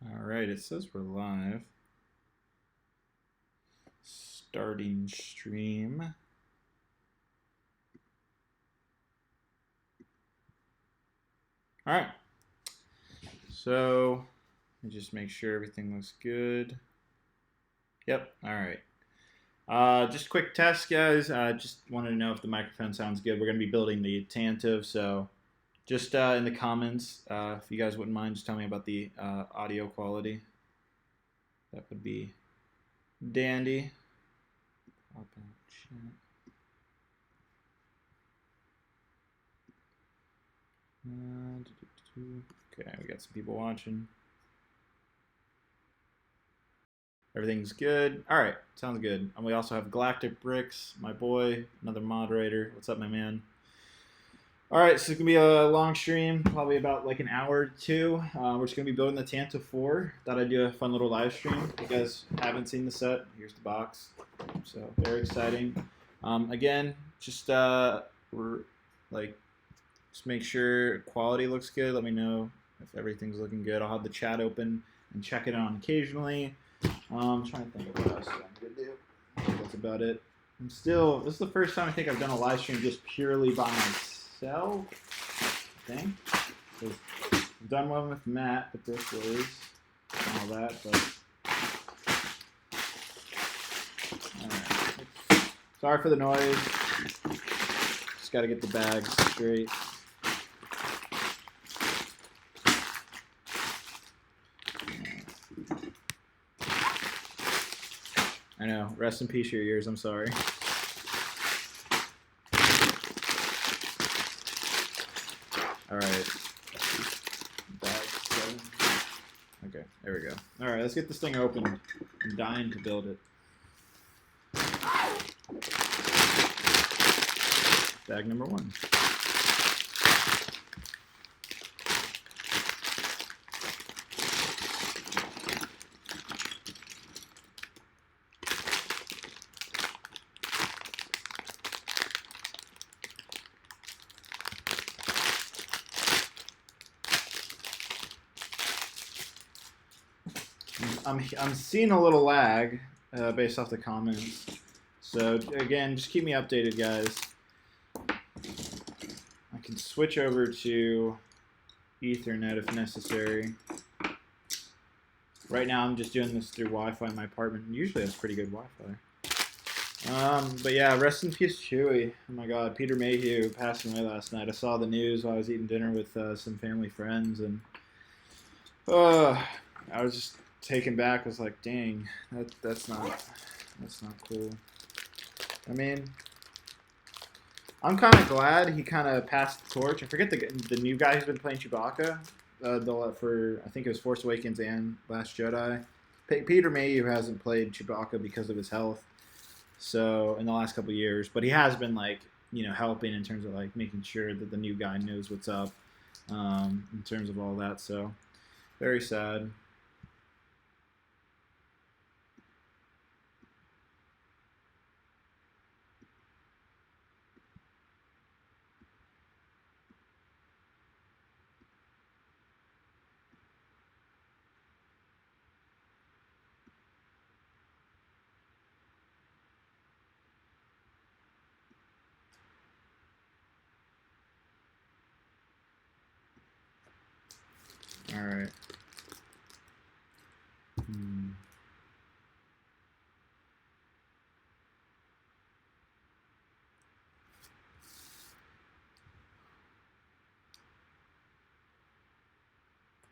All right, it says we're live. Starting stream. All right. So, let me just make sure everything looks good. Yep. All right. Just quick test, guys. Just wanted to know if the microphone sounds good. We're going to be building the Tantive, so just in the comments, if you guys wouldn't mind, just tell me about the audio quality. That would be dandy. Okay, we got some people watching. Everything's good. All right, sounds good. And we also have Galactic Bricks, my boy, another moderator. What's up, my man? All right, so it's gonna be a long stream, probably about like an hour or two. We're just gonna be building the Tantive IV. Thought I'd do a fun little live stream. If you guys haven't seen the set, here's the box. So very exciting. Again, just we're like, just make sure quality looks good. Let me know if everything's looking good. I'll have the chat open and check it on occasionally. I'm trying to think of what else I'm gonna do. That's about it. This is the first time I think I've done a live stream just purely by myself. I think. I've done one with Matt, but this was and all that. But all right. Sorry for the noise. Just got to get the bags straight. I know. Rest in peace, your ears. I'm sorry. All right. Okay, there we go. All right, let's get this thing opened. I'm dying to build it. Bag number one. I'm seeing a little lag based off the comments. So again, just keep me updated, guys. I can switch over to Ethernet if necessary. Right now, I'm just doing this through Wi-Fi in my apartment. Usually, that's pretty good Wi-Fi. But yeah, rest in peace, Chewie. Oh my God, Peter Mayhew passed away last night. I saw the news while I was eating dinner with some family friends, and I was just taken back. I was like, dang, that's not cool. I mean, I'm kind of glad he kind of passed the torch. I forget the new guy who's been playing Chewbacca for I think it was Force Awakens and Last Jedi. Peter Mayhew hasn't played Chewbacca because of his health, so in the last couple of years, but he has been like helping in terms of like making sure that the new guy knows what's up in terms of all that. So very sad. All right.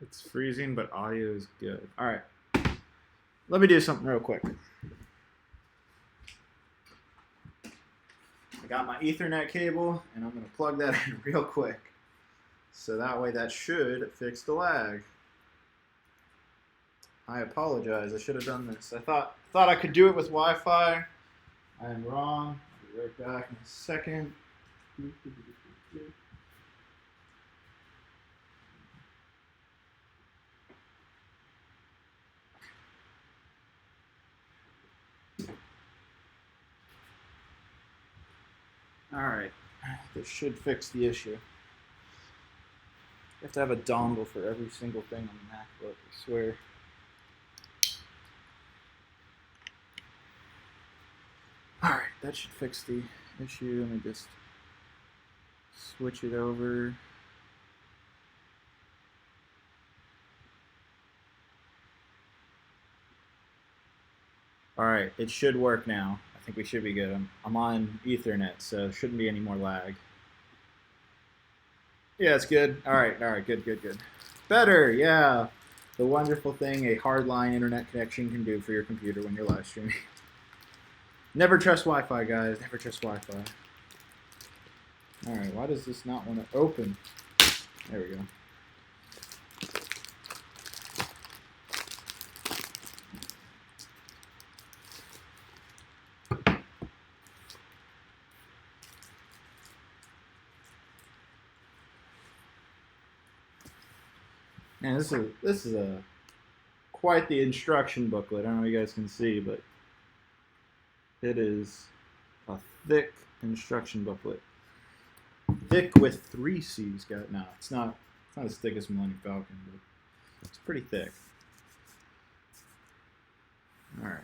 It's freezing, but audio is good. All right. Let me do something real quick. I got my Ethernet cable, and I'm going to plug that in real quick. So that way that should fix the lag. I apologize. I should have done this. I thought I could do it with Wi-Fi. I am wrong. I'll be right back in a second. All right. This should fix the issue. You have to have a dongle for every single thing on the MacBook, I swear. that should fix the issue. Let me just switch it over. All right, it should work now. I think we should be good. I'm on Ethernet, so shouldn't be any more lag. Yeah, it's good. All right, good. Better, yeah. The wonderful thing a hardline internet connection can do for your computer when you're live streaming. Never trust Wi-Fi, guys. Never trust Wi-Fi. All right, why does this not want to open? There we go. Man, this is a quite the instruction booklet. I don't know if you guys can see, but it is a thick instruction booklet. Thick with 3 C's. Got no, it's not as thick as Millennium Falcon, but it's pretty thick. All right.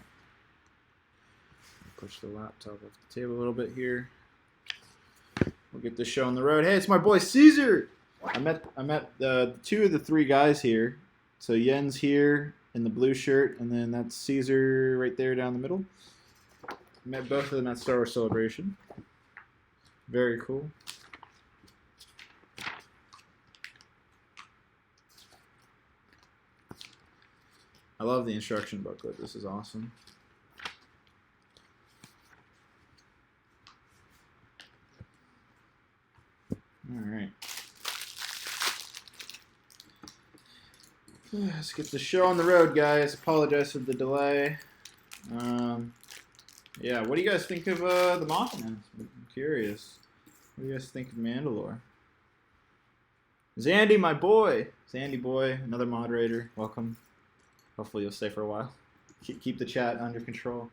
Push the laptop off the table a little bit here. We'll get this show on the road. Hey, it's my boy Caesar. I met the 2 of the 3 guys here. So Yen's here in the blue shirt, and then that's Caesar right there down the middle. Met both of them at Star Wars Celebration. Very cool. I love the instruction booklet. This is awesome. All right. Let's get the show on the road, guys. Apologize for the delay. Yeah, what do you guys think of the Mothman? I'm curious. What do you guys think of Mandalore? Zandy, my boy. Zandy boy, another moderator. Welcome. Hopefully you'll stay for a while. Keep the chat under control.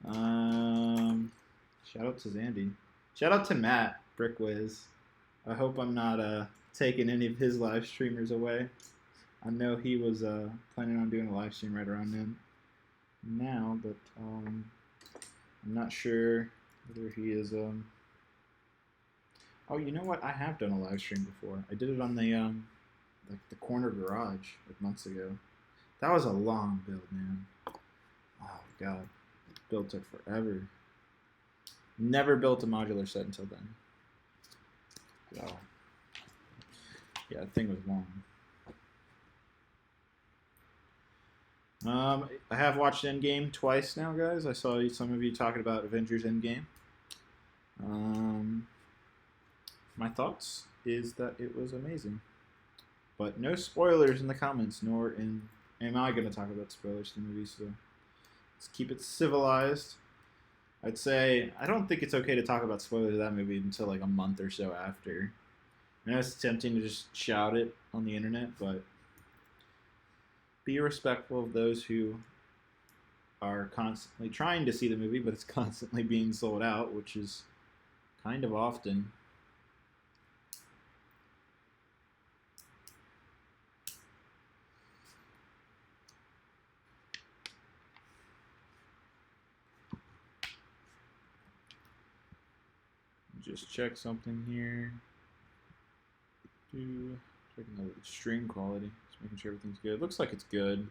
Shout out to Zandy. Shout out to Matt, Brickwiz. I hope I'm not taking any of his live streamers away. I know he was planning on doing a live stream right around then now, but I'm not sure whether he is. Oh, you know what? I have done a live stream before. I did it on the like the corner garage like months ago. That was a long build, man. Oh god, build took forever. Never built a modular set until then. Wow. Yeah, that thing was long. I have watched Endgame twice now, guys. I saw some of you talking about Avengers Endgame. My thoughts is that it was amazing. But no spoilers in the comments, nor am I going to talk about spoilers in the movie, so let's keep it civilized. I'd say I don't think it's okay to talk about spoilers of that movie until like a month or so after. I know it's tempting to just shout it on the internet, but be respectful of those who are constantly trying to see the movie, but it's constantly being sold out, which is kind of often. Just check something here. Checking the stream quality. Just making sure everything's good. Looks like it's good.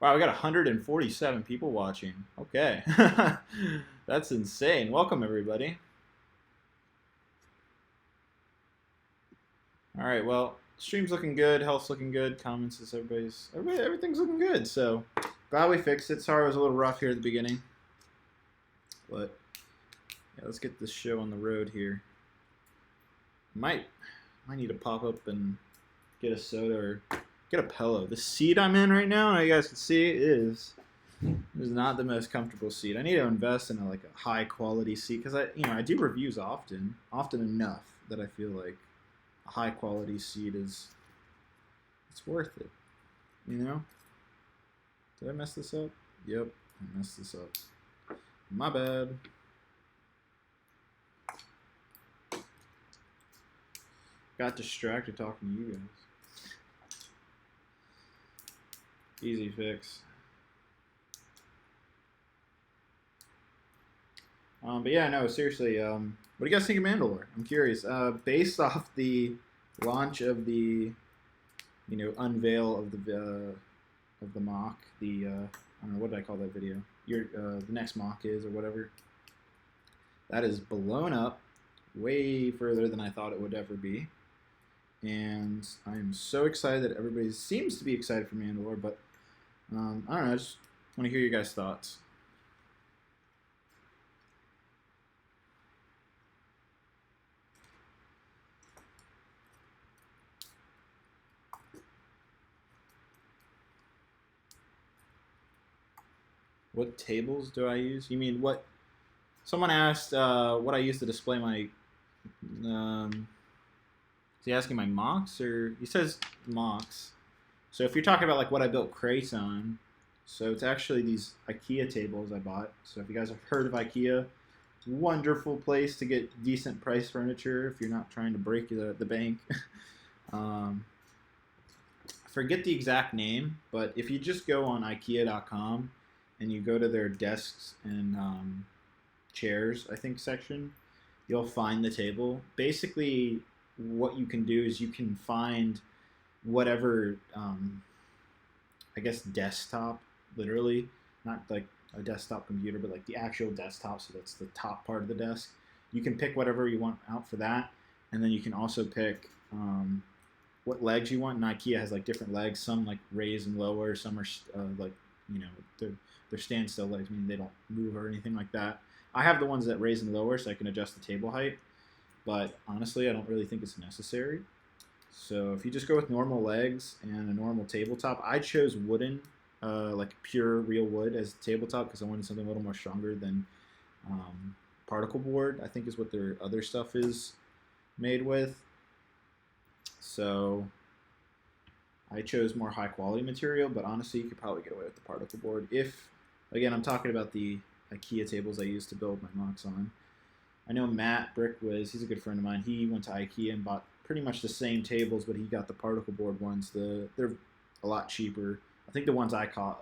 Wow, we got 147 people watching. Okay. That's insane. Welcome, everybody. All right, well, stream's looking good. Health's looking good. Comments is everything's looking good. So, glad we fixed it. Sorry it was a little rough here at the beginning. But, yeah, let's get this show on the road here. Might need to pop up and get a soda or get a pillow. The seat I'm in right now, you guys can see, is not the most comfortable seat. I need to invest in a high quality seat because I do reviews often enough that I feel like a high quality seat it's worth it. You know? Did I mess this up? Yep, I messed this up. My bad. Got distracted talking to you guys. Easy fix. But yeah, no, seriously. What do you guys think of Mandalore? I'm curious. Based off the launch of the, unveil of the mock, the I don't know, what did I call that video? The next mock is or whatever. That is blown up way further than I thought it would ever be. And I'm so excited that everybody seems to be excited for Mandalore, but I don't know, I just want to hear your guys' thoughts. What tables do I use? You mean what? Someone asked what I use to display my. Is he asking my mocks or he says mocks? So if you're talking about like what I built crates on, so it's actually these IKEA tables I bought. So if you guys have heard of IKEA, wonderful place to get decent price furniture if you're not trying to break the bank. I forget the exact name, but if you just go on IKEA.com and you go to their desks and chairs, I think, section, you'll find the table. Basically, what you can do is you can find whatever, I guess, desktop, literally, not like a desktop computer, but like the actual desktop, so that's the top part of the desk. You can pick whatever you want out for that, and then you can also pick what legs you want. And IKEA has like different legs, some like raise and lower, some are like, they're standstill legs, meaning they don't move or anything like that. I have the ones that raise and lower so I can adjust the table height, but honestly I don't really think it's necessary. So if you just go with normal legs and a normal tabletop, I chose wooden, like pure real wood as tabletop because I wanted something a little more stronger than particle board, I think is what their other stuff is made with. So I chose more high quality material, but honestly you could probably get away with the particle board if, again, I'm talking about the IKEA tables I used to build my mocks on. I know Matt Brickwiz, he's a good friend of mine. He went to IKEA and bought pretty much the same tables, but he got the particle board ones. They're a lot cheaper. I think the ones I bought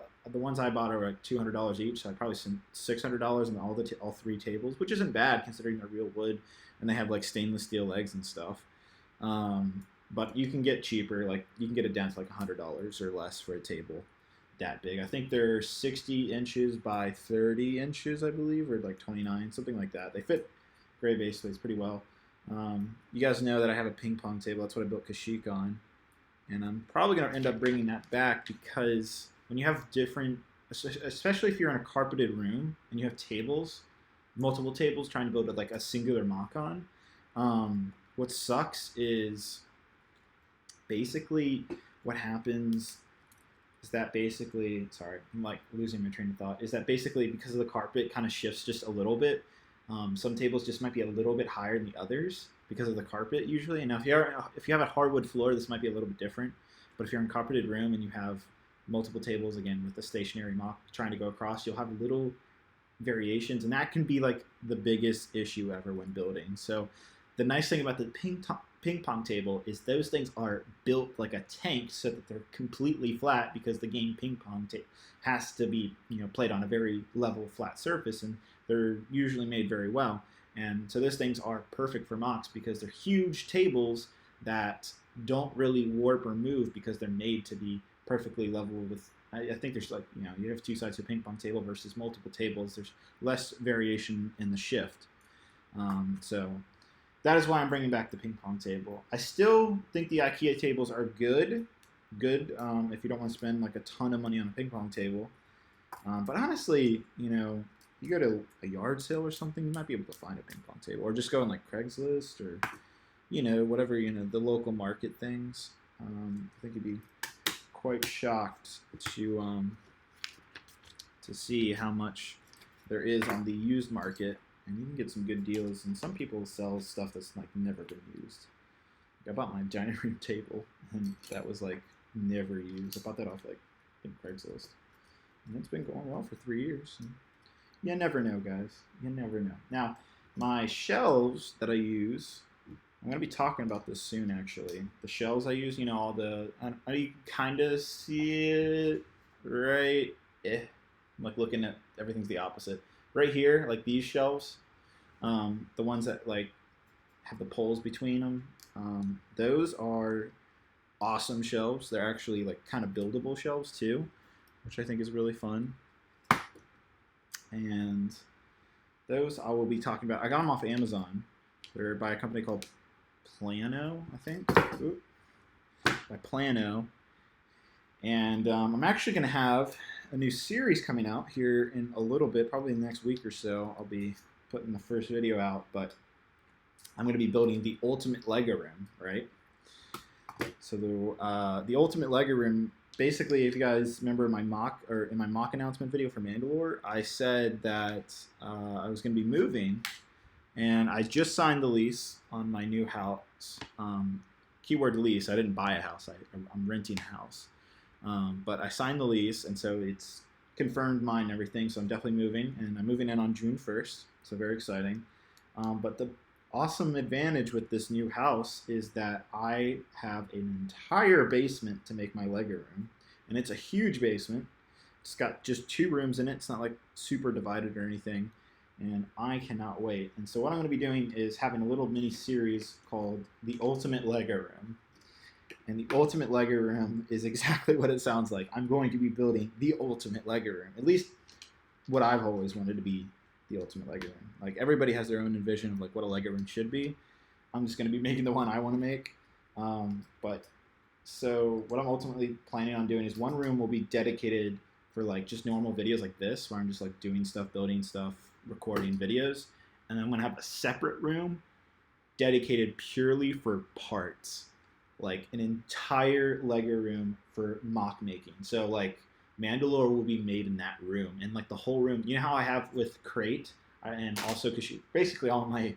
are like $200 each. So I probably spent $600 on all three tables, which isn't bad considering they're real wood and they have like stainless steel legs and stuff. But you can get cheaper. Like you can get it down to like $100 or less for a table that big. I think they're 60 inches by 30 inches, I believe, or like 29, something like that. They fit gray base plates pretty well. You guys know that I have a ping pong table. That's what I built Kashyyyk on. And I'm probably going to end up bringing that back because when you have different, especially if you're in a carpeted room and you have tables, multiple tables trying to build like a singular mock on, what sucks is basically what happens is that basically, sorry, I'm like losing my train of thought, is that basically because of the carpet kind of shifts just a little bit. Some tables just might be a little bit higher than the others because of the carpet usually. And now if you have a hardwood floor, this might be a little bit different. But if you're in a carpeted room and you have multiple tables, again, with the stationary mock trying to go across, you'll have little variations. And that can be like the biggest issue ever when building. So the nice thing about the ping pong table is those things are built like a tank so that they're completely flat because the game ping pong has to be played on a very level flat surface, and they're usually made very well. And so those things are perfect for mocks because they're huge tables that don't really warp or move because they're made to be perfectly level with. I think there's like you have two sides of a ping pong table versus multiple tables. There's less variation in the shift. So that is why I'm bringing back the ping pong table. I still think the IKEA tables are good if you don't want to spend like a ton of money on a ping pong table. But honestly, you go to a yard sale or something, you might be able to find a ping pong table, or just go on like Craigslist or whatever the local market things. I think you'd be quite shocked to see how much there is on the used market. And you can get some good deals, and some people sell stuff that's like never been used. Like I bought my dining room table, and that was like never used. I bought that off like Craigslist, and it's been going well for 3 years. And you never know, guys. You never know. Now, my shelves that I use, I'm gonna be talking about this soon. Actually, the shelves I use, all the you kind of see it, right? I'm like looking at everything's the opposite. Right here, like these shelves, the ones that like have the poles between them. Those are awesome shelves. They're actually like kind of buildable shelves too, which I think is really fun. And those I will be talking about. I got them off Amazon. They're by a company called Plano, I think. Ooh. By Plano. And I'm actually going to have a new series coming out here in a little bit, probably in the next week or so. I'll be putting the first video out, but I'm going to be building the ultimate Lego room, right? So the ultimate Lego room, basically, if you guys remember my mock announcement video for Mandalore, I said that I was going to be moving, and I just signed the lease on my new house. Keyword lease. I didn't buy a house. I'm renting a house. But I signed the lease, and so it's confirmed mine and everything, so I'm definitely moving, and I'm moving in on June 1st, so very exciting. But the awesome advantage with this new house is that I have an entire basement to make my Lego room, and it's a huge basement. It's got just 2 rooms in it. It's not like super divided or anything, and I cannot wait. And so what I'm going to be doing is having a little mini series called The Ultimate Lego Room. And the ultimate Lego room is exactly what it sounds like. I'm going to be building the ultimate Lego room. At least what I've always wanted to be the ultimate Lego room. Like, everybody has their own vision of like what a Lego room should be. I'm just going to be making the one I want to make. So what I'm ultimately planning on doing is one room will be dedicated for like just normal videos like this, where I'm just like doing stuff, building stuff, recording videos. And then I'm going to have a separate room dedicated purely for parts. Like an entire Lego room for mock making. So like Mandalore will be made in that room, and like the whole room. You know how I have with Crate, and also because basically all my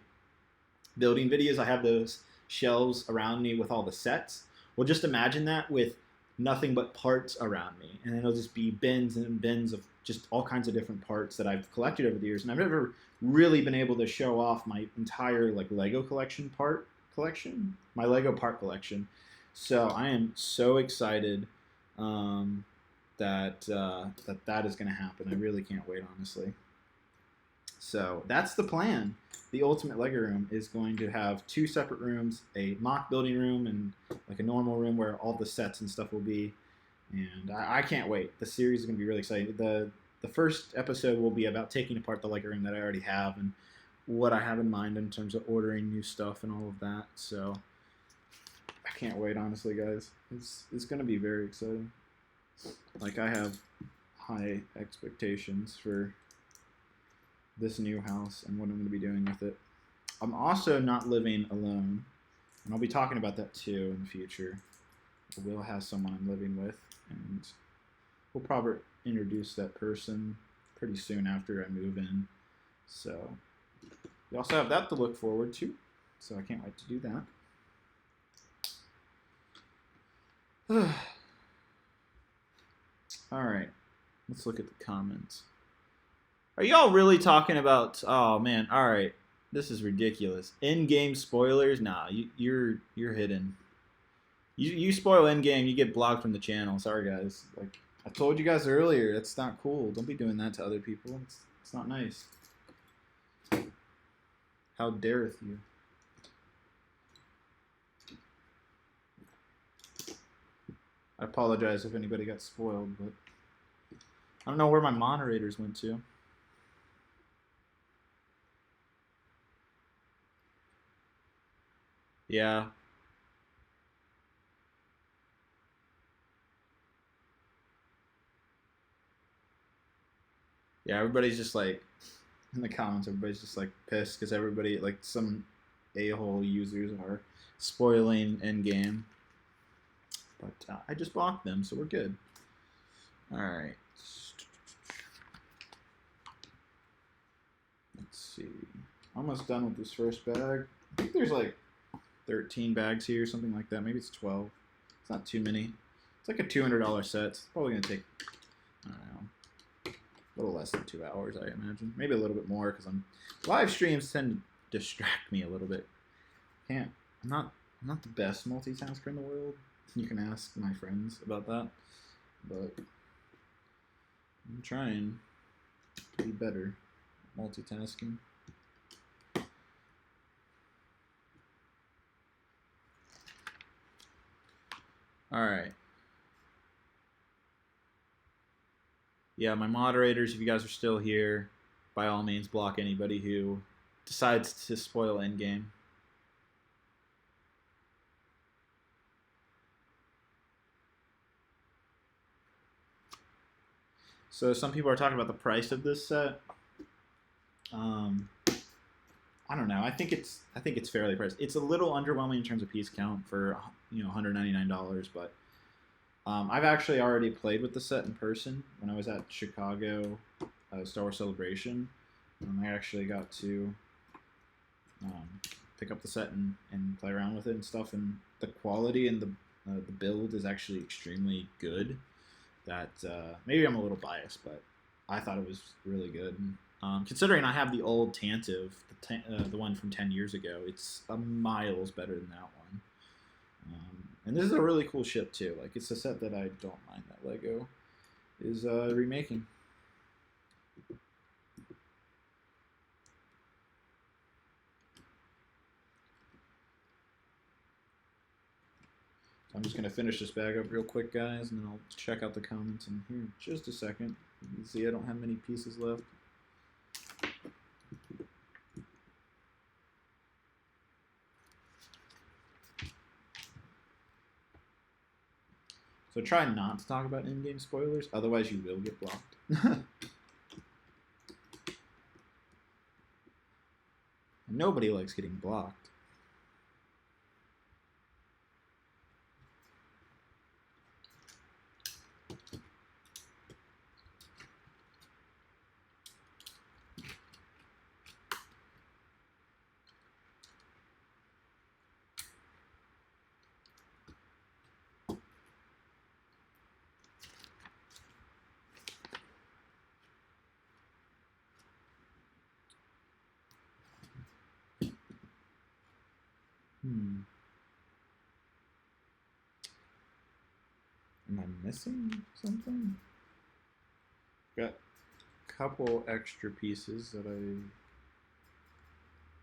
building videos, I have those shelves around me with all the sets. Well, just imagine that with nothing but parts around me, and it'll just be bins and bins of just all kinds of different parts that I've collected over the years, and I've never really been able to show off my entire like Lego collection, my Lego part collection. So I am so excited that is going to happen. I really can't wait, honestly. So that's the plan. The ultimate Lego room is going to have 2 separate rooms, a mock building room and like a normal room where all the sets and stuff will be. And I can't wait. The series is going to be really exciting. The first episode will be about taking apart the Lego room that I already have and what I have in mind in terms of ordering new stuff and all of that. So I can't wait, honestly, guys. It's going to be very exciting. Like, I have high expectations for this new house and what I'm going to be doing with it. I'm also not living alone, and I'll be talking about that too in the future. I will have someone I'm living with, and we'll probably introduce that person pretty soon after I move in. So we also have that to look forward to, so I can't wait to do that. All right, let's look at the comments. Are y'all really talking about? Oh man! All right, this is ridiculous. In-game spoilers? Nah, you're hidden. You spoil in-game, you get blocked from the channel. Sorry guys. Like I told you guys earlier, that's not cool. Don't be doing that to other people. It's not nice. How dareth you? I apologize if anybody got spoiled, but I don't know where my moderators went to. Yeah. Yeah, everybody's just like, in the comments, everybody's just like pissed because everybody, like some a-hole users are spoiling in-game. But I just blocked them, so we're good. Alright. Let's see. Almost done with this first bag. I think there's like 13 bags here, something like that. Maybe it's 12. It's not too many. It's like a $200 set. It's probably going to take, I don't know, a little less than 2 hours, I imagine. Maybe a little bit more, because live streams tend to distract me a little bit. I'm not the best multitasker in the world. You can ask my friends about that, but I'm trying to be better at multitasking. All right. Yeah, my moderators, if you guys are still here, by all means, block anybody who decides to spoil endgame. So some people are talking about the price of this set. I don't know. I think it's fairly priced. It's a little underwhelming in terms of piece count for $199, but I've actually already played with the set in person when I was at Chicago Star Wars Celebration. I actually got to pick up the set and play around with it and stuff, and the quality and the build is actually extremely good. That maybe I'm a little biased, but I thought it was really good. Considering I have the old Tantive, the one from 10 years ago, it's miles better than that one. And this is a really cool ship too. Like, it's a set that I don't mind that Lego is remaking. I'm just going to finish this bag up real quick, guys, and then I'll check out the comments in here in just a second. You can see I don't have many pieces left. So try not to talk about in-game spoilers, otherwise you will get blocked. Nobody likes getting blocked. Am I missing something? Got a couple extra pieces that I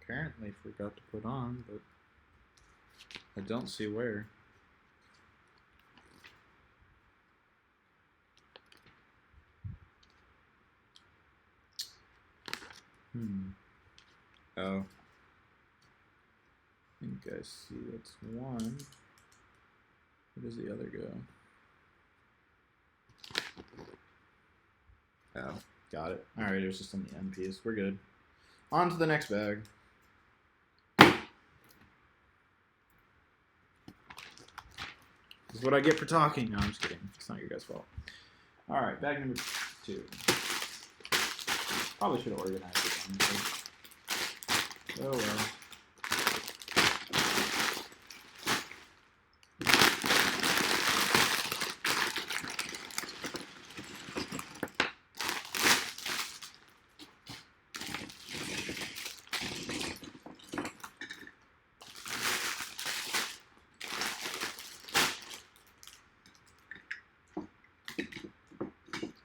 apparently forgot to put on, but I don't see where. Oh. I think I see that's one. Where does the other go? Oh, got it. Alright, it was just on the end piece. We're good. On to the next bag. This is what I get for talking. No, I'm just kidding. It's not your guys' fault. Alright, bag number 2. Probably should have organized it, honestly. Oh well.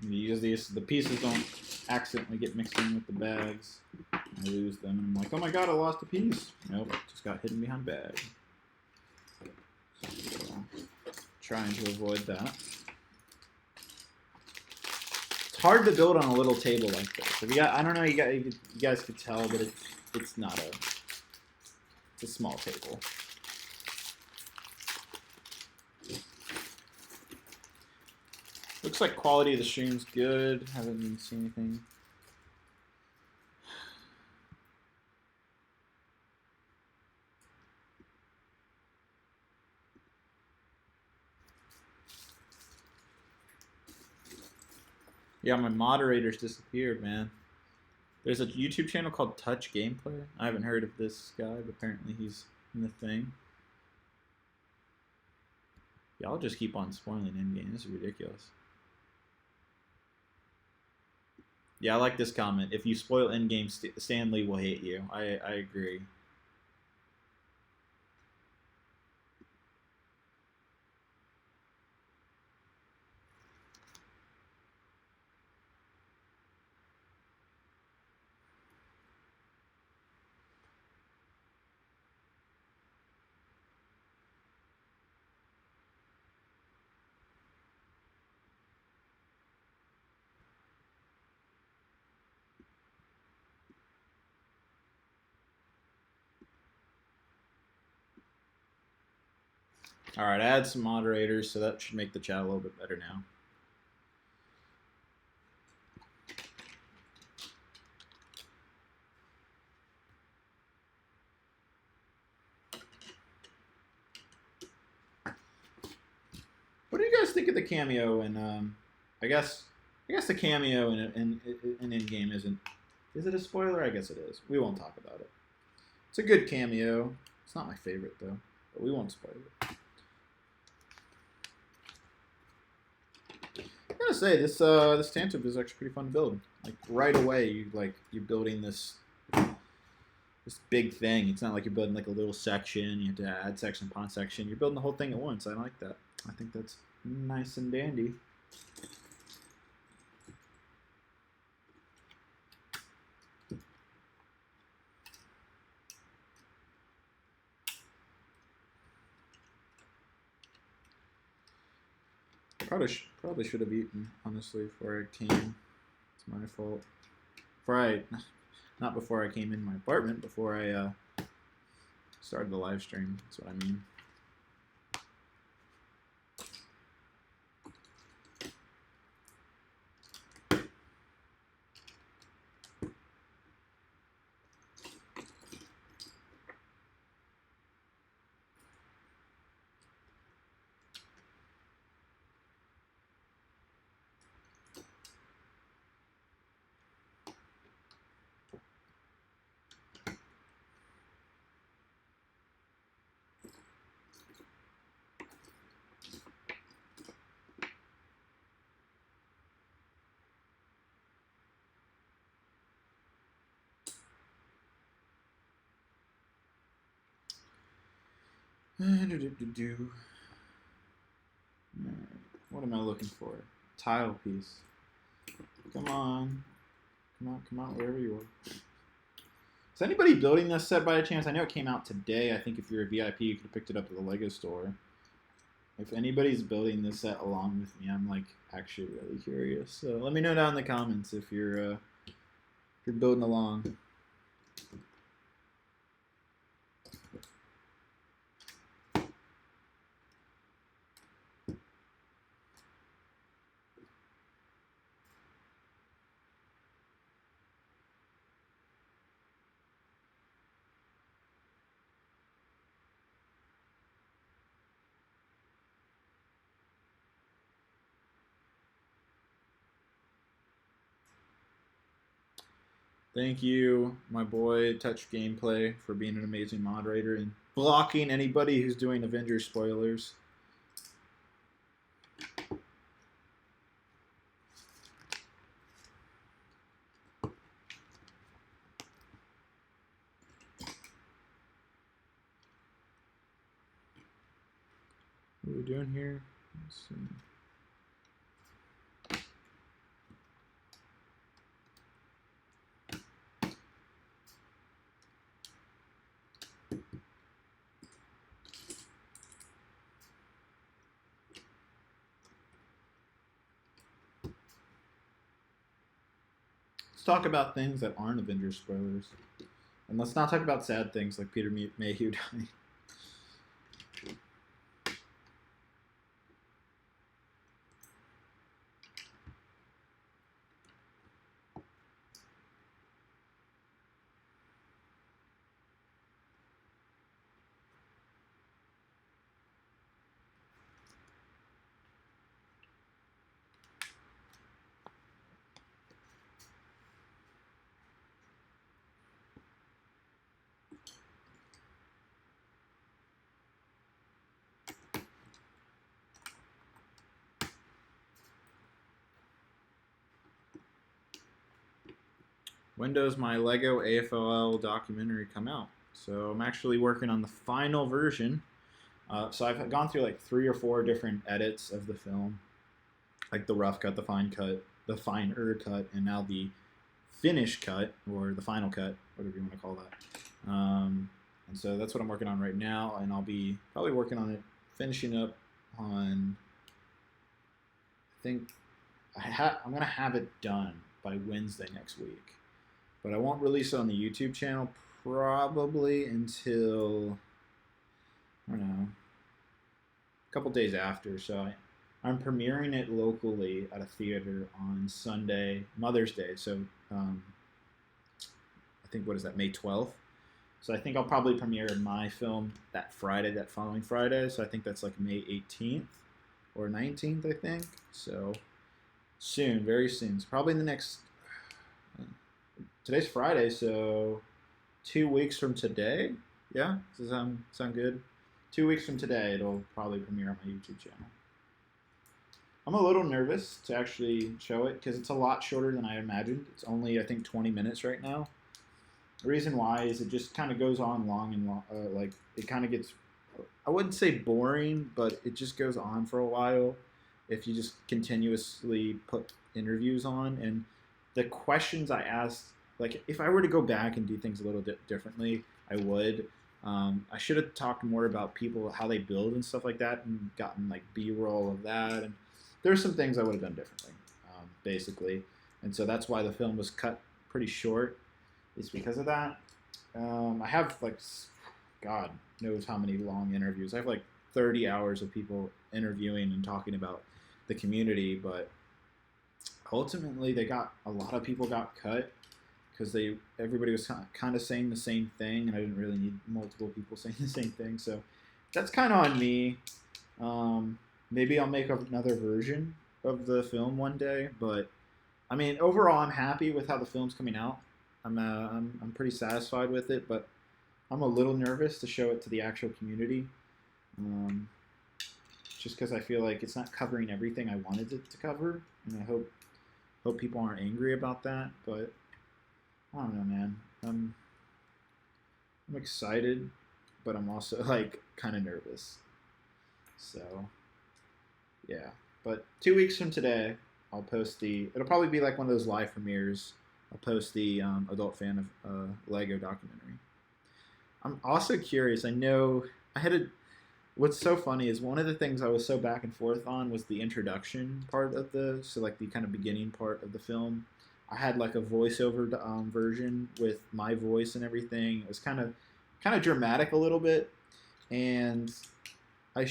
Use these so the pieces don't accidentally get mixed in with the bags. I lose them, and I'm like, oh my god, I lost a piece. Nope, just got hidden behind bag. So, trying to avoid that. It's hard to build on a little table like this. If you got, I don't know, you guys could tell, but it's not a. It's a small table. Looks like quality of the stream's good. Haven't even seen anything. Yeah, my moderators disappeared, man. There's a YouTube channel called Touch Gameplay. I haven't heard of this guy, but apparently he's in the thing. Y'all just keep on spoiling in-game. This is ridiculous. Yeah, I like this comment. If you spoil in-game, Stan Lee will hate you. I agree. All right, add some moderators, so that should make the chat a little bit better now. What do you guys think of the cameo? And I guess the cameo in Endgame isn't. Is it a spoiler? I guess it is. We won't talk about it. It's a good cameo. It's not my favorite though, but we won't spoil it. I gotta say this this Tantive is actually pretty fun to build. Like right away, you're building this big thing. It's not like you're building like a little section. You have to add section upon section. You're building the whole thing at once. I like that. I think that's nice and dandy. Probably should have eaten, honestly, before I came. It's my fault. Not before I came in my apartment, before I started the live stream. That's what I mean. What am I looking for? Tile piece. Come on, wherever you are. Is anybody building this set by a chance? I know it came out today. I think if you're a VIP, you could have picked it up at the Lego store. If anybody's building this set along with me, I'm like actually really curious. So let me know down in the comments if you're building along. Thank you, my boy Touch Gameplay, for being an amazing moderator and blocking anybody who's doing Avengers spoilers. What are we doing here? Let's see. Let's talk about things that aren't Avengers spoilers. And let's not talk about sad things like Peter Mayhew dying. When does my Lego AFOL documentary come out? So I'm actually working on the final version. So I've gone through like 3 or 4 different edits of the film, like the rough cut, the fine cut, the finer cut, and now the finished cut, or the final cut, whatever you want to call that. And so that's what I'm working on right now, and I'll be probably working on it, finishing up on, I think, I'm going to have it done by Wednesday next week. But I won't release it on the YouTube channel probably until, I don't know, couple days after. So I'm premiering it locally at a theater on Sunday, Mother's Day. So I think, what is that, May 12th? So I think I'll probably premiere my film that Friday, that following Friday. So I think that's like May 18th or 19th, I think. So soon, very soon. It's probably in the next. Today's Friday, so 2 weeks from today. Yeah, does that sound good? 2 weeks from today, it'll probably premiere on my YouTube channel. I'm a little nervous to actually show it because it's a lot shorter than I imagined. It's only, I think, 20 minutes right now. The reason why is it just kind of goes on long and long. Like, it kind of gets, I wouldn't say boring, but it just goes on for a while if you just continuously put interviews on. And the questions I asked, like, if I were to go back and do things a little bit differently, I would. I should have talked more about people, how they build and stuff like that, and gotten like B-roll of that. And there's some things I would have done differently, basically. And so that's why the film was cut pretty short. Is because of that. I have like, God knows how many long interviews. I have like 30 hours of people interviewing and talking about the community, but ultimately a lot of people got cut because everybody was kind of saying the same thing, and I didn't really need multiple people saying the same thing. So that's kind of on me. Maybe I'll make another version of the film one day, but I mean, overall, I'm happy with how the film's coming out. I'm pretty satisfied with it, but I'm a little nervous to show it to the actual community, just because I feel like it's not covering everything I wanted it to cover, and I hope people aren't angry about that. But I don't know, man. I'm excited, but I'm also like kind of nervous. So yeah, but 2 weeks from today, I'll post it'll probably be like one of those live premieres. I'll post the adult fan of Lego documentary. I'm also curious. I know what's so funny is one of the things I was so back and forth on was the introduction part of so like the kind of beginning part of the film. I had like a voiceover version with my voice and everything. It was kind of dramatic a little bit, and I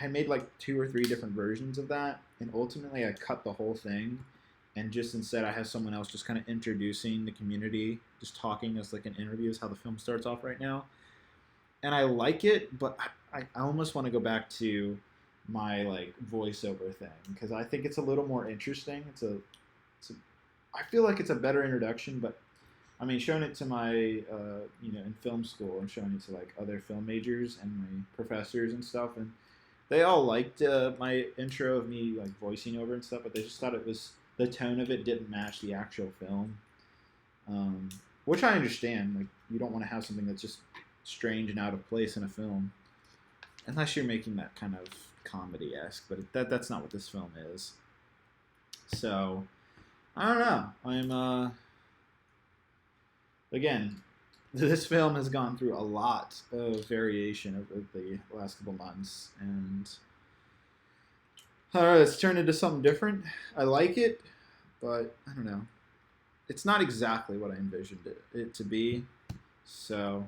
made like 2 or 3 different versions of that, and ultimately I cut the whole thing. And just instead, I have someone else just kind of introducing the community, just talking as like an interview is how the film starts off right now. And I like it, but I almost want to go back to my like voiceover thing because I think it's a little more interesting. I feel like it's a better introduction, but I mean, showing it to my, in film school and showing it to like other film majors and my professors and stuff, and they all liked my intro of me like voicing over and stuff, but they just thought the tone of it didn't match the actual film, which I understand. Like, you don't want to have something that's just strange and out of place in a film, unless you're making that kind of comedy-esque. But that's not what this film is. So I don't know. I'm again, this film has gone through a lot of variation over the last couple months, and it's turned into something different. I like it, but I don't know. It's not exactly what I envisioned it to be. So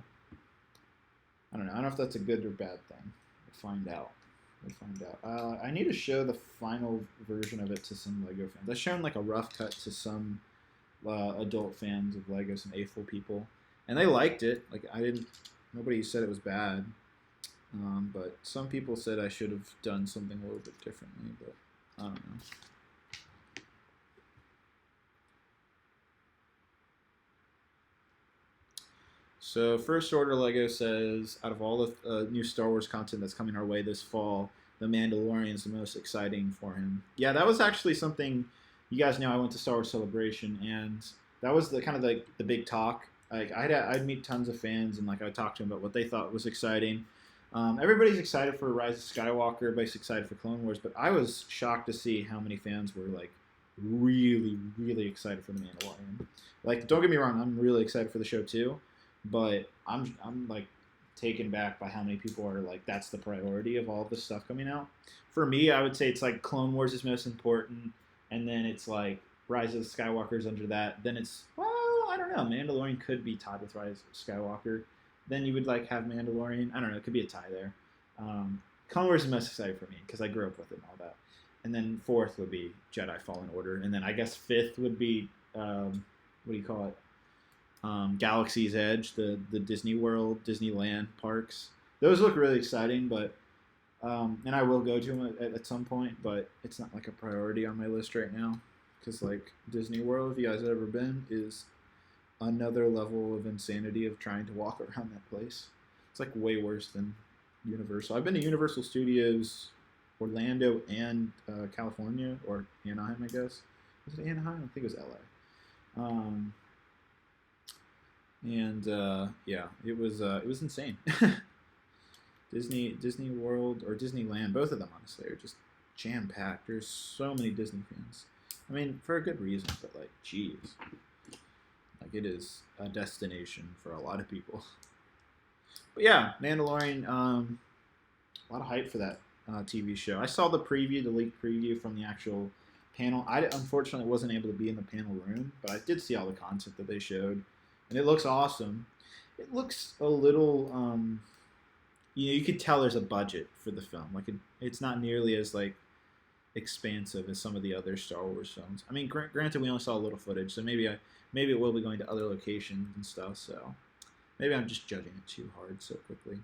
I don't know. I don't know if that's a good or bad thing. We'll find out. I need to show the final version of it to some Lego fans. I've shown like a rough cut to some adult fans of Lego, some AFOL people, and they liked it. Like, nobody said it was bad. But some people said I should have done something a little bit differently, but I don't know. So First Order Lego says, out of all the new Star Wars content that's coming our way this fall, The Mandalorian is the most exciting for him. Yeah, that was actually something, you guys know I went to Star Wars Celebration, and that was the kind of the big talk. Like, I'd meet tons of fans, and like I'd talk to them about what they thought was exciting. Everybody's excited for Rise of Skywalker. Everybody's excited for Clone Wars, but I was shocked to see how many fans were like really, really excited for The Mandalorian. Like, don't get me wrong, I'm really excited for the show too, but I'm like taken back by how many people are like, that's the priority of all this stuff coming out. For me, I would say it's like Clone Wars is most important, and then it's like Rise of Skywalker's under that. Then it's, well, I don't know, Mandalorian could be tied with Rise of Skywalker. Then you would like have Mandalorian. I don't know. It could be a tie there. Clone Wars is most exciting for me because I grew up with it and all that. And then 4th would be Jedi Fallen Order, and then I guess 5th would be what do you call it? Galaxy's Edge, the Disney World, Disneyland parks. Those look really exciting, but and I will go to them at some point, but it's not like a priority on my list right now because like Disney World, if you guys have ever been, is another level of insanity of trying to walk around that place. It's like way worse than Universal. I've been to Universal Studios, Orlando and California, or Anaheim, I guess. Was it Anaheim? I think it was LA. Yeah, it was insane. Disney World or Disneyland, both of them honestly are just jam packed. There's so many Disney fans. I mean, for a good reason, but like, geez, like it is a destination for a lot of people. But yeah, Mandalorian. A lot of hype for that TV show. I saw the preview, the leaked preview from the actual panel. I unfortunately wasn't able to be in the panel room, but I did see all the content that they showed, and it looks awesome. It looks a little, you could tell there's a budget for the film. Like it's not nearly as like expansive as some of the other Star Wars films. I mean, granted, we only saw a little footage, so maybe it will be going to other locations and stuff. So maybe I'm just judging it too hard so quickly.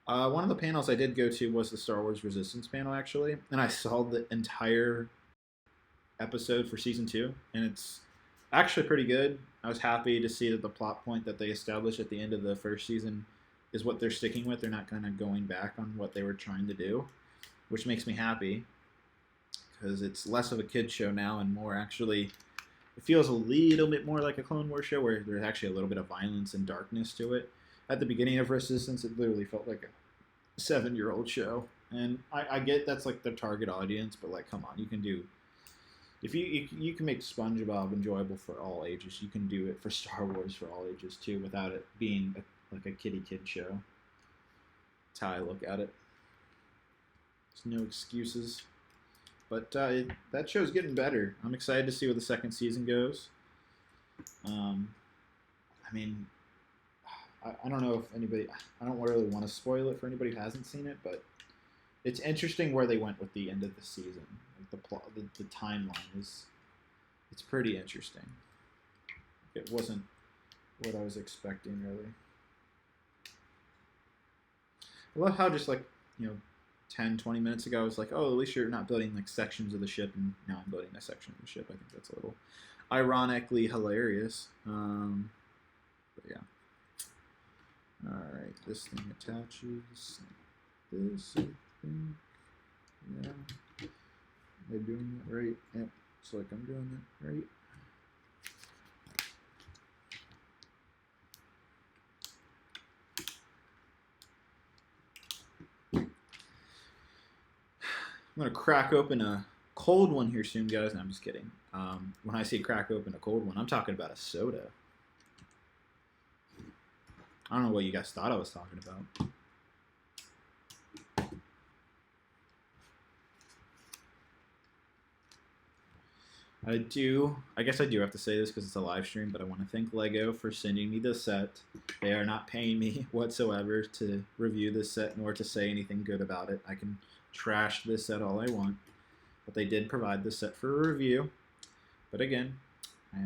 One of the panels I did go to was the Star Wars Resistance panel, actually, and I saw the entire episode for season 2, and it's actually pretty good. I was happy to see that the plot point that they established at the end of the first season is what they're sticking with. They're not kind of going back on what they were trying to do, which makes me happy because it's less of a kid's show now and more actually. It feels a little bit more like a Clone Wars show where there's actually a little bit of violence and darkness to it. At the beginning of Resistance, it literally felt like a 7-year-old show, and I get that's like the target audience, but like, come on, you can do. If you can make SpongeBob enjoyable for all ages, you can do it for Star Wars for all ages too, without it being like a kiddie kid show. That's how I look at it. There's no excuses. But that show's getting better. I'm excited to see where the second season goes. I mean, I don't know if anybody. I don't really want to spoil it for anybody who hasn't seen it, but it's interesting where they went with the end of the season. Like the plot, the timeline is. It's pretty interesting. It wasn't what I was expecting, really. I love how just like 10, 20 minutes ago, I was like, oh, at least you're not building like sections of the ship, and now I'm building a section of the ship. I think that's a little ironically hilarious. But yeah. Alright, this thing attaches. This thing. Yeah. Am I doing that right? Yep. Looks like I'm doing that right. I'm going to crack open a cold one here soon, guys. No, I'm just kidding. When I say crack open a cold one, I'm talking about a soda. I don't know what you guys thought I was talking about. I guess I do have to say this because it's a live stream, but I want to thank LEGO for sending me this set. They are not paying me whatsoever to review this set nor to say anything good about it. I can trash this set all I want, but they did provide this set for a review. But again, I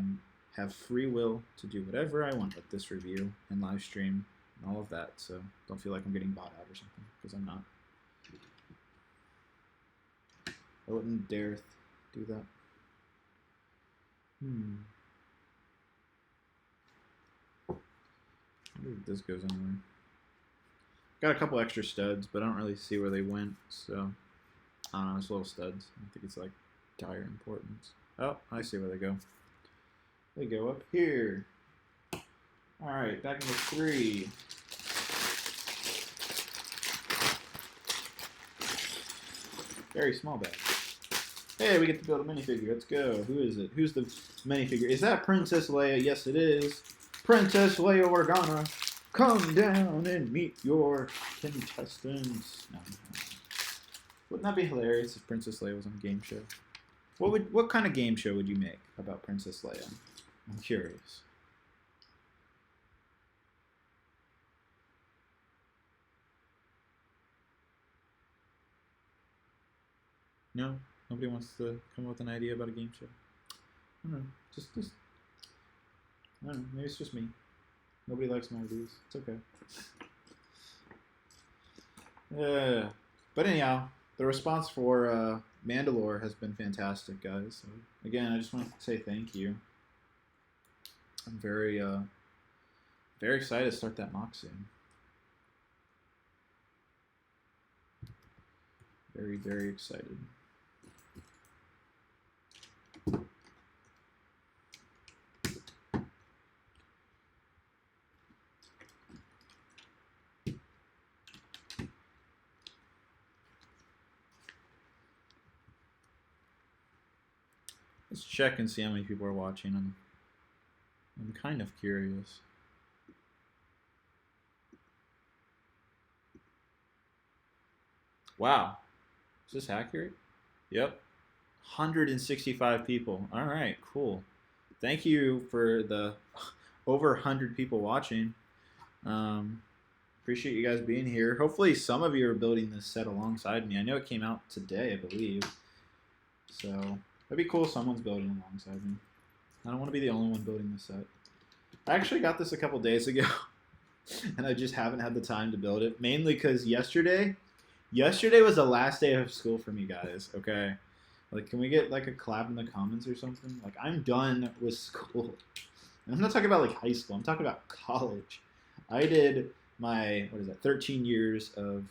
have free will to do whatever I want with this review and live stream and all of that, so don't feel like I'm getting bought out or something, because I'm not. I wouldn't dare do that. I wonder if this goes anywhere. Got a couple extra studs, but I don't really see where they went, so I don't know, it's little studs. I think it's like dire importance. Oh, I see where they go. They go up here. Alright, back into 3. Very small bag. Hey, we get to build a minifigure. Let's go. Who is it? Who's the minifigure? Is that Princess Leia? Yes, it is. Princess Leia Organa. Come down and meet your contestants. No. Wouldn't that be hilarious if Princess Leia was on a game show? What kind of game show would you make about Princess Leia? I'm curious. No? Nobody wants to come up with an idea about a game show? I don't know. Just I don't know. Maybe it's just me. Nobody likes my ideas. It's okay. But anyhow, the response for Mandalore has been fantastic, guys. So, again, I just want to say thank you. I'm very excited to start that mock soon. Very, very excited. Let's check and see how many people are watching. I'm kind of curious. Wow. Is this accurate? Yep. 165 people. All right, cool. Thank you for the over 100 people watching. Appreciate you guys being here. Hopefully some of you are building this set alongside me. I know it came out today, I believe. So that'd be cool if someone's building alongside me. I don't want to be the only one building this set. I actually got this a couple days ago, and I just haven't had the time to build it. Mainly because yesterday was the last day of school for me, guys. Okay, like, can we get like a collab in the comments or something? Like, I'm done with school. And I'm not talking about like high school. I'm talking about college. I did my 13 years of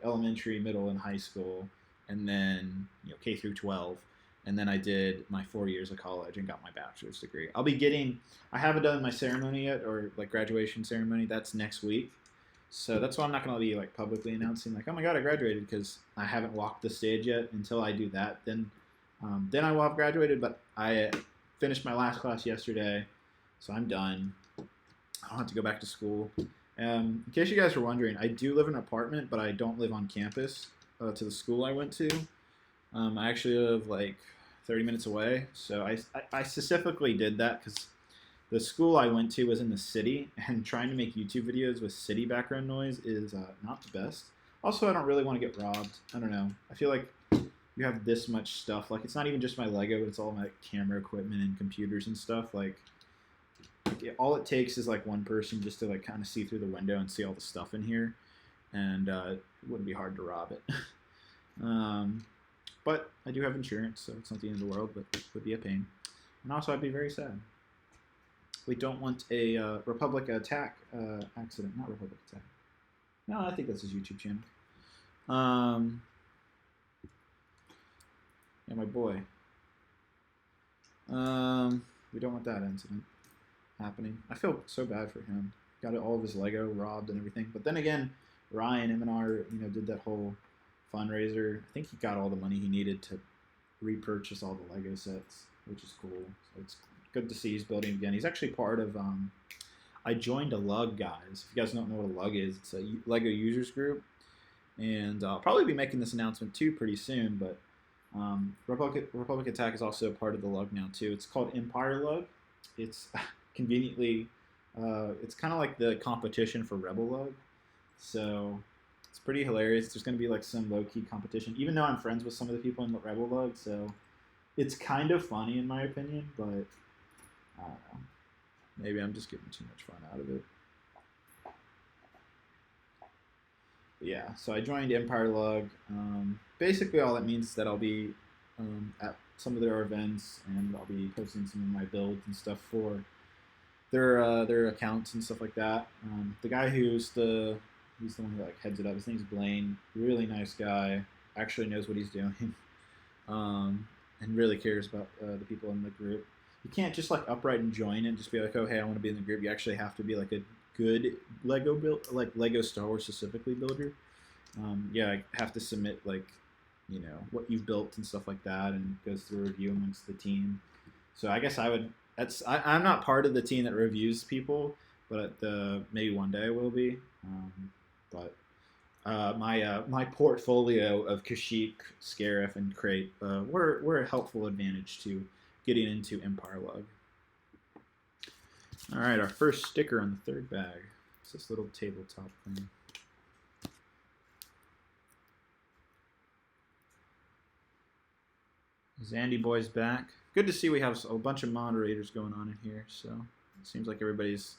elementary, middle, and high school, and then K through 12. And then I did my 4 years of college and got my bachelor's degree. I haven't done my ceremony yet, or like graduation ceremony. That's next week. So that's why I'm not going to be like publicly announcing like, oh my God, I graduated, because I haven't walked the stage yet. Until I do that, then I will have graduated. But I finished my last class yesterday, so I'm done. I don't have to go back to school. In case you guys were wondering, I do live in an apartment, but I don't live on campus to the school I went to. I actually live like 30 minutes away. So I specifically did that because the school I went to was in the city, and trying to make YouTube videos with city background noise is not the best. Also, I don't really want to get robbed. I don't know. I feel like you have this much stuff. Like, it's not even just my Lego, but it's all my camera equipment and computers and stuff. Like all it takes is like one person just to like kind of see through the window and see all the stuff in here, and it wouldn't be hard to rob it. But I do have insurance, so it's not the end of the world, but it would be a pain. And also, I'd be very sad. We don't want a Republic attack accident. Not Republic attack. No, I think that's his YouTube channel. Yeah, my boy. We don't want that incident happening. I feel so bad for him. Got all of his Lego robbed and everything. But then again, Ryan M&R, did that whole fundraiser. I think he got all the money he needed to repurchase all the Lego sets, which is cool. So it's good to see he's building again. He's actually part of I joined a lug, guys. If you guys don't know what a lug is, it's a Lego users group, and I'll probably be making this announcement too pretty soon. But Republic Attack is also part of the lug now too. It's called Empire Lug. It's conveniently it's kind of like the competition for Rebel Lug. So it's pretty hilarious. There's going to be like some low-key competition, even though I'm friends with some of the people in the Rebel Lug, so it's kind of funny in my opinion, but I don't know. Maybe I'm just getting too much fun out of it. But yeah, so I joined Empire Lug. Basically all that means is that I'll be at some of their events, and I'll be posting some of my builds and stuff for their accounts and stuff like that. The guy he's the one who like heads it up. His name's Blaine. Really nice guy. Actually knows what he's doing, and really cares about the people in the group. You can't just like upright and join and just be like, oh hey, I want to be in the group. You actually have to be like a good Lego build, like Lego Star Wars specifically builder. Yeah, I have to submit like what you've built and stuff like that, and goes through a review amongst the team. So I guess I'm not part of the team that reviews people, but maybe one day I will be. But my portfolio of Kashyyyk, Scarif, and Crate were a helpful advantage to getting into Empire Lug. All right, our first sticker on the third bag. It's this little tabletop thing. Zandy Boy's back. Good to see we have a bunch of moderators going on in here, so it seems like everybody's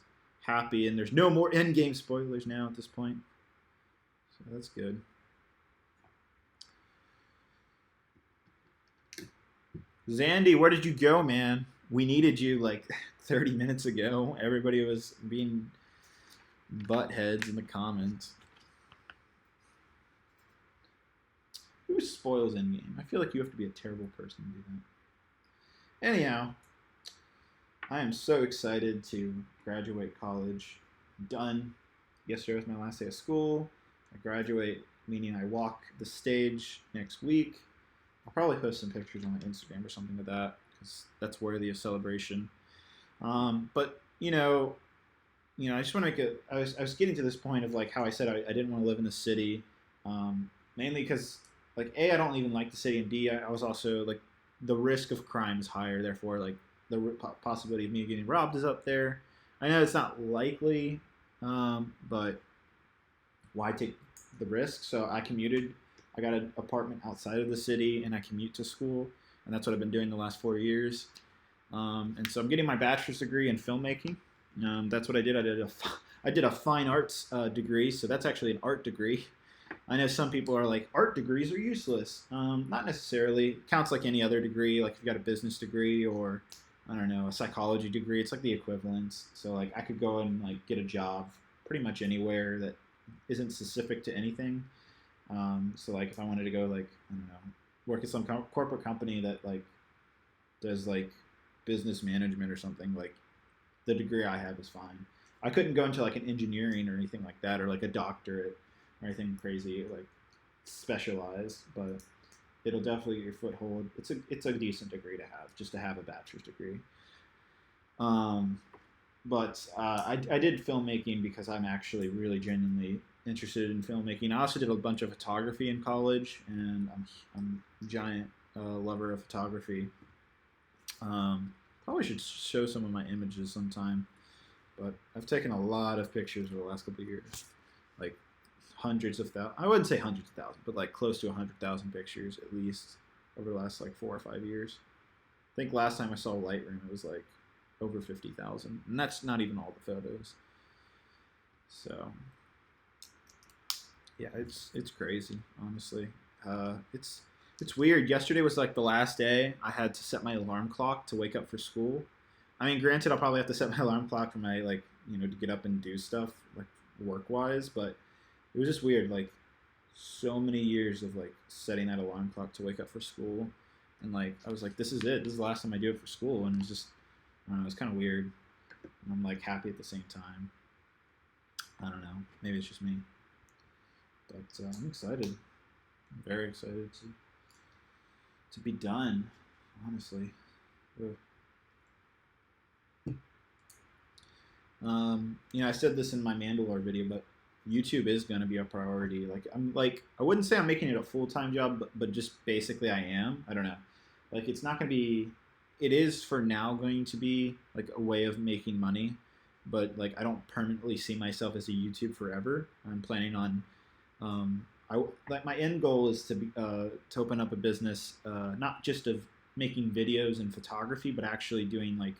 happy, and there's no more endgame spoilers now at this point. So that's good. Zandy, where did you go, man? We needed you like 30 minutes ago. Everybody was being buttheads in the comments. Who spoils Endgame? I feel like you have to be a terrible person to do that. Anyhow, I am so excited to graduate college. Done. Yesterday was my last day of school. I graduate, meaning I walk the stage next week. I'll probably post some pictures on my Instagram or something of that, because that's worthy of celebration. But you know, I just want to make it. I was getting to this point of like how I said I didn't want to live in the city, mainly because like A, I don't even like the city, and D, I was also like the risk of crime is higher. Therefore, like the possibility of me getting robbed is up there. I know it's not likely, but why take the risk? So I commuted. I got an apartment outside of the city, and I commute to school, and that's what I've been doing the last 4 years. And so I'm getting my bachelor's degree in filmmaking. That's what I did. I did a fine arts degree, so that's actually an art degree. I know some people are like, art degrees are useless. Not necessarily. It counts like any other degree. Like if you got a business degree or, I don't know, a psychology degree, it's like the equivalents. So like I could go and like get a job pretty much anywhere that isn't specific to anything. So like if I wanted to go like, I don't know, work at some corporate company that like does like business management or something, like the degree I have is fine. I couldn't go into like an engineering or anything like that, or like a doctorate or anything crazy like specialized, but it'll definitely get your foothold. It's a decent degree to have, just to have a bachelor's degree. But I did filmmaking because I'm actually really genuinely interested in filmmaking. I also did a bunch of photography in college, and I'm a giant lover of photography. Probably should show some of my images sometime, but I've taken a lot of pictures over the last couple of years, like hundreds of thousands. I wouldn't say hundreds of thousands, but like close to 100,000 pictures at least over the last like 4 or 5 years. I think last time I saw Lightroom, it was like over 50,000, and that's not even all the photos. So yeah, it's crazy, honestly. It's weird. Yesterday was like the last day I had to set my alarm clock to wake up for school. I mean, granted, I'll probably have to set my alarm clock for my like to get up and do stuff like work wise, but it was just weird. Like so many years of like setting that alarm clock to wake up for school, and like I was like, this is it. This is the last time I do it for school, and it was just I don't know. It's kind of weird. And I'm like happy at the same time. I don't know. Maybe it's just me. But I'm excited. I'm very excited to be done, honestly. I said this in my Mandalore video, but YouTube is going to be a priority. I wouldn't say I'm making it a full-time job, but just basically I am. I don't know. Like it's not going to be. It is for now going to be like a way of making money, but like I don't permanently see myself as a YouTube forever. I'm planning on. My end goal is to open up a business, not just of making videos and photography, but actually doing like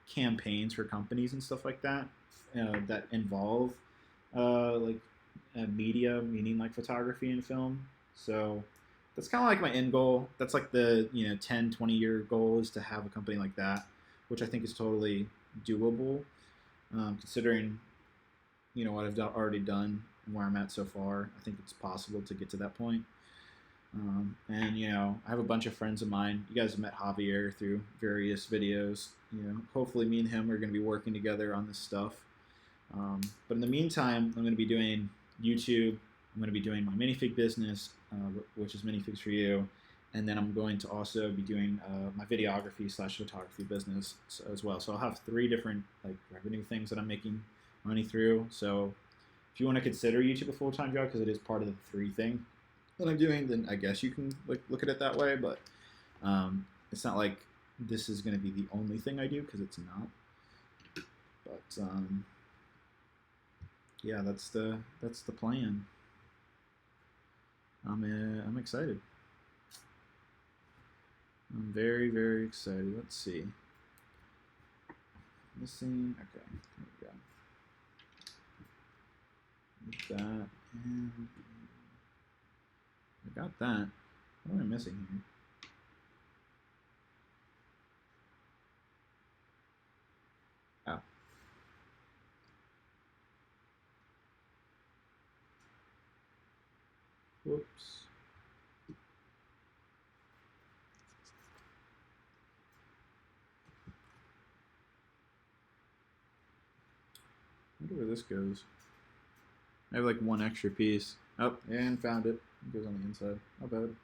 campaigns for companies and stuff like that that involve media, meaning like photography and film. So that's kind of like my end goal. That's like the 10, 20-year goal is to have a company like that, which I think is totally doable, considering what I've already done and where I'm at so far. I think it's possible to get to that point. And I have a bunch of friends of mine. You guys have met Javier through various videos. Hopefully me and him are going to be working together on this stuff. But in the meantime, I'm going to be doing YouTube. I'm going to be doing my minifig business, which is Minifigs for You. And then I'm going to also be doing my videography/photography business as well. So I'll have 3 different like revenue things that I'm making money through. So if you want to consider YouTube a full-time job, because it is part of the 3 thing that I'm doing, then I guess you can look at it that way. But it's not like this is going to be the only thing I do, because it's not. But yeah, that's the plan. I'm excited. I'm very, very excited. Let's see. Missing. Okay, here we go. Get that. And I got that. What am I missing here? Oh. Whoops. I wonder where this goes. I have like one extra piece. Oh, and found it. It goes on the inside. Not bad.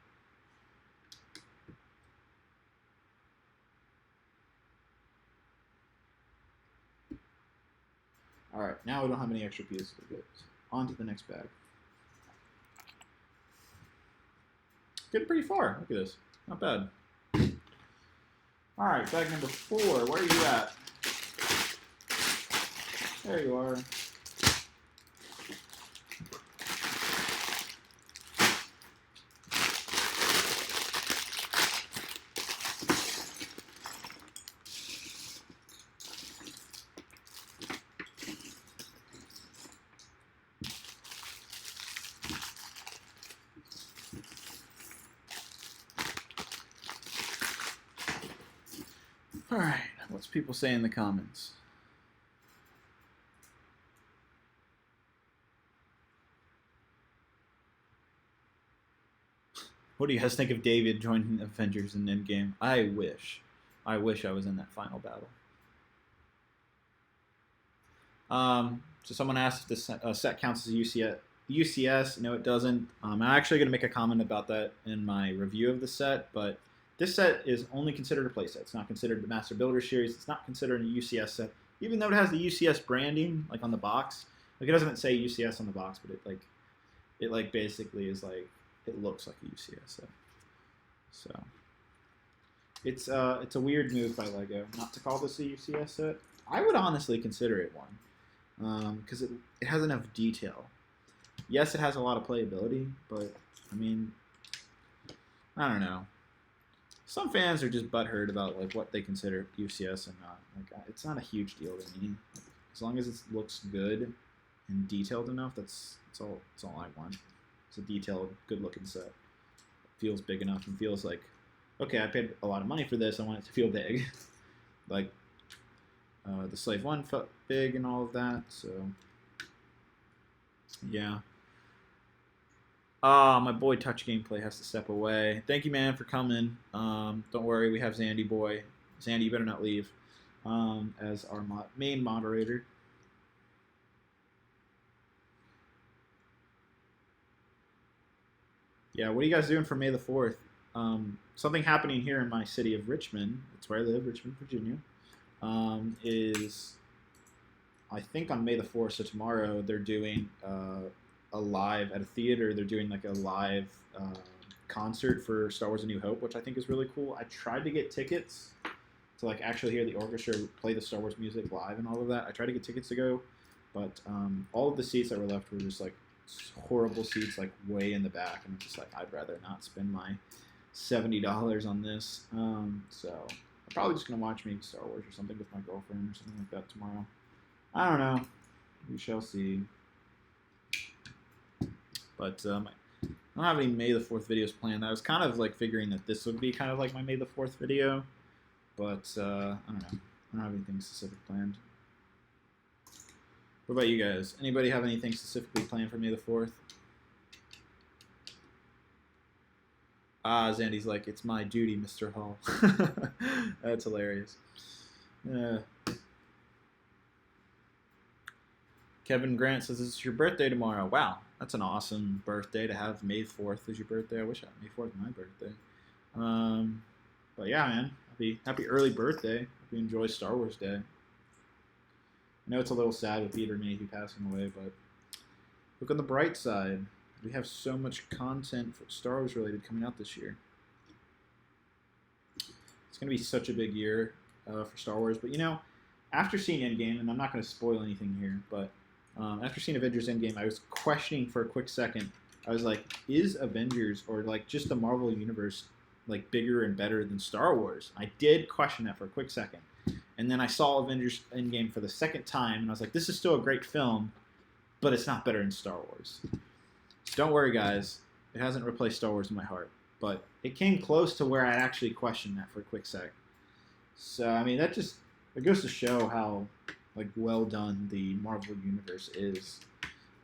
Alright, now we don't have any extra pieces to get. On to the next bag. Getting pretty far. Look at this. Not bad. Alright, bag number 4. Where are you at? There you are. Alright, what's people say in the comments? What do you guys think of David joining Avengers in Endgame? I wish I was in that final battle. So someone asked if this set counts as a UCS. No, it doesn't. I'm actually going to make a comment about that in my review of the set, but this set is only considered a playset. It's not considered the Master Builder series. It's not considered a UCS set, even though it has the UCS branding like on the box. Like it doesn't say UCS on the box, but it basically is like it looks like a UCS set. So it's a weird move by Lego not to call this a UCS set. I would honestly consider it one because it has enough detail. Yes, it has a lot of playability, but I mean, I don't know. Some fans are just butthurt about like what they consider UCS and not. Like it's not a huge deal to me. As long as it looks good and detailed enough, that's all I want. It's a detailed, good-looking set. It feels big enough and feels like, okay, I paid a lot of money for this. I want it to feel big. Like the Slave 1 felt big and all of that. So yeah. My boy Touch Gameplay has to step away. Thank you, man, for coming. Don't worry, we have Zandy boy. Zandy, you better not leave. As our main moderator. Yeah, what are you guys doing for May the 4th? Something happening here in my city of Richmond, that's where I live, Richmond, Virginia, is, I think on May the 4th, so tomorrow, they're doing a live, at a theater, they're doing like a live concert for Star Wars A New Hope, which I think is really cool. I tried to get tickets to like actually hear the orchestra play the Star Wars music live and all of that. I tried to get tickets to go, but all of the seats that were left were just like horrible seats, like way in the back, and I'm just like, I'd rather not spend my $70 on this. So I'm probably just gonna watch maybe Star Wars or something with my girlfriend or something like that tomorrow. I don't know. We shall see. But I don't have any May the 4th videos planned. I was kind of like figuring that this would be kind of like my May the 4th video, but I don't know. I don't have anything specific planned. What about you guys? Anybody have anything specifically planned for May the 4th? Zandy's like, it's my duty, Mr. Hall. That's hilarious. Kevin Grant says, it's your birthday tomorrow. Wow, that's an awesome birthday to have May 4th as your birthday. I wish I had May 4th my birthday. But yeah, man, happy early birthday. Hope you enjoy Star Wars Day. I know it's a little sad with Peter Mayhew passing away, but look on the bright side. We have so much content for Star Wars related coming out this year. It's going to be such a big year for Star Wars. But, you know, after seeing Endgame, and I'm not going to spoil anything here, but after seeing Avengers Endgame, I was questioning for a quick second. I was like, is Avengers or like just the Marvel Universe like bigger and better than Star Wars. I did question that for a quick second, and then I saw Avengers Endgame for the second time, and I was like, this is still a great film, but it's not better than Star Wars. So don't worry, guys. It hasn't replaced Star Wars in my heart, but it came close to where I actually questioned that for a quick sec. So I mean, it goes to show how like well done the Marvel universe is.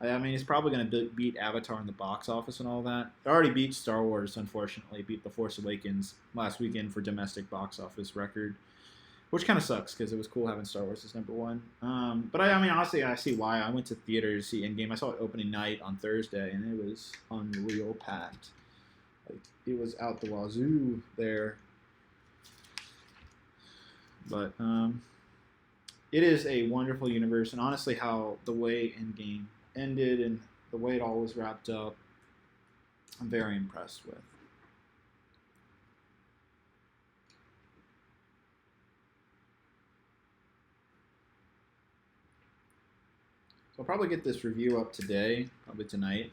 I mean, it's probably going to beat Avatar in the box office and all that. It already beat Star Wars, unfortunately. Beat The Force Awakens last weekend for domestic box office record, which kind of sucks because it was cool having Star Wars as #1. But I mean, honestly, I see why. I went to theater to see Endgame. I saw it opening night on Thursday, and it was unreal packed. Like, it was out the wazoo there. But it is a wonderful universe, and honestly, how the way Endgame ended and the way it all was wrapped up, I'm very impressed with. So I'll probably get this review up today, probably tonight.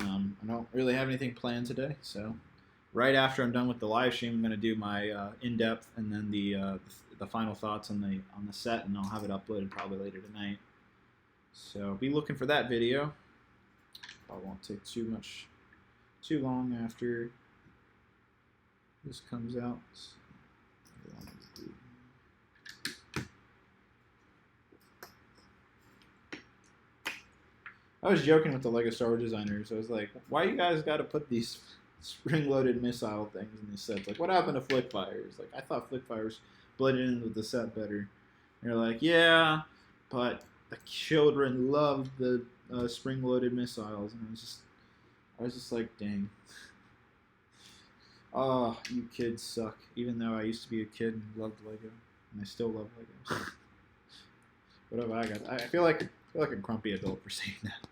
I don't really have anything planned today, so right after I'm done with the live stream, I'm going to do my in-depth and then the final thoughts on the set, and I'll have it uploaded probably later tonight. So be looking for that video. Probably won't take too long after this comes out. I was joking with the LEGO Star Wars designers. I was like, why you guys got to put these spring-loaded missile things in these sets? Like, what happened to flick fires? Like, I thought flick fires blended in with the set better. And they're like, yeah, but the children loved the spring-loaded missiles, and I was just like, dang. Oh, you kids suck. Even though I used to be a kid and loved Lego, and I still love Lego. Whatever I got, I feel like a grumpy adult for saying that.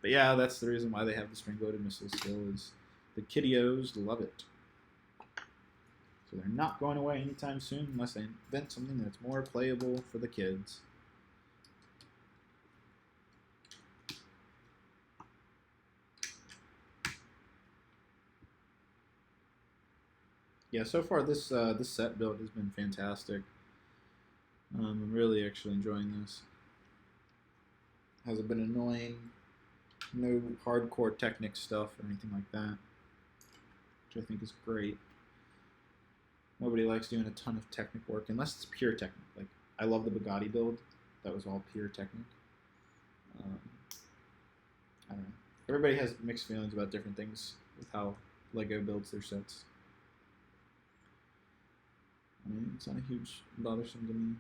But yeah, that's the reason why they have the spring-loaded missiles still. Is the kiddios love it. So they're not going away anytime soon unless they invent something that's more playable for the kids. Yeah, so far this set build has been fantastic. I'm really actually enjoying this. Hasn't been annoying. No hardcore Technic stuff or anything like that, which I think is great. Nobody likes doing a ton of Technic work unless it's pure Technic. Like, I love the Bugatti build. That was all pure Technic. I don't know. Everybody has mixed feelings about different things with how LEGO builds their sets. I mean, it's not a huge bothersome to me.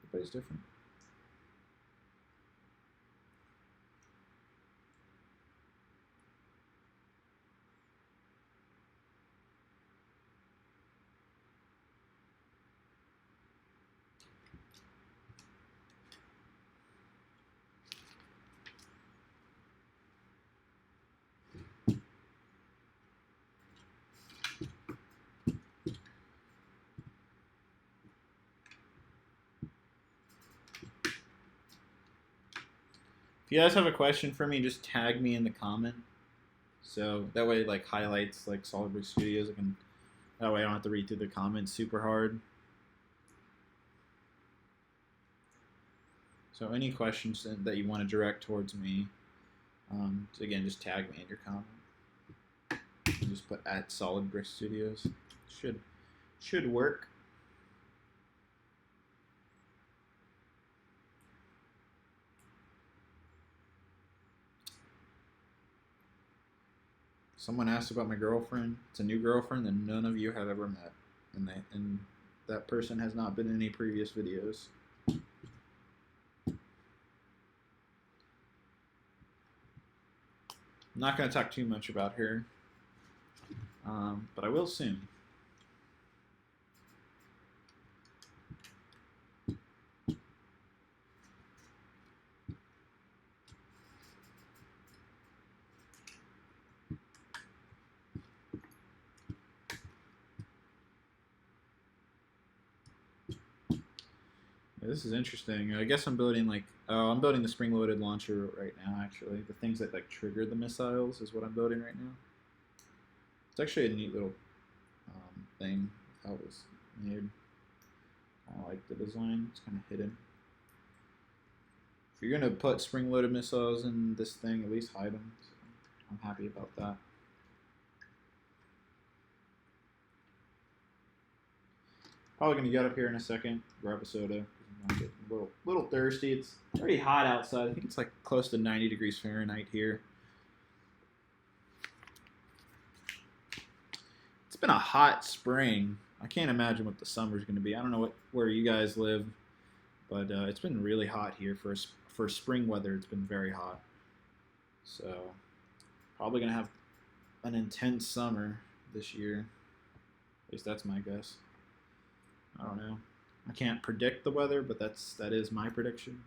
Everybody's different. If you guys have a question for me, just tag me in the comment. So that way it like highlights like Solid Brick Studios. That way I don't have to read through the comments super hard. So any questions that you want to direct towards me, again, just tag me in your comment. You just put @Solid Brick Studios. Should work. Someone asked about my girlfriend. It's a new girlfriend that none of you have ever met, and that person has not been in any previous videos. I'm not going to talk too much about her, but I will soon. This is interesting. I guess I'm building I'm building the spring-loaded launcher right now. Actually, the things that like trigger the missiles is what I'm building right now. It's actually a neat little thing, how it was made. I like the design. It's kind of hidden. If you're going to put spring-loaded missiles in this thing, at least hide them. So I'm happy about that. Probably going to get up here in a second, grab a soda. I'm getting a little thirsty. It's pretty hot outside. I think it's like close to 90 degrees Fahrenheit here. It's been a hot spring. I can't imagine what the summer's going to be. I don't know where you guys live, but it's been really hot here for spring weather. It's been very hot. So probably going to have an intense summer this year. At least that's my guess. I don't know. I can't predict the weather, but that is my prediction,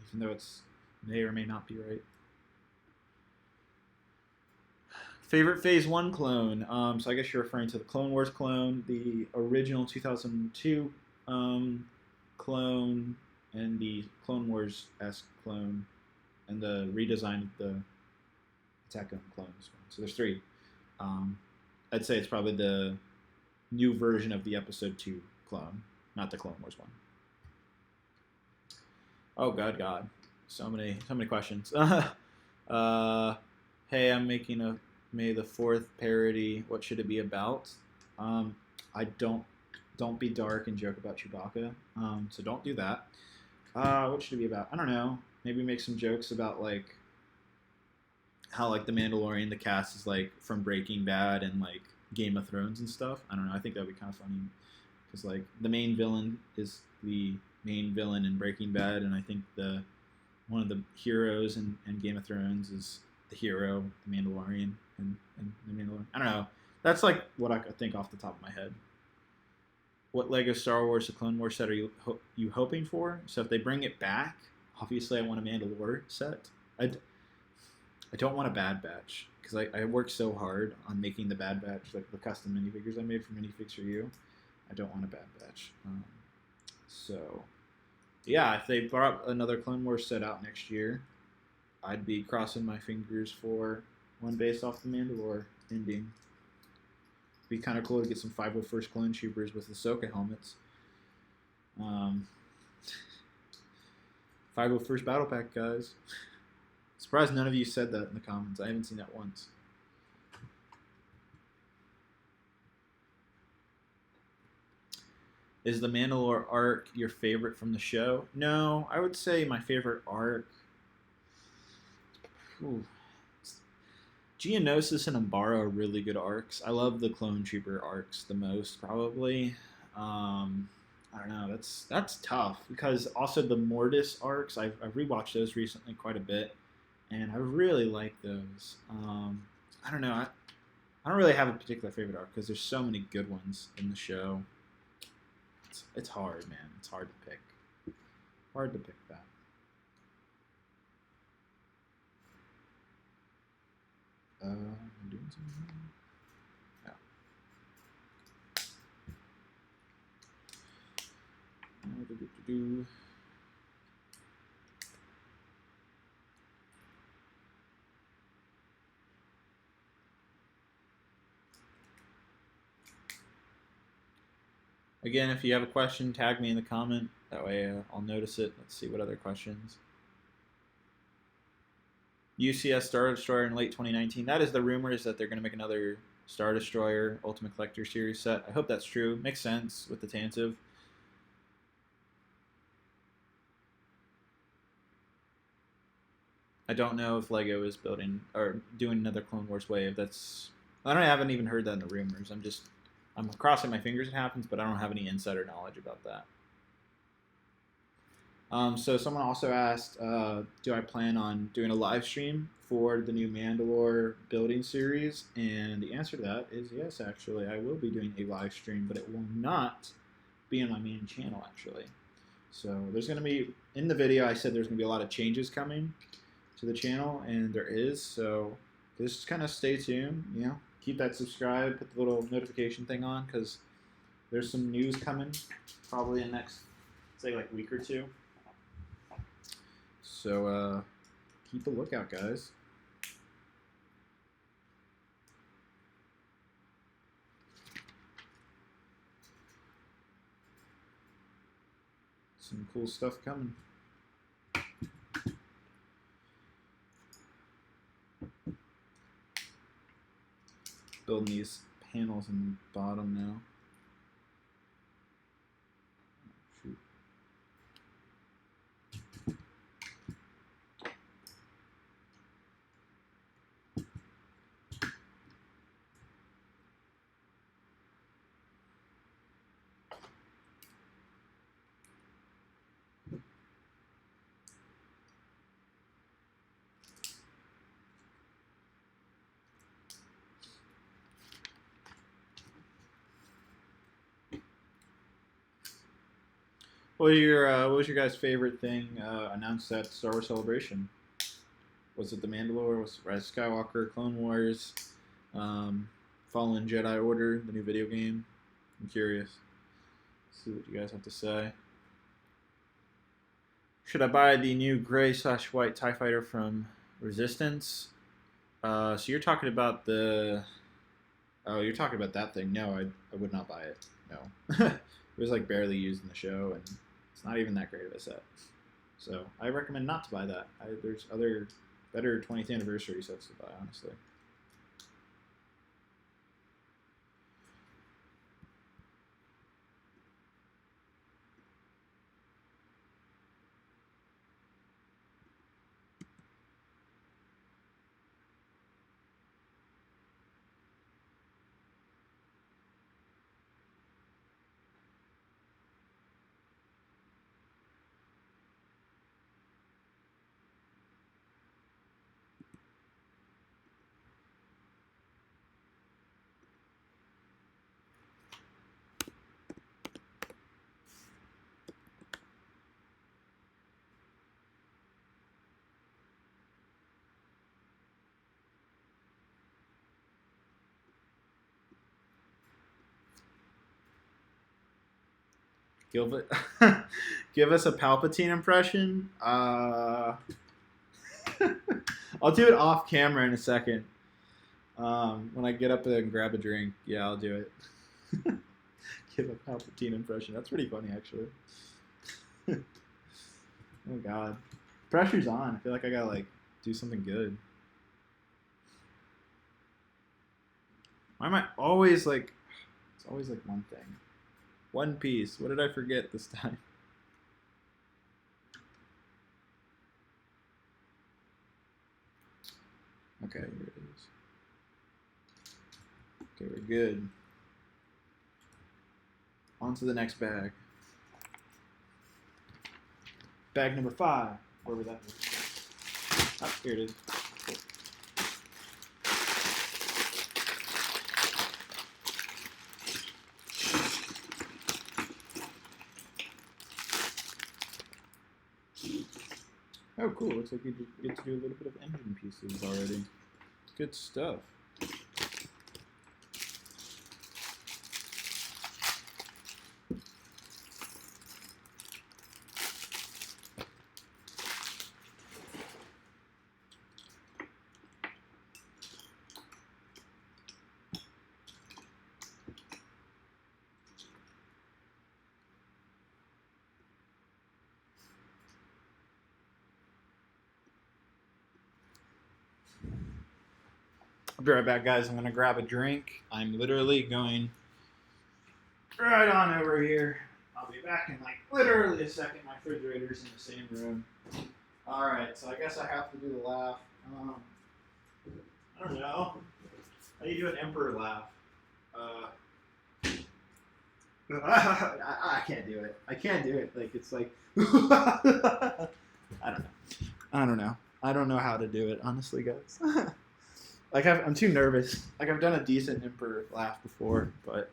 even though it's may or may not be right. Favorite Phase 1 clone. So I guess you're referring to the Clone Wars clone, the original 2002 clone, and the Clone Wars-esque clone, and the redesign of the Attack on Clones one. So there's 3. I'd say it's probably the new version of the Episode 2 clone, not the Clone Wars one. Oh God, so many questions. Hey, I'm making a May the 4th parody. What should it be about? I don't be dark and joke about Chewbacca. So don't do that. What should it be about? I don't know. Maybe make some jokes about like how like the Mandalorian, the cast is like from Breaking Bad and like Game of Thrones and stuff. I don't know. I think that'd be kind of funny because like the main villain is the main villain in Breaking Bad, and I think one of the heroes in Game of Thrones is the hero, the Mandalorian, and the Mandalorian. I don't know. That's like what I could think off the top of my head. What Lego Star Wars The Clone Wars set are you hoping for? So if they bring it back, obviously I want a Mandalore set. I don't want a Bad Batch because I worked so hard on making the Bad Batch, like the custom minifigures I made for Minifix for You. I don't want a Bad Batch. So yeah, if they brought another Clone Wars set out next year, I'd be crossing my fingers for one based off the Mandalore ending. Be kind of cool to get some 501st Clone Troopers with Ahsoka helmets. 501st Battle Pack, guys. Surprised none of you said that in the comments. I haven't seen that once. Is the Mandalore arc your favorite from the show? No, I would say my favorite arc... Ooh. Geonosis and Umbara are really good arcs. I love the Clone Trooper arcs the most, probably. I don't know. That's tough because also the Mortis arcs. I've rewatched those recently quite a bit, and I really like those. I don't know. I don't really have a particular favorite arc because there's so many good ones in the show. It's hard, man. It's hard to pick. Hard to pick that. I'm doing something. Yeah. Again, if you have a question, tag me in the comment. That way I'll notice it. Let's see what other questions. UCS Star Destroyer in late 2019. That is the rumors that they're going to make another Star Destroyer Ultimate Collector Series set. I hope that's true. Makes sense with the Tantive. I don't know if Lego is building or doing another Clone Wars wave. I haven't even heard that in the rumors. I'm crossing my fingers it happens, but I don't have any insider knowledge about that. So someone also asked, do I plan on doing a live stream for the new Mandalore building series? And the answer to that is yes, actually. I will be doing a live stream, but it will not be on my main channel, actually. So there's going to be, in the video, I said there's going to be a lot of changes coming to the channel, and there is. So just kind of stay tuned, you know. Keep that subscribe, put the little notification thing on, because there's some news coming probably in the next, say, like week or two. So keep a lookout, guys. Some cool stuff coming. Building these panels in the bottom now. Shoot. What was your guys' favorite thing announced at Star Wars Celebration? Was it The Mandalore? Was it Rise of Skywalker, Clone Wars, Fallen Jedi Order, the new video game? I'm curious. Let's see what you guys have to say. Should I buy the new gray/white TIE Fighter from Resistance? So you're talking about the... Oh, you're talking about that thing. No, I would not buy it. No. It was like barely used in the show, and it's not even that great of a set. So I recommend not to buy that. There's other better 20th anniversary sets to buy, honestly. Give us a Palpatine impression. I'll do it off camera in a second. When I get up and grab a drink, yeah, I'll do it. Give a Palpatine impression. That's pretty funny, actually. Oh God, pressure's on. I feel like I gotta like do something good. Why am I always like? It's always like one thing. One Piece. What did I forget this time? Okay, here it is. Okay, we're good. On to the next bag. Bag number 5. Where was that? Oh, here it is. Oh, cool. Looks like you get to do a little bit of engine pieces already. Good stuff. I'll be right back, guys. I'm going to grab a drink. I'm literally going right on over here. I'll be back in like literally a second. My refrigerator's in the same room. Alright, so I guess I have to do the laugh. I don't know. How do you do an emperor laugh? I can't do it. I can't do it. Like, it's like... I don't know. I don't know how to do it, honestly, guys. Like, I'm too nervous. Like, I've done a decent emperor laugh before, but...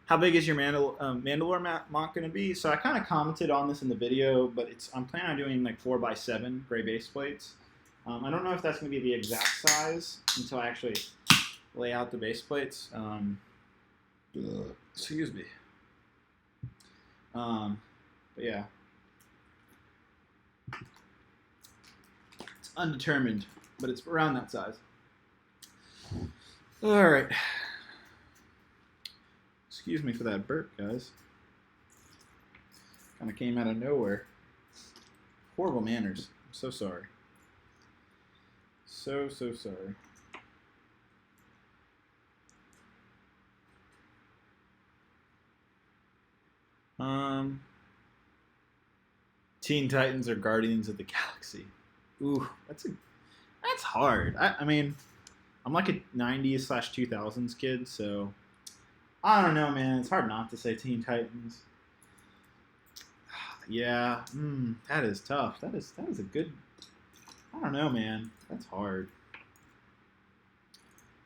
How big is your Mandalore mock going to be? So I kind of commented on this in the video, but I'm planning on doing like 4x7 gray base plates. I don't know if that's going to be the exact size until I actually lay out the base plates. Excuse me. But yeah. It's undetermined, but it's around that size. All right. Excuse me for that burp, guys. Kind of came out of nowhere. Horrible manners. I'm so sorry. So sorry. Teen Titans or Guardians of the Galaxy? Ooh, that's hard. I mean, I'm like a 90s/2000s kid, so I don't know, man. It's hard not to say Teen Titans. Yeah, that is tough. That is a good. I don't know, man. That's hard. I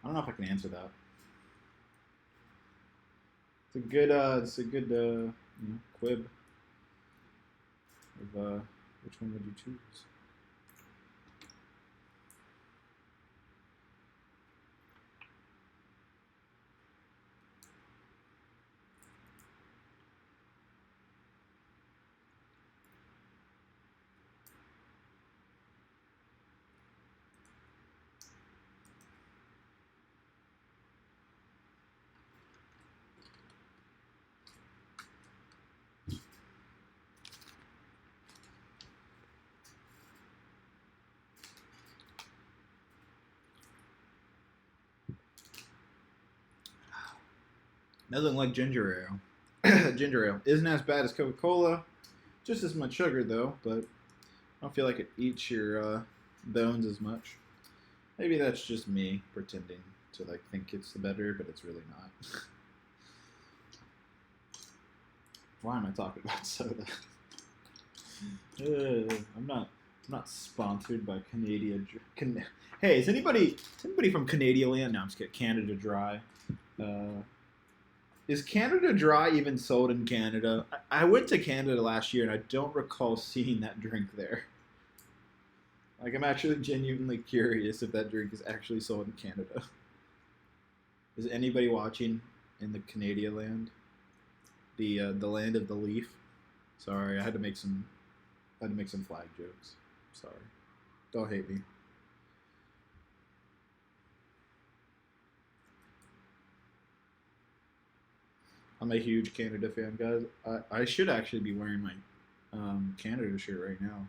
don't know if I can answer that. It's a good quib. Of which one would you choose? Nothing like ginger ale. Ginger ale isn't as bad as Coca-Cola. Just as much sugar though, but I don't feel like it eats your bones as much. Maybe that's just me pretending to like think it's the better, but it's really not. Why am I talking about soda? I'm not sponsored by Canadian. Hey, is anybody from Canadian land? No, I'm just kidding. Canada Dry. Is Canada Dry even sold in Canada? I went to Canada last year and I don't recall seeing that drink there. Like, I'm actually genuinely curious if that drink is actually sold in Canada. Is anybody watching in the Canadian land? The land of the leaf? Sorry, I had to make some flag jokes. Sorry. Don't hate me. I'm a huge Canada fan, guys. I should actually be wearing my Canada shirt right now.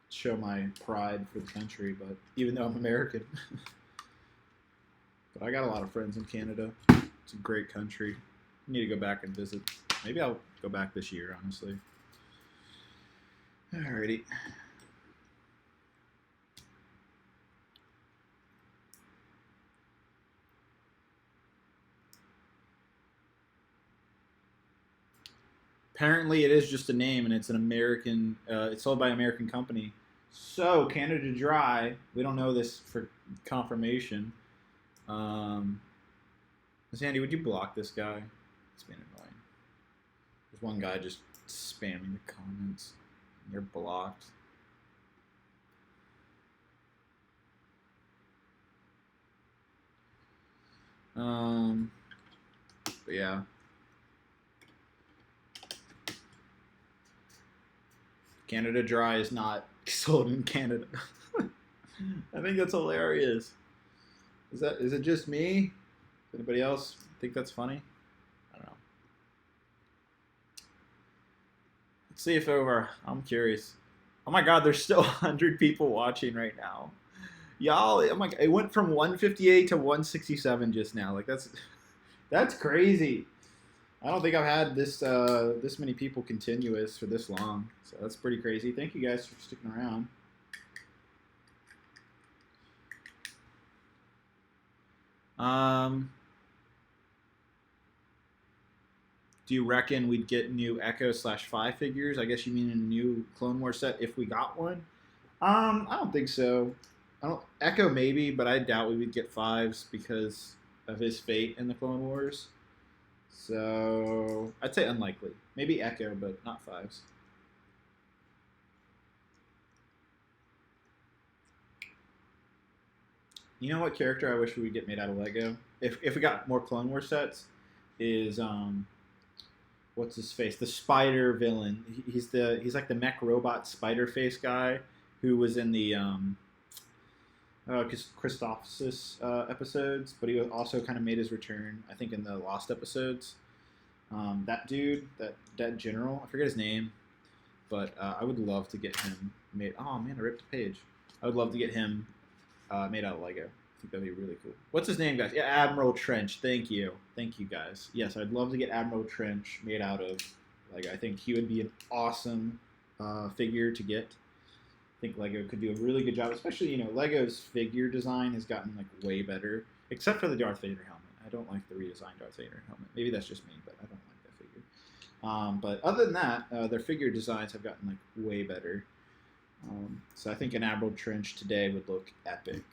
Show my pride for the country, but even though I'm American. But I got a lot of friends in Canada. It's a great country. I need to go back and visit. Maybe I'll go back this year, honestly. Alrighty. Apparently, it is just a name, and it's an American. It's sold by an American company. So Canada Dry. We don't know this for confirmation. Sandy, would you block this guy? It's been annoying. There's one guy just spamming the comments. You're blocked. But yeah. Canada Dry is not sold in Canada. I think that's hilarious. Is it just me? Anybody else think that's funny? I don't know. Let's see if I'm curious. Oh my god, there's still 100 people watching right now. Y'all, I'm like, it went from 158 to 167 just now. Like that's crazy. I don't think I've had this many people continuous for this long. So that's pretty crazy. Thank you guys for sticking around. Do you reckon we'd get new Echo/5 figures? I guess you mean a new Clone Wars set if we got one. I don't think so. Echo maybe, but I doubt we would get 5s because of his fate in the Clone Wars. So I'd say unlikely. Maybe Echo, but not 5s. You know what character I wish we would get made out of Lego? If we got more Clone Wars sets, is what's his face? The spider villain. He's like the mech robot spider face guy who was in the Christophsis episodes, but he also kind of made his return, I think, in the Lost episodes. That dude, that general, I forget his name. but I would love to get him made. Oh man, I ripped the page. I would love to get him made out of Lego. I think that'd be really cool. What's his name, guys? Yeah, Admiral Trench. Thank you, guys. Yes, I'd love to get Admiral Trench made out of Lego. I think he would be an awesome figure to get. I think Lego could do a really good job, especially, Lego's figure design has gotten like way better, except for the Darth Vader helmet. I don't like the redesigned Darth Vader helmet. Maybe that's just me, but I don't like that figure. But other than that, their figure designs have gotten like way better. So I think an Admiral Trench today would look epic,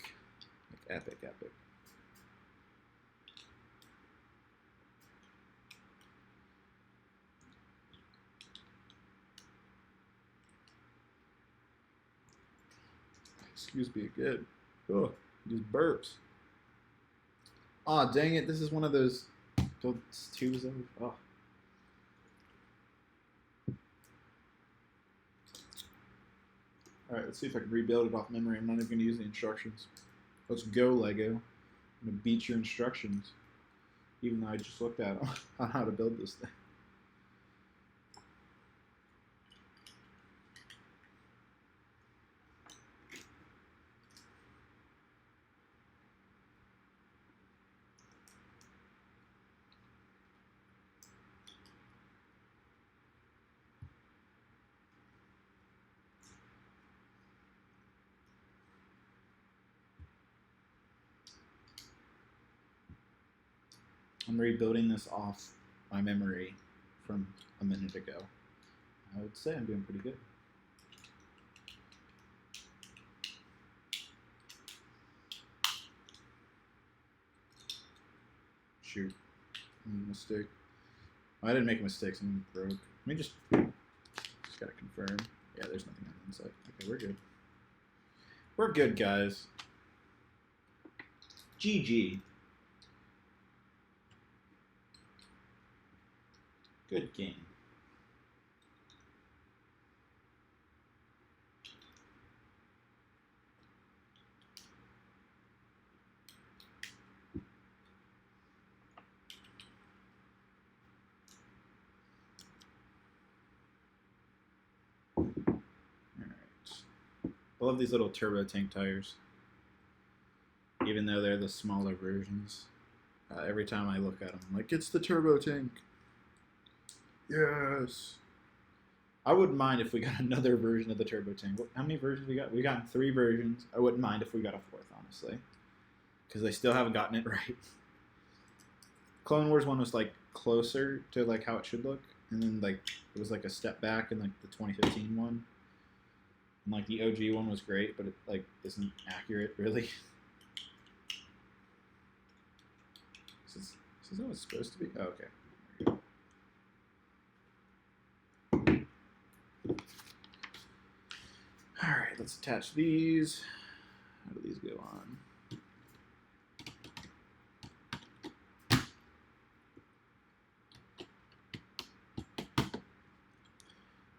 like epic. Excuse me again. Oh, these burps. Aw, dang it. This is one of those tubes of... Oh. Alright, let's see if I can rebuild it off memory. I'm not even going to use the instructions. Let's go, Lego. I'm going to beat your instructions. Even though I just looked at on how to build this thing. I'm rebuilding this off my memory from a minute ago. I would say I'm doing pretty good. Shoot. Mistake. Oh, I didn't make a mistake, something broke. Let me just gotta confirm. Yeah, there's nothing on the inside. Okay, we're good. We're good, guys. GG. Good game. I love these little turbo tank tires, even though they're the smaller versions. Every time I look at them, I'm like, it's the turbo tank. Yes. I wouldn't mind if we got another version of the turbo tank. How many versions we got? We got 3 versions. I wouldn't mind if we got a 4th, honestly, because they still haven't gotten it right. Clone Wars one was like closer to like how it should look, and then like it was like a step back in like the 2015 one. And like the OG one was great, but it like isn't accurate really. Is this how it's supposed to be? Oh, okay. All right, let's attach these. How do these go on?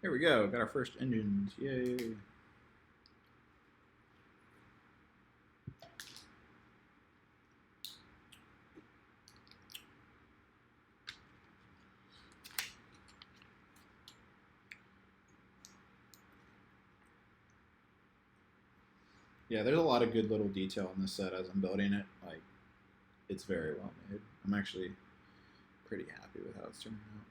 There we go. Got our first engines. Yay. Yeah, there's a lot of good little detail in this set as I'm building it. Like, it's very well made. I'm actually pretty happy with how it's turning out.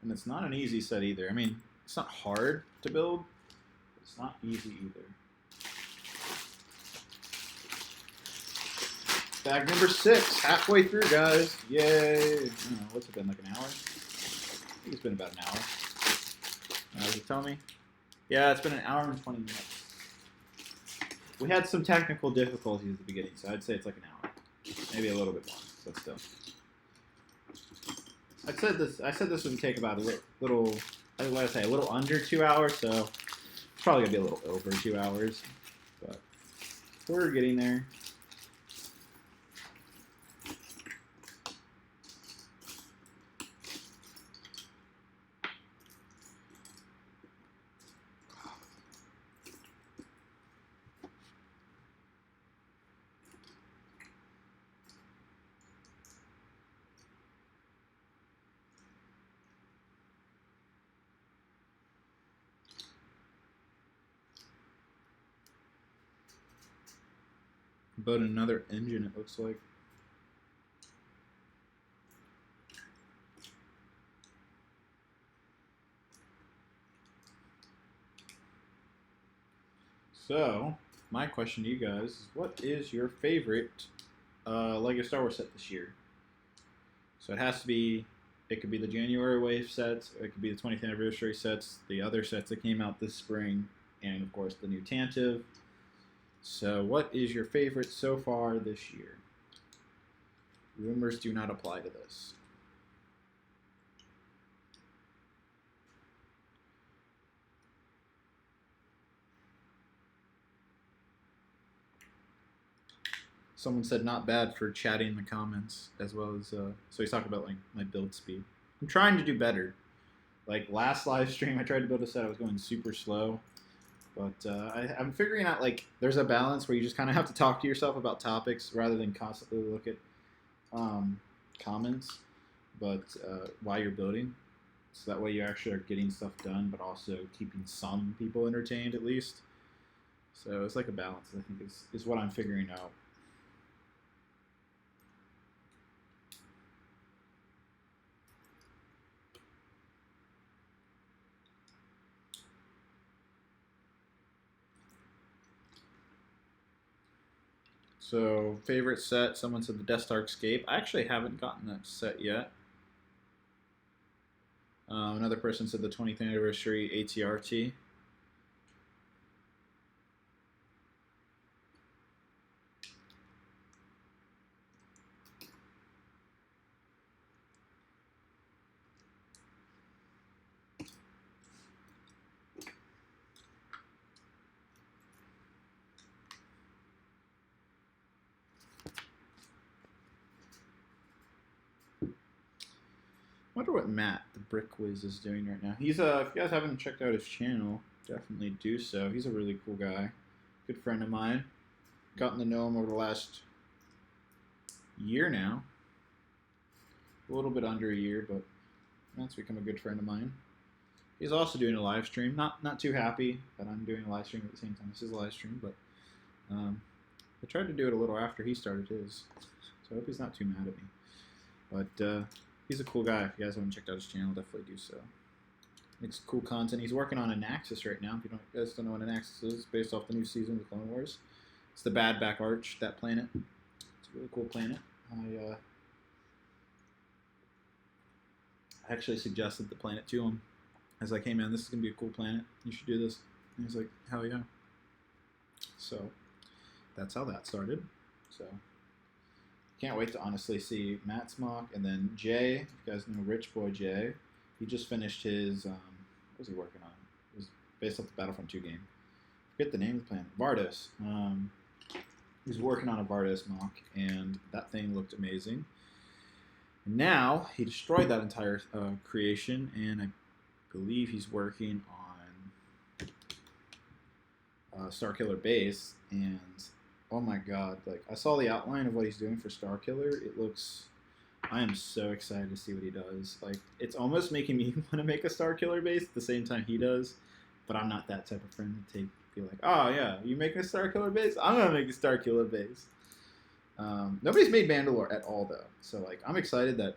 And it's not an easy set either. I mean, it's not hard to build, but it's not easy either. Bag number 6, halfway through, guys. Yay. I don't know, what's it been, like an hour? I think it's been about an hour. Does it tell me? Yeah, it's been an hour and 20 minutes. We had some technical difficulties at the beginning, so I'd say it's like an hour. Maybe a little bit more, but still. I said this would take about a little I did I say, a little under 2 hours, so it's probably going to be a little over 2 hours. But we're getting there. Building another engine, it looks like. So, my question to you guys is, what is your favorite LEGO Star Wars set this year? So it has to be, it could be the January wave sets, it could be the 20th anniversary sets, the other sets that came out this spring, and of course the new Tantive. So what is your favorite so far this year? Rumors do not apply to this. Someone said not bad for chatting in the comments, as well as, so he's talking about like my build speed. I'm trying to do better. Like last live stream, I tried to build a set, I was going super slow. But I'm figuring out, like, there's a balance where you just kind of have to talk to yourself about topics rather than constantly look at comments, but while you're building. So that way you actually are getting stuff done, but also keeping some people entertained at least. So it's like a balance, I think, is what I'm figuring out. So, favorite set, someone said the Death Star Escape. I actually haven't gotten that set yet. Another person said the 20th anniversary ATRT. I wonder what Matt, the Brick Whiz, is doing right now. He's if you guys haven't checked out his channel, definitely do so. He's a really cool guy, good friend of mine. Gotten to know him over the last year now, a little bit under a year, but that's become a good friend of mine. He's also doing a live stream. Not too happy that I'm doing a live stream at the same time. This is a live stream, but I tried to do it a little after he started his, so I hope he's not too mad at me. But he's a cool guy. If you guys haven't checked out his channel, definitely do so. Makes cool content. He's working on Anaxis right now. If you guys don't know what Anaxis is, based off the new season of the Clone Wars. It's the Bad Back Arch, that planet. It's a really cool planet. I actually suggested the planet to him. I was like, hey man, this is going to be a cool planet. You should do this. And he's like, hell yeah. So that's how that started. So can't wait to honestly see Matt's mock. And then Jay, if you guys know Rich Boy Jay, he just finished his, what was he working on? It was based off the Battlefront 2 game. I forget the name of the planet. Vardos. He was working on a Vardos mock, and that thing looked amazing. And now, he destroyed that entire creation, and I believe he's working on Starkiller Base, and oh my god, like, I saw the outline of what he's doing for Starkiller. It looks, I am so excited to see what he does. Like, it's almost making me want to make a Starkiller Base at the same time he does, but I'm not that type of friend to be like, oh yeah, you making a Starkiller Base? I'm gonna make a Starkiller Base. Nobody's made Mandalore at all though, so like, I'm excited that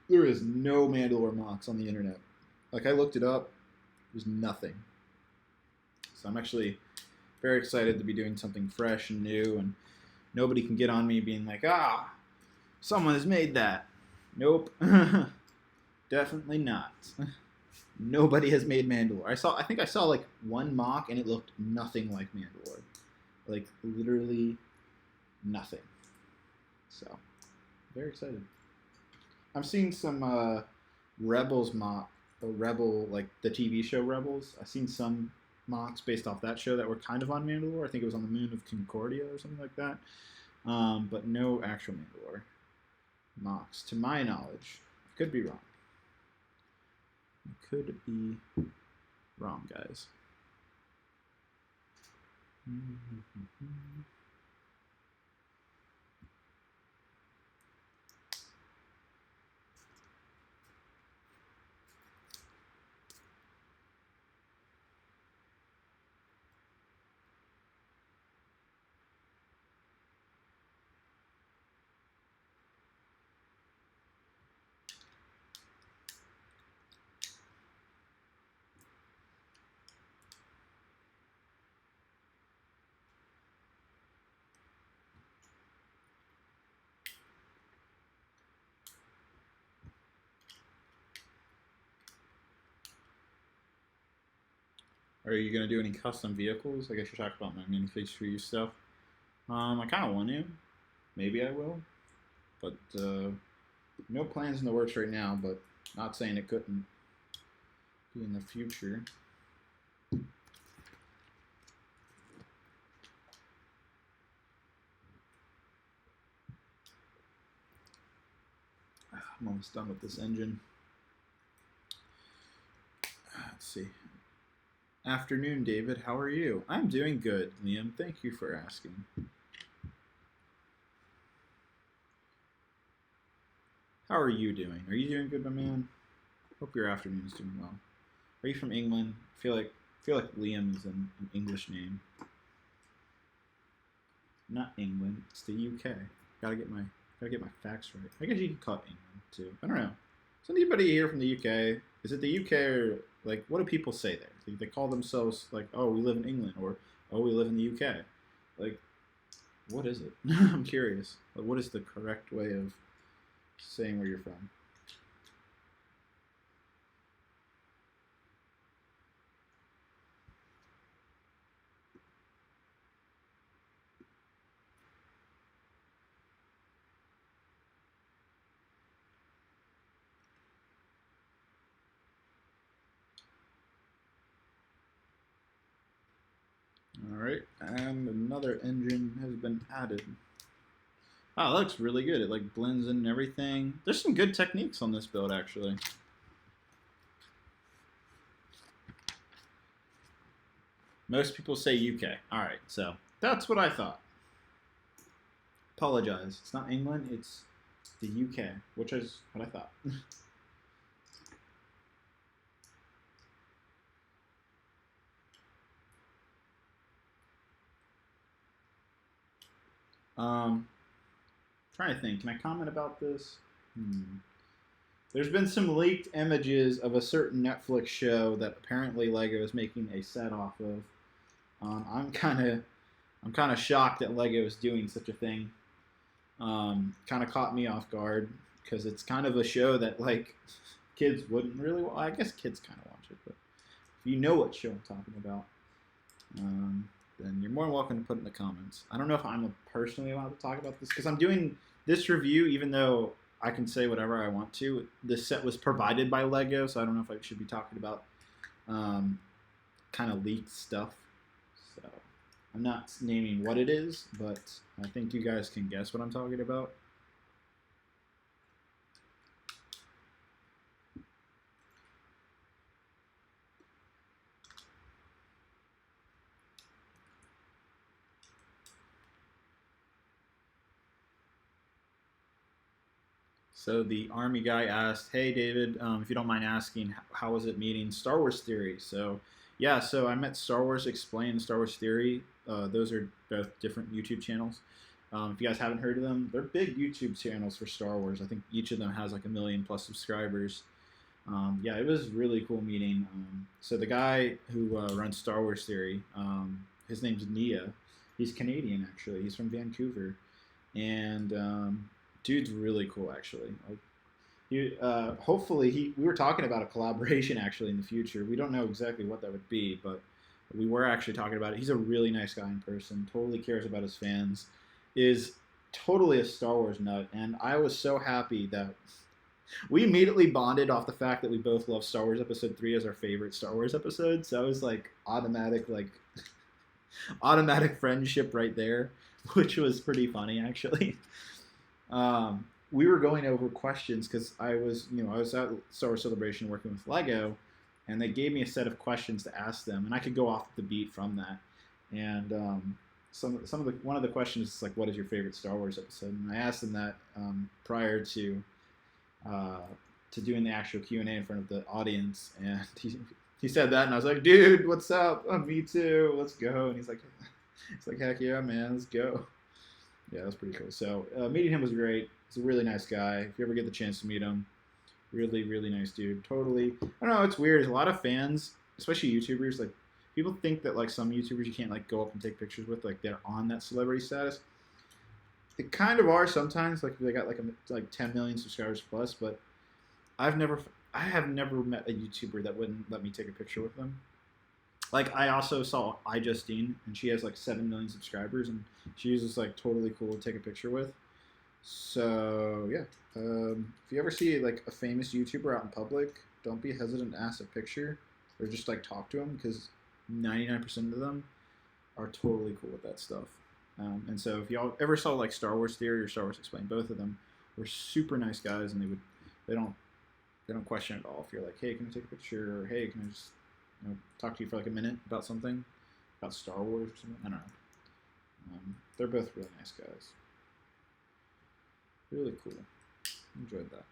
there is no Mandalore mocks on the internet. Like, I looked it up, there's nothing. So I'm actually very excited to be doing something fresh and new, and nobody can get on me being like, someone has made that. Nope. Definitely not. Nobody has made Mandalore. I think I saw like one mock and it looked nothing like Mandalore. Like, literally nothing. So, very excited. I'm seeing some Rebels mock, Rebel, like the TV show Rebels. I've seen some mocks based off that show that were kind of on Mandalore. I think it was on the moon of Concordia or something like that. But no actual Mandalore mocks, to my knowledge. I could be wrong. I could be wrong, guys. Are you gonna do any custom vehicles? I guess you're talking about my minifigure stuff. I kind of want to. Maybe I will, but no plans in the works right now. But not saying it couldn't be in the future. I'm almost done with this engine. Let's see. Afternoon, David. How are you? I'm doing good, Liam. Thank you for asking. How are you doing? Are you doing good, my man? Hope your afternoon is doing well. Are you from England? I feel like Liam is an English name. Not England. It's the UK. Gotta get my facts right. I guess you could call it England too. I don't know. Is anybody here from the UK? Is it the UK or like what do people say there? They call themselves like, oh, we live in England, or oh, we live in the UK. Like, what is it? I'm curious. Like, what is the correct way of saying where you're from? Alright, and another engine has been added. Oh, that looks really good. It like blends in and everything. There's some good techniques on this build, actually. Most people say UK. Alright, so that's what I thought. Apologize. It's not England, it's the UK, which is what I thought. Trying to think. Can I comment about this? There's been some leaked images of a certain Netflix show that apparently Lego is making a set off of. I'm kind of shocked that Lego is doing such a thing. Kind of caught me off guard because it's kind of a show that like kids wouldn't really. Well, I guess kids kind of watch it, but if you know what show I'm talking about, then you're more than welcome to put it in the comments. I don't know if I'm personally allowed to talk about this because I'm doing this review, even though I can say whatever I want to. This set was provided by Lego, so I don't know if I should be talking about kind of leaked stuff. So I'm not naming what it is, but I think you guys can guess what I'm talking about. So the Army guy asked, hey, David, if you don't mind asking, how was it meeting Star Wars Theory? So, yeah, so I met Star Wars Explain, Star Wars Theory. Those are both different YouTube channels. If you guys haven't heard of them, they're big YouTube channels for Star Wars. I think each of them has like 1 million+ subscribers. Yeah, it was really cool meeting. So the guy who runs Star Wars Theory, his name's Nia. He's Canadian, actually. He's from Vancouver. And dude's really cool, actually. Like, hopefully, we were talking about a collaboration, actually, in the future. We don't know exactly what that would be, but we were actually talking about it. He's a really nice guy in person, totally cares about his fans, is totally a Star Wars nut, and I was so happy that we immediately bonded off the fact that we both love Star Wars Episode 3 as our favorite Star Wars episode, so it was like automatic friendship right there, which was pretty funny, actually. We were going over questions because I was at Star Wars Celebration working with Lego, and they gave me a set of questions to ask them, and I could go off the beat from that. And one of the questions is like, what is your favorite Star Wars episode? And I asked them that prior to doing the actual Q&A in front of the audience, and he said that, and I was like, dude, what's up? Oh, me too. Let's go. And he's like, heck yeah, man, let's go. Yeah, that was pretty cool. So meeting him was great. He's a really nice guy. If you ever get the chance to meet him, really, really nice dude. Totally. I don't know. It's weird. There's a lot of fans, especially YouTubers. Like, people think that like some YouTubers you can't like go up and take pictures with, like they're on that celebrity status. They kind of are sometimes. Like they got like 10 million subscribers plus. But I have never met a YouTuber that wouldn't let me take a picture with them. Like, I also saw iJustine, and she has like 7 million subscribers, and she's just like totally cool to take a picture with. So yeah, if you ever see like a famous YouTuber out in public, don't be hesitant to ask a picture or just like talk to them, because 99% of them are totally cool with that stuff. And so if y'all ever saw like Star Wars Theory or Star Wars Explained, both of them were super nice guys, and they don't question at all if you're like, hey, can I take a picture, or hey, can I just talk to you for like a minute about something, about Star Wars or something. I don't know. They're both really nice guys. Really cool. Enjoyed that.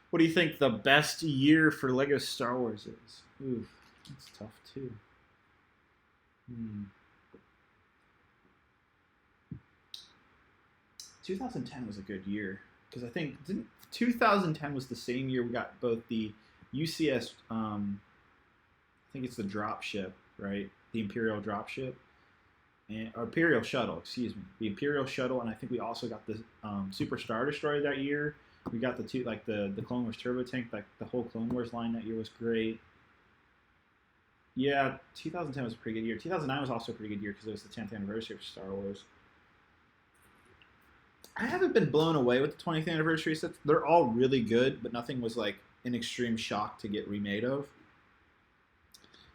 What do you think the best year for Lego Star Wars is? Oof, that's tough too. 2010 was a good year, because I think 2010 was the same year we got both the UCS, I think it's the dropship, right? The Imperial dropship, or Imperial shuttle, excuse me, the Imperial shuttle, and I think we also got the Super Star Destroyer that year. We got the Clone Wars Turbo Tank, like the whole Clone Wars line that year was great. Yeah, 2010 was a pretty good year. 2009 was also a pretty good year because it was the 10th anniversary of Star Wars. I haven't been blown away with the 20th anniversary sets. They're all really good, but nothing was like an extreme shock to get remade of.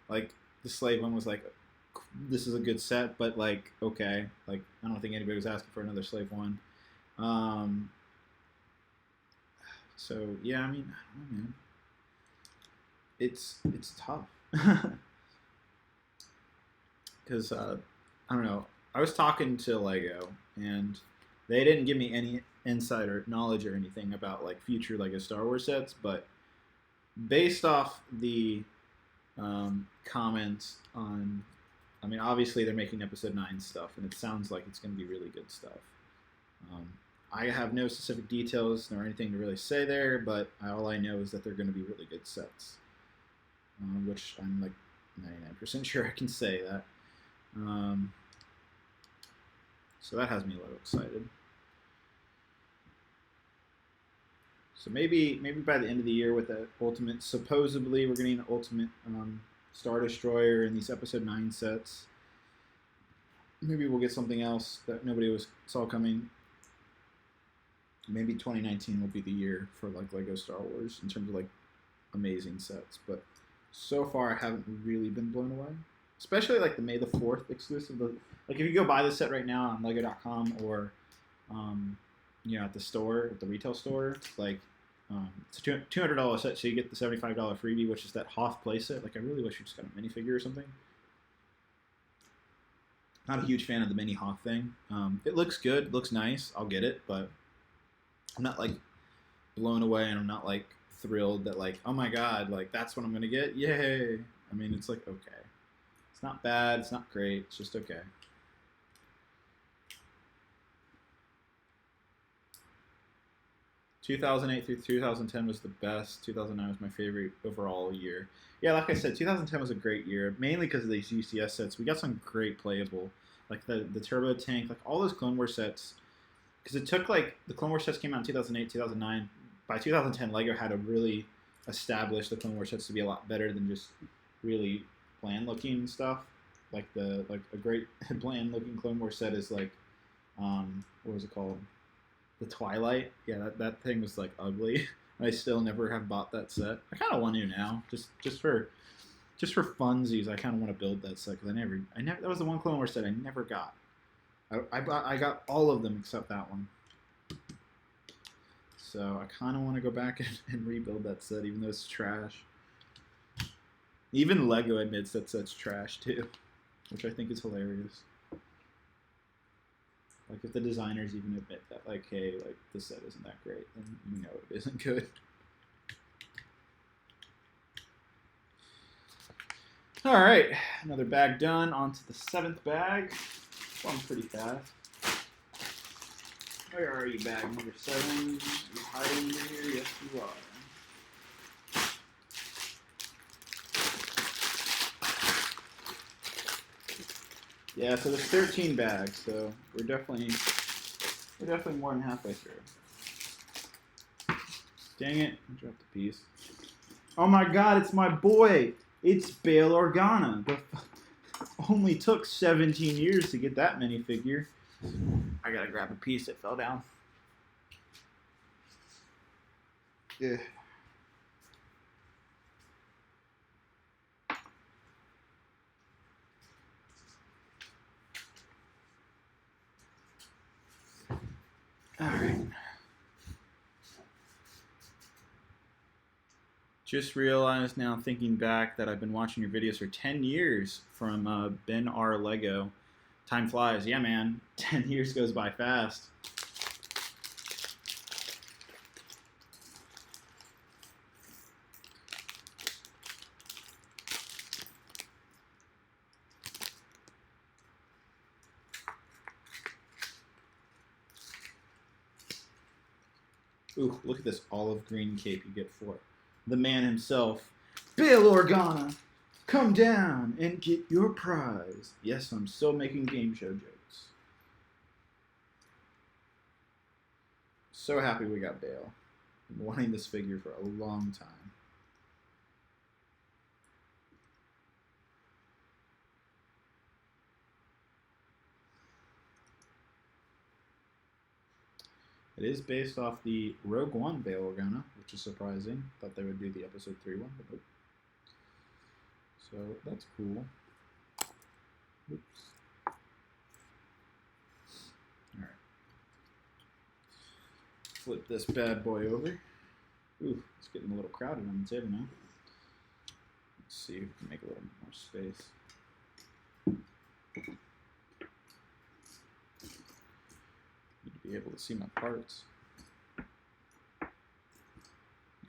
Like the Slave one was like, this is a good set, but like, okay, like I don't think anybody was asking for another Slave one. So yeah, I mean, I don't know, man. It's tough because I don't know. I was talking to Lego, and they didn't give me any insight or knowledge or anything about like future Lego Star Wars sets, but based off the comments on, I mean, obviously they're making Episode 9 stuff, and it sounds like it's going to be really good stuff. I have no specific details nor anything to really say there, but all I know is that they're going to be really good sets, which I'm like 99% sure I can say that. So that has me a little excited. So maybe by the end of the year with the Ultimate, supposedly we're getting an Ultimate Star Destroyer in these Episode 9 sets. Maybe we'll get something else that nobody saw coming. Maybe 2019 will be the year for like Lego Star Wars in terms of like amazing sets. But so far I haven't really been blown away. Especially like the May the 4th exclusive. Like if you go buy the set right now on Lego.com or at the store, at the retail store, like it's a $200 set, so you get the $75 freebie, which is that Hoth playset. Like I really wish you just got a minifigure or something. Not a huge fan of the mini Hoth thing. It looks good, looks nice. I'll get it, but I'm not like blown away, and I'm not like thrilled that like, oh my god, like that's what I'm gonna get. Yay! I mean, it's like okay. It's not bad. It's not great. It's just okay. ...2008 through 2010 was the best. 2009 was my favorite overall year. Yeah, like I said, 2010 was a great year, mainly because of these UCS sets. We got some great playable, like the Turbo Tank, like all those Clone Wars sets. Because it took like, the Clone Wars sets came out in 2008, 2009. By 2010, LEGO had to really establish the Clone Wars sets to be a lot better than just really bland-looking stuff. Like a great bland-looking Clone Wars set is like, what was it called? The Twilight. Yeah, that thing was like ugly. I still never have bought that set. I kind of want to now, just for funsies. I kind of want to build that set because I never. That was the one Clone Wars set I never got. I got all of them except that one. So I kind of want to go back and rebuild that set, even though it's trash. Even LEGO admits that set's trash too, which I think is hilarious. Like if the designers even admit that, like, hey, like this set isn't that great, then you know it isn't good. All right, another bag done. On to the 7th bag. Going pretty fast. Where are you, bag number 7? You hiding in here? Yes, you are. Yeah, so there's 13 bags, so we're definitely more than halfway through. Dang it, I dropped the piece. Oh my God, it's my boy. It's Bail Organa. Only took 17 years to get that minifigure. I gotta grab a piece that fell down. Yeah. All right. Just realized now, thinking back, that I've been watching your videos for 10 years from Ben R. Lego. Time flies. Yeah, man. 10 years goes by fast. Ooh, look at this olive green cape you get for the man himself. Bail Organa, come down and get your prize. Yes, I'm still making game show jokes. So happy we got Bail. Been wanting this figure for a long time. It is based off the Rogue One Bail Organa, which is surprising. Thought they would do the Episode 3 one, but nope. So that's cool. Oops. Alright. Flip this bad boy over. Ooh, it's getting a little crowded on the table now. Let's see if we can make a little more space. Need to be able to see my parts. There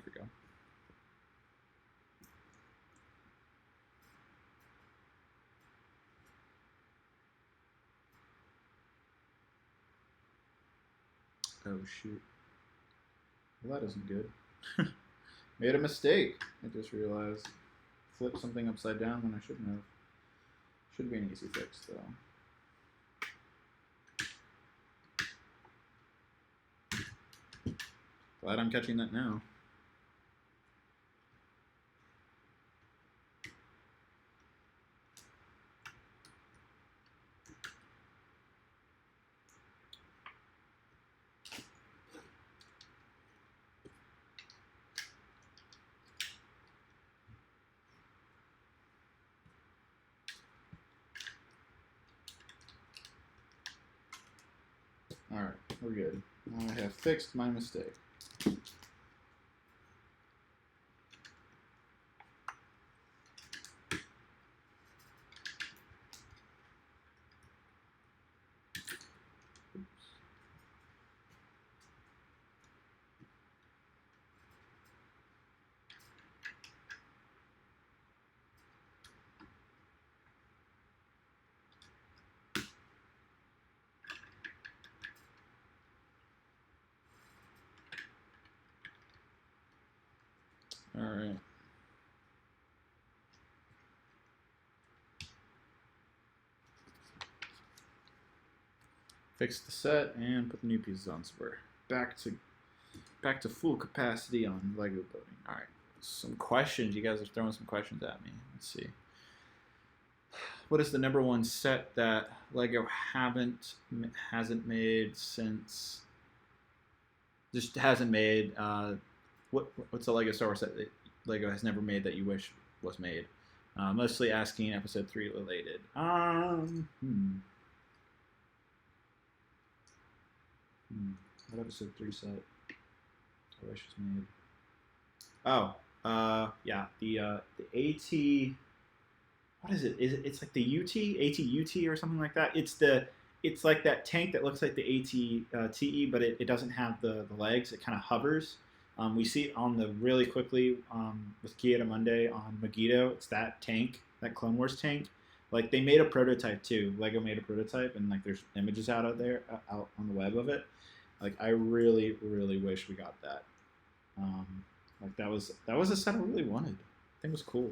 we go. Oh shoot. Well, that isn't good. Made a mistake. I just realized. Flipped something upside down when I shouldn't have. Should be an easy fix though. Glad I'm catching that now. Alright, we're good. I have fixed my mistake. Alright. Fix the set and put the new pieces on, so we're back to full capacity on Lego building. Alright. Some questions. You guys are throwing some questions at me. Let's see. What is the #1 set that Lego hasn't made since? Just hasn't made. What's the Lego Star Wars set that Lego has never made that you wish was made? Mostly asking Episode 3 related. What Episode 3 set I wish was made? Oh, yeah, the AT. What is it? It's like the AT-UT or something like that. It's like that tank that looks like the AT-TE, but it doesn't have the legs. It kind of hovers. We see it on the really quickly with Kieta Monday on Megiddo. It's that tank, that Clone Wars tank. Like they made a prototype too. Lego made a prototype, and like there's images out on the web of it. Like I really, really wish we got that. Like that was a set I really wanted. I think it was cool.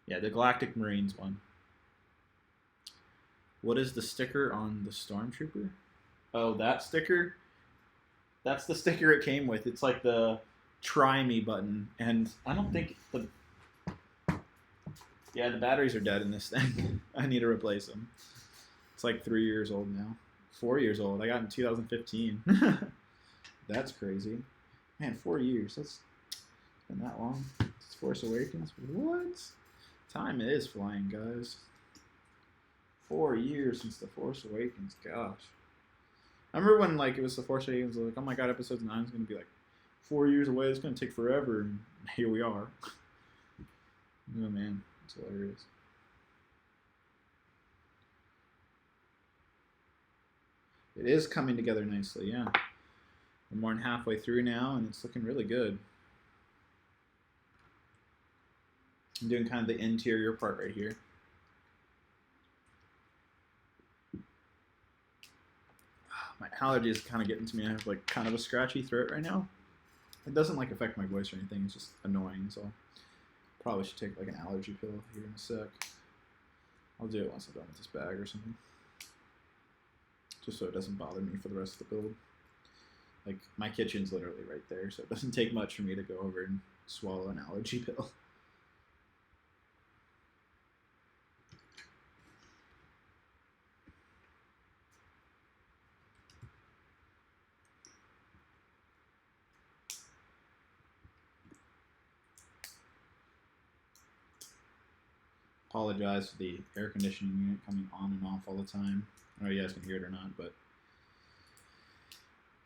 Yeah, the Galactic Marines one. What is the sticker on the Stormtrooper? Oh, that sticker? That's the sticker it came with. It's like the try me button, and I don't think the batteries are dead in this thing. I need to replace them. It's like 3 years old now. 4 years old. I got it in 2015. That's crazy. Man, 4 years. That's been that long. It's Force Awakens. What? Time is flying, guys. 4 years since The Force Awakens. Gosh. I remember when like it was The Force Awakens, like, oh my god, episode 9 is going to be like 4 years away. It's going to take forever. And here we are. Oh, man. It's hilarious. It is coming together nicely, yeah. We're more than halfway through now, and it's looking really good. I'm doing kind of the interior part right here. My allergy is kind of getting to me. I have like kind of a scratchy throat right now. It doesn't like affect my voice or anything. It's just annoying, so probably should take like an allergy pill here in a sec. I'll do it once I'm done with this bag or something. Just so it doesn't bother me for the rest of the build. Like, my kitchen's literally right there, so it doesn't take much for me to go over and swallow an allergy pill. Apologize for the air conditioning unit coming on and off all the time. I don't know if you guys can hear it or not, but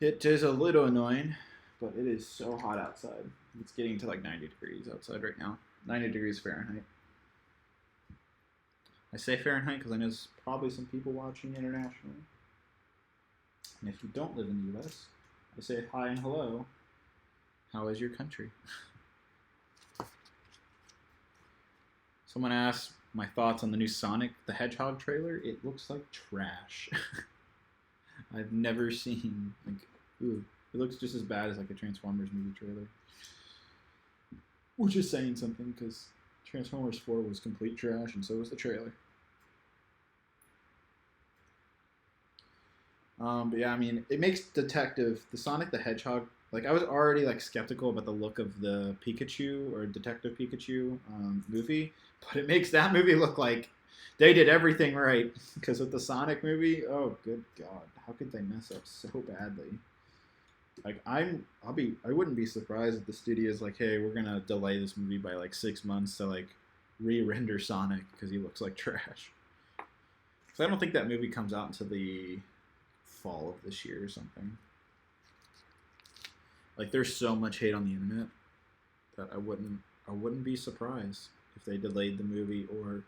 it is a little annoying, but it is so hot outside. It's getting to like 90 degrees outside right now. 90 degrees Fahrenheit. I say Fahrenheit because I know there's probably some people watching internationally. And if you don't live in the US, I say hi and hello. How is your country? Someone asked my thoughts on the new Sonic the Hedgehog trailer. It looks like trash. I've never seen, like, ooh, it looks just as bad as like a Transformers movie trailer. Which is saying something, because Transformers 4 was complete trash, and so was the trailer. But yeah, I mean, it makes the Sonic the Hedgehog, like, I was already like skeptical about the look of the Pikachu or Detective Pikachu movie, but it makes that movie look like they did everything right. Because with the Sonic movie, oh good god, how could they mess up so badly? Like, I wouldn't be surprised if the studio's like, hey, we're gonna delay this movie by like 6 months to like re-render Sonic because he looks like trash. So I don't think that movie comes out until the fall of this year or something. Like, there's so much hate on the internet that I wouldn't be surprised if they delayed the movie, or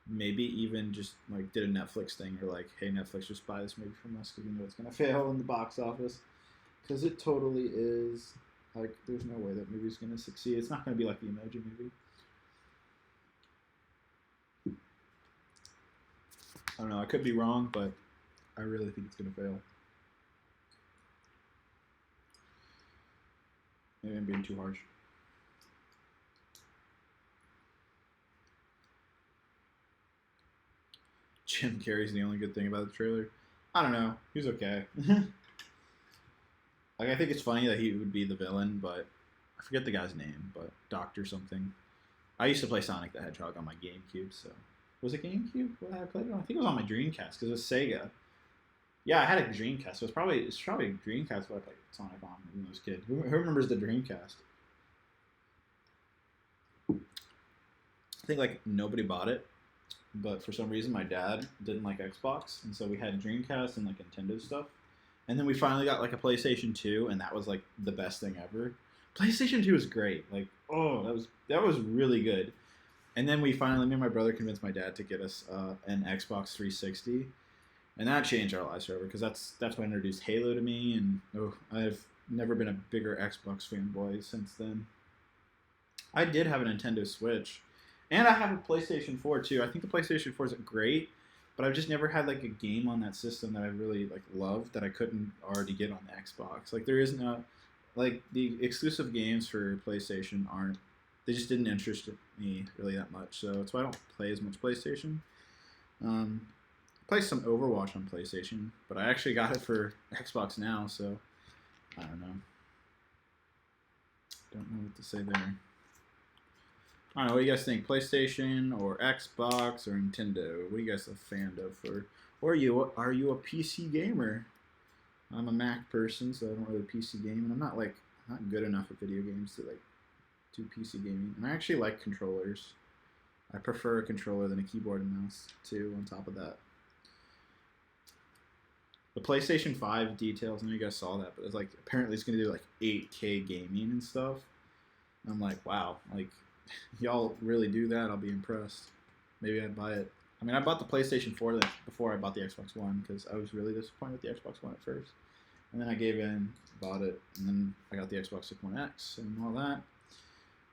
maybe even just like did a Netflix thing, or like, hey, Netflix, just buy this movie from us because we know it's gonna fail in the box office, because it totally is. Like, there's no way that movie's gonna succeed. It's not gonna be like the Emoji Movie. I don't know. I could be wrong, but I really think it's gonna fail. Maybe I'm being too harsh. Jim Carrey's the only good thing about the trailer. I don't know. He was okay. Like, I think it's funny that he would be the villain, but I forget the guy's name, but Doctor something. I used to play Sonic the Hedgehog on my GameCube, so. Was it GameCube? What I played it on? I think it was on my Dreamcast, because it was Sega. Yeah, I had a Dreamcast. So it's probably Dreamcast what I played Sonic on when I was a kid. Who remembers the Dreamcast? I think like nobody bought it, but for some reason my dad didn't like Xbox, and so we had Dreamcast and like Nintendo stuff. And then we finally got like a PlayStation 2, and that was like the best thing ever. PlayStation 2 was great. Like, oh, that was really good. And then me and my brother convinced my dad to get us an Xbox 360. And that changed our lives forever, because that's what introduced Halo to me, and I've never been a bigger Xbox fanboy since then. I did have a Nintendo Switch, and I have a PlayStation 4 too. I think the PlayStation 4 is great, but I've just never had like a game on that system that I really like loved that I couldn't already get on the Xbox. Like, there is no, like, the exclusive games for PlayStation they just didn't interest me really that much. So that's why I don't play as much PlayStation. Play some Overwatch on PlayStation, but I actually got it for Xbox now, so I don't know. Don't know what to say there. I don't know. What do you guys think? PlayStation or Xbox or Nintendo? What are you guys a fan of? Or are you a PC gamer? I'm a Mac person, so I don't really PC game, and I'm not good enough at video games to like do PC gaming. And I actually like controllers. I prefer a controller than a keyboard and mouse too. On top of that, the PlayStation 5 details. I know you guys saw that, but it's like apparently it's gonna do like 8K gaming and stuff. And I'm like, wow, like y'all really do that? I'll be impressed. Maybe I'd buy it. I mean, I bought the PlayStation 4 before I bought the Xbox One because I was really disappointed with the Xbox One at first. And then I gave in, bought it, and then I got the Xbox One X and all that.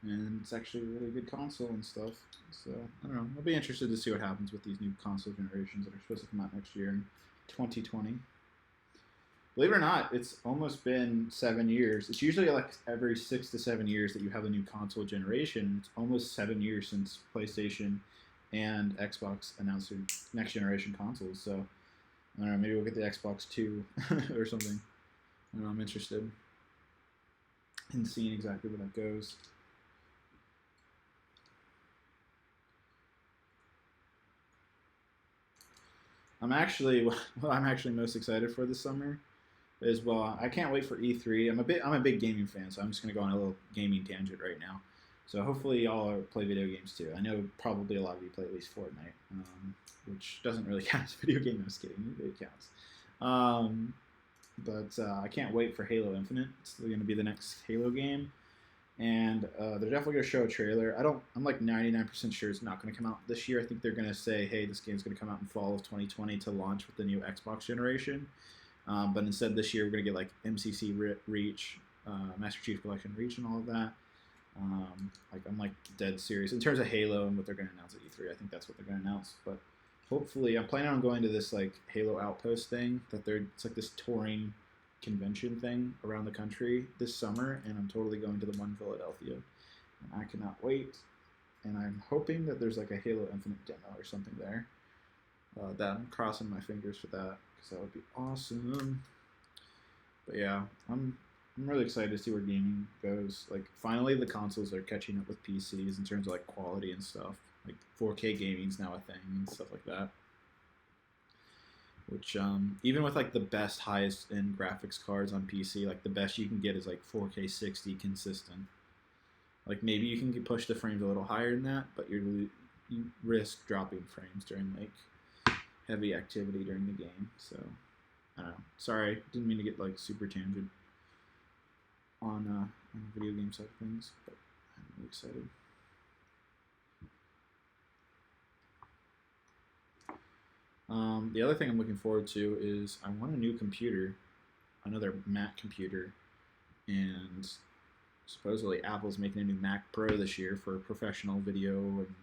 And it's actually a really good console and stuff. So, I don't know. I'll be interested to see what happens with these new console generations that are supposed to come out next year in 2020. Believe it or not, it's almost been 7 years. It's usually like every 6 to 7 years that you have a new console generation. It's almost 7 years since PlayStation and Xbox announced their next generation consoles. So, I don't know, maybe we'll get the Xbox 2 or something. I don't know, I'm interested in seeing exactly where that goes. What I'm actually most excited for this summer is, well, I can't wait for E3. I'm a big gaming fan, so I'm just gonna go on a little gaming tangent right now. So hopefully y'all play video games too. I know probably a lot of you play at least Fortnite, which doesn't really count as a video game. I was kidding, it counts. But I can't wait for Halo Infinite. It's going to be the next Halo game, and they're definitely going to show a trailer. I'm like 99% sure it's not going to come out this year. I think they're going to say, hey, this game's going to come out in fall of 2020 to launch with the new Xbox generation. But instead this year we're going to get like MCC Reach, Master Chief Collection Reach, and all of that. I'm like dead serious in terms of Halo and what they're going to announce at E3. I think that's what they're going to announce. But hopefully, I'm planning on going to this like Halo Outpost thing it's like this touring convention thing around the country this summer, and I'm totally going to the one in Philadelphia. And I cannot wait. And I'm hoping that there's like a Halo Infinite demo or something there. That I'm crossing my fingers for that because that would be awesome. But yeah, I'm really excited to see where gaming goes. Like, finally, the consoles are catching up with PCs in terms of like quality and stuff. Like 4K gaming's now a thing and stuff like that. Which even with like the best, highest end graphics cards on PC, like the best you can get is like 4K 60 consistent. Like maybe you can push the frames a little higher than that, but you risk dropping frames during like heavy activity during the game. So I don't know. Sorry, didn't mean to get like super tangent on the video game side of things, but I'm really excited. The other thing I'm looking forward to is I want a new computer, another Mac computer, and supposedly Apple's making a new Mac Pro this year for professional video and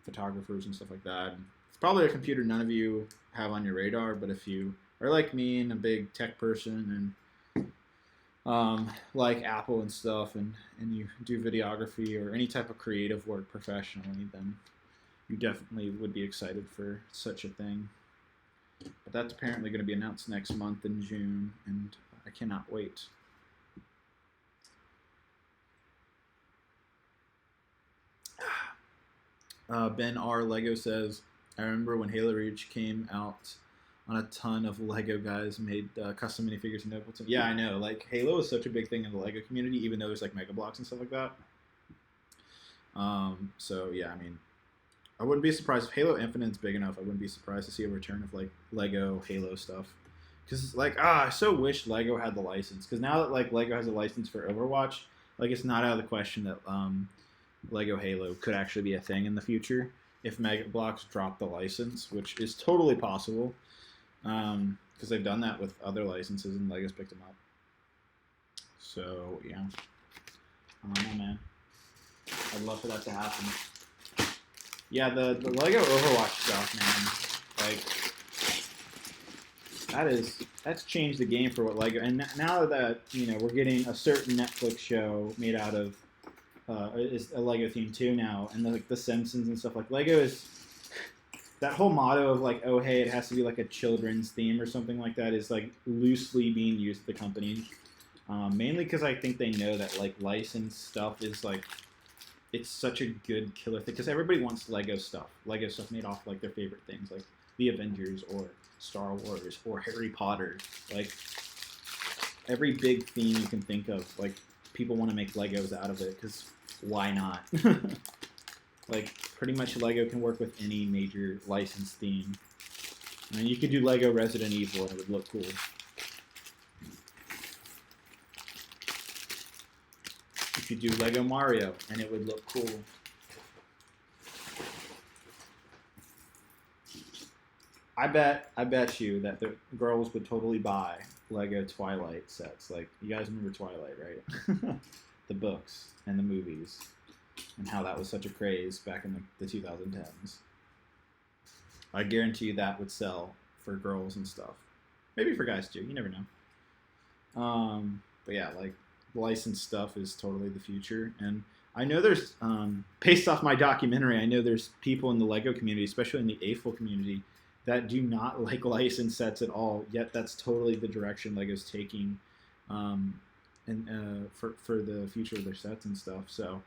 photographers and stuff like that. And it's probably a computer none of you have on your radar, but if you are like me and a big tech person and like Apple and stuff, and you do videography or any type of creative work professionally, then you definitely would be excited for such a thing. But that's apparently going to be announced next month in June, and I cannot wait. Ben R. Lego says, I remember when Halo Reach came out on a ton of Lego guys made custom minifigures in Ableton. Yeah, I know. Like, Halo is such a big thing in the Lego community, even though there's like Mega Bloks and stuff like that. So, yeah, I mean, I wouldn't be surprised if Halo Infinite's big enough. I wouldn't be surprised to see a return of like Lego Halo stuff. Because like, I so wish Lego had the license. Because now that like Lego has a license for Overwatch, like it's not out of the question that Lego Halo could actually be a thing in the future if Mega Bloks drop the license, which is totally possible. Because they've done that with other licenses and Lego's picked them up. So yeah, I don't know, man. I'd love for that to happen. Yeah, the Lego Overwatch stuff, man, like, that's changed the game for what Lego, and now that, you know, we're getting a certain Netflix show made out of, is a Lego theme too now, and like the Simpsons and stuff, like Lego is, that whole motto of like, oh hey, it has to be like a children's theme or something like that is like loosely being used at the company. Mainly because I think they know that like licensed stuff is like it's such a good killer thing because everybody wants Lego stuff made off like their favorite things like the Avengers or Star Wars or Harry Potter. Like every big theme you can think of, like people want to make Legos out of it because why not? Like pretty much Lego can work with any major licensed theme. I mean, you could do Lego Resident Evil and it would look cool. You could do Lego Mario and it would look cool. I bet you that the girls would totally buy Lego Twilight sets. Like, you guys remember Twilight, right? The books and the movies and how that was such a craze back in the 2010s. I guarantee you that would sell for girls and stuff. Maybe for guys too. You never know. But yeah, like licensed stuff is totally the future. And I know there's, based off my documentary, I know there's people in the Lego community, especially in the AFOL community, that do not like licensed sets at all. Yet that's totally the direction Lego's taking, for the future of their sets and stuff. So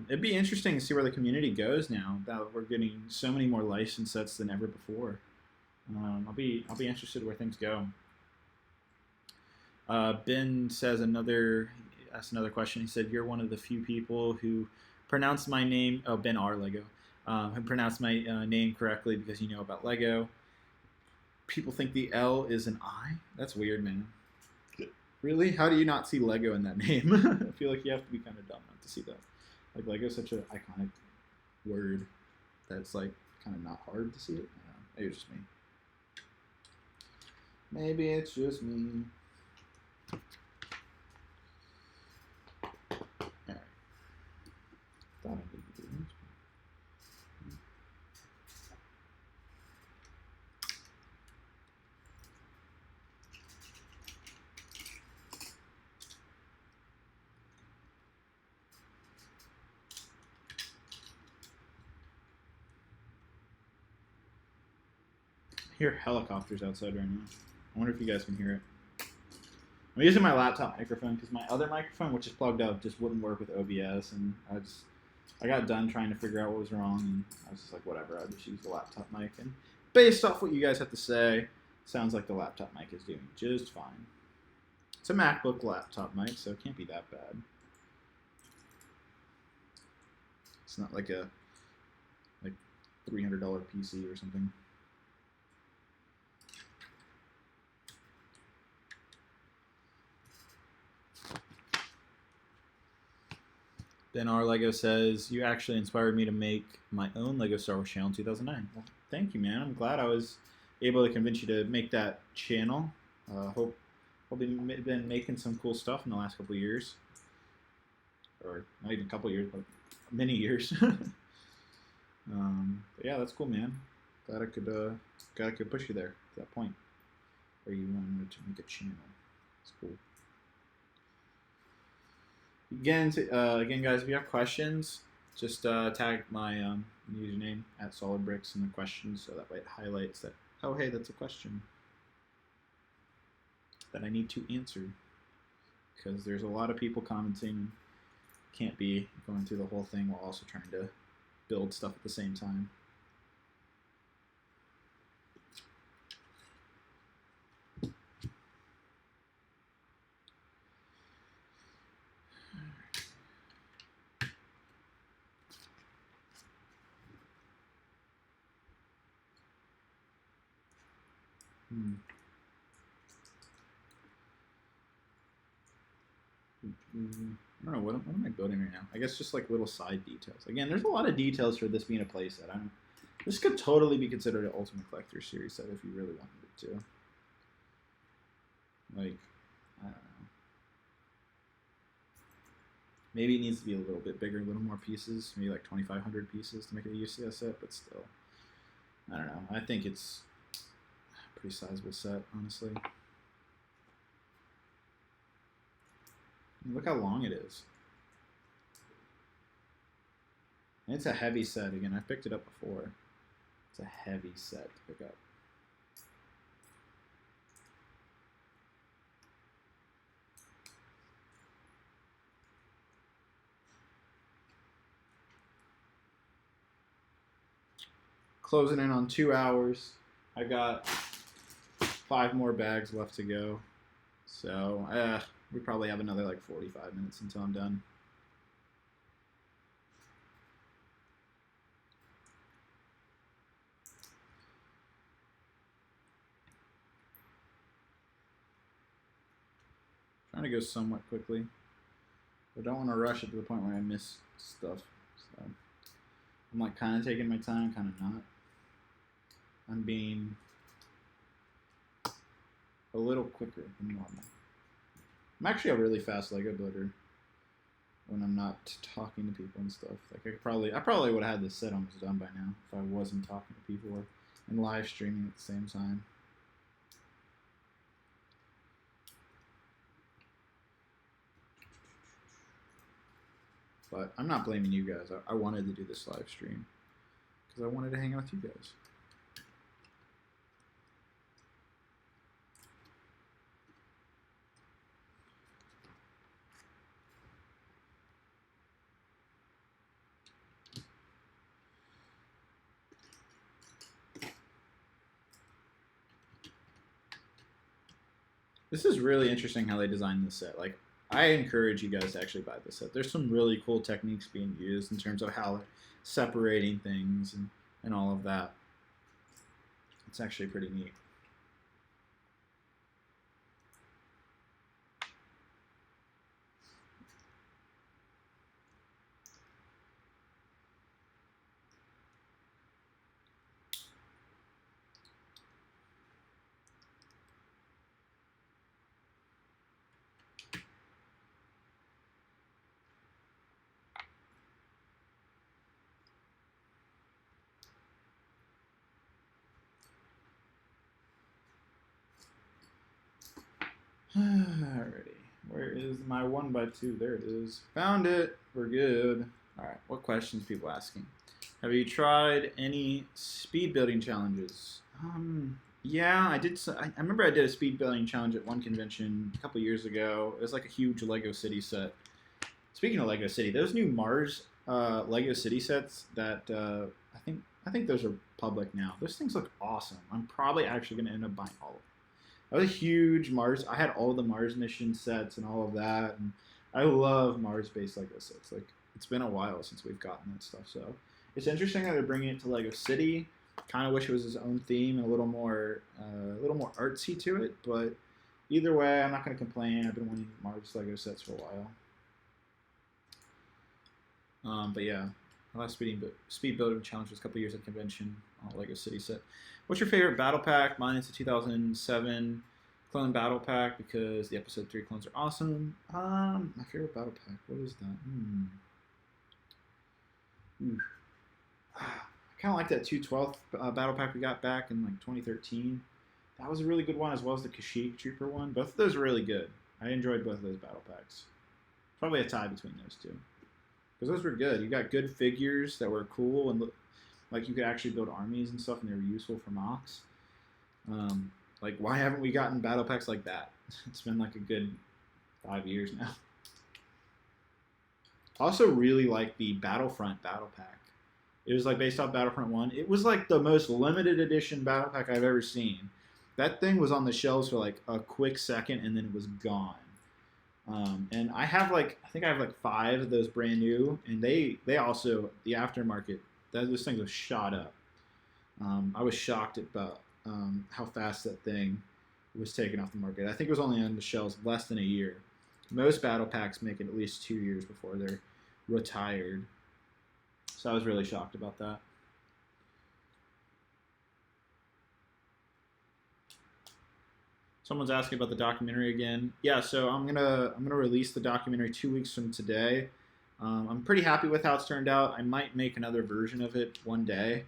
it'd be interesting to see where the community goes now that we're getting so many more licensed sets than ever before. I'll be interested where things go. Ben says asked another question. He said, "You're one of the few people who pronounced my name." Oh, Ben R. Lego. Who pronounced my name correctly because you know about Lego. People think the L is an I. That's weird, man. Really? How do you not see Lego in that name? I feel like you have to be kind of dumb not to see that. Like Lego's such an iconic word that it's like kind of not hard to see it. I don't know. Maybe it's just me. Maybe it's just me. Alright. Thought I did do this. I hear helicopters outside right now. I wonder if you guys can hear it. I'm using my laptop microphone because my other microphone, which is plugged up, just wouldn't work with OBS, and I got done trying to figure out what was wrong, and I was just like, whatever, I'll just use the laptop mic. And based off what you guys have to say, sounds like the laptop mic is doing just fine. It's a MacBook laptop mic, so it can't be that bad. It's not like a $300 PC or something. Ben R. Lego says, "You actually inspired me to make my own Lego Star Wars channel in 2009. Well, thank you, man. I'm glad I was able to convince you to make that channel. Hope you've been making some cool stuff in the last couple of years. Or not even a couple of years, but many years. But yeah, that's cool, man. Glad I could push you there to that point where you wanted to make a channel. It's cool. Again, guys, if you have questions, just tag my username at SolidBricks in the questions, so that way it highlights that, oh, hey, that's a question that I need to answer. Because there's a lot of people commenting. Can't be going through the whole thing while also trying to build stuff at the same time. I don't know, what am I building right now? I guess just like little side details. Again, there's a lot of details for this being a playset. This could totally be considered an Ultimate Collector Series set if you really wanted it to. Like, I don't know. Maybe it needs to be a little bit bigger, a little more pieces, maybe like 2,500 pieces to make it a UCS set, but still, I don't know. I think it's a pretty sizable set, honestly. Look how long it is. And it's a heavy set. Again, I picked it up before. It's a heavy set to pick up. closing in on 2 hours. I got 5 more bags left to go. So we probably have another like 45 minutes until I'm done. Trying to go somewhat quickly. I don't want to rush it to the point where I miss stuff. So I'm like kind of taking my time, kind of not. I'm being a little quicker than normal. I'm actually a really fast Lego builder when I'm not talking to people and stuff. Like I probably would have had this set almost done by now if I wasn't talking to people or and live streaming at the same time. But I'm not blaming you guys. I wanted to do this live stream because I wanted to hang out with you guys. This is really interesting how they designed this set. Like, I encourage you guys to actually buy this set. There's some really cool techniques being used in terms of how they're separating things and all of that. It's actually pretty neat. Alrighty, where is my 1x2? There it is. Found it. We're good. Alright, what questions people asking? Have you tried any speed building challenges? Yeah, I did. I remember I did a speed building challenge at one convention a couple years ago. It was like a huge Lego City set. Speaking of Lego City, those new Mars Lego City sets that I think those are public now. Those things look awesome. I'm probably actually going to end up buying all of them. I was a huge Mars. I had all the Mars mission sets and all of that, and I love Mars-based Lego sets. Like, it's been a while since we've gotten that stuff, so it's interesting that they're bringing it to Lego City. Kind of wish it was his own theme and a little more artsy to it, but either way, I'm not going to complain. I've been wanting Mars Lego sets for a while. But yeah, my last speed building challenge was a couple years at convention on a Lego City set. What's your favorite battle pack? Mine is the 2007 clone battle pack because the episode 3 clones are awesome. My favorite battle pack, what is that? I kind of like that 212th battle pack we got back in like 2013. That was a really good one, as well as the Kashyyyk Trooper one. Both of those are really good. I enjoyed both of those battle packs. Probably a tie between those two. Because those were good. You got good figures that were cool and like you could actually build armies and stuff, and they were useful for mocks. Like, why haven't we gotten battle packs like that? It's been like a good 5 years now. Also really like the Battlefront battle pack. It was like based off Battlefront 1. It was like the most limited edition battle pack I've ever seen. That thing was on the shelves for like a quick second, and then it was gone. And I have like, I think I have like 5 of those brand new, and they also, the aftermarket, those things have shot up. I was shocked about how fast that thing was taken off the market. I think it was only on the shelves less than a year. Most battle packs make it at least 2 years before they're retired. So I was really shocked about that. Someone's asking about the documentary again. Yeah, so I'm gonna release the documentary 2 weeks from today. I'm pretty happy with how it's turned out. I might make another version of it one day,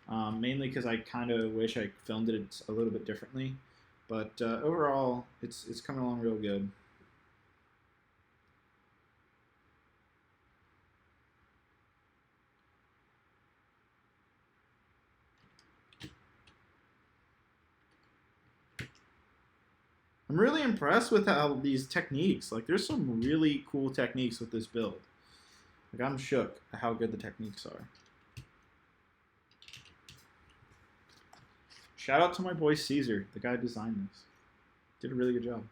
mainly because I kind of wish I filmed it a little bit differently. But overall, it's coming along real good. I'm really impressed with how these techniques, like there's some really cool techniques with this build. Like I'm shook at how good the techniques are. Shout out to my boy Caesar, the guy who designed this. Did a really good job.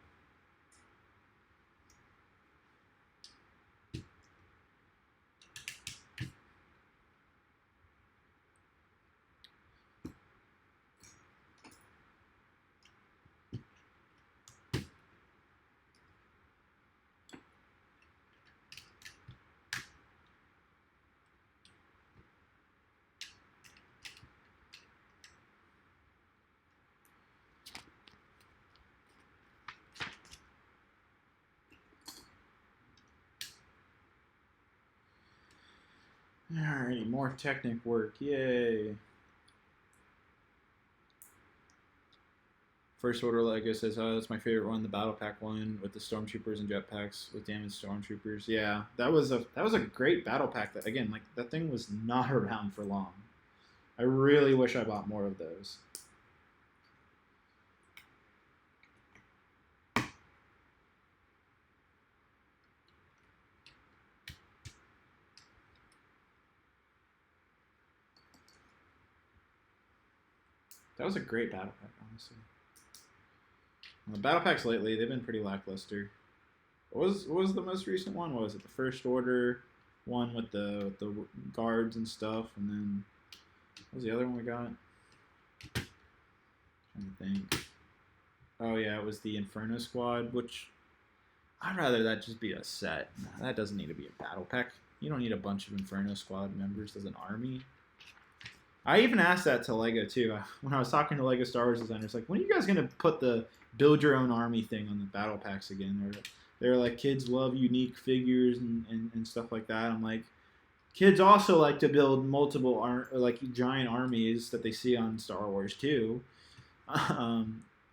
Alrighty, more Technic work. Yay. First Order Lego says, oh, that's my favorite one, the Battle Pack one with the Stormtroopers and jetpacks with damaged Stormtroopers. Yeah, that was a great Battle Pack. That, again, like, that thing was not around for long. I really wish I bought more of those. That was a great Battle Pack, honestly. And the Battle Packs lately, they've been pretty lackluster. What was the most recent one? What was it? The First Order one with the guards and stuff, and then what was the other one we got? I'm trying to think. Oh yeah, it was the Inferno Squad, which I'd rather that just be a set. No, that doesn't need to be a Battle Pack. You don't need a bunch of Inferno Squad members as an army. I even asked that to Lego too. When I was talking to Lego Star Wars designers, like, when are you guys going to put the build your own army thing on the battle packs again? They're like, kids love unique figures and stuff like that. I'm like, kids also like to build multiple like giant armies that they see on Star Wars too. I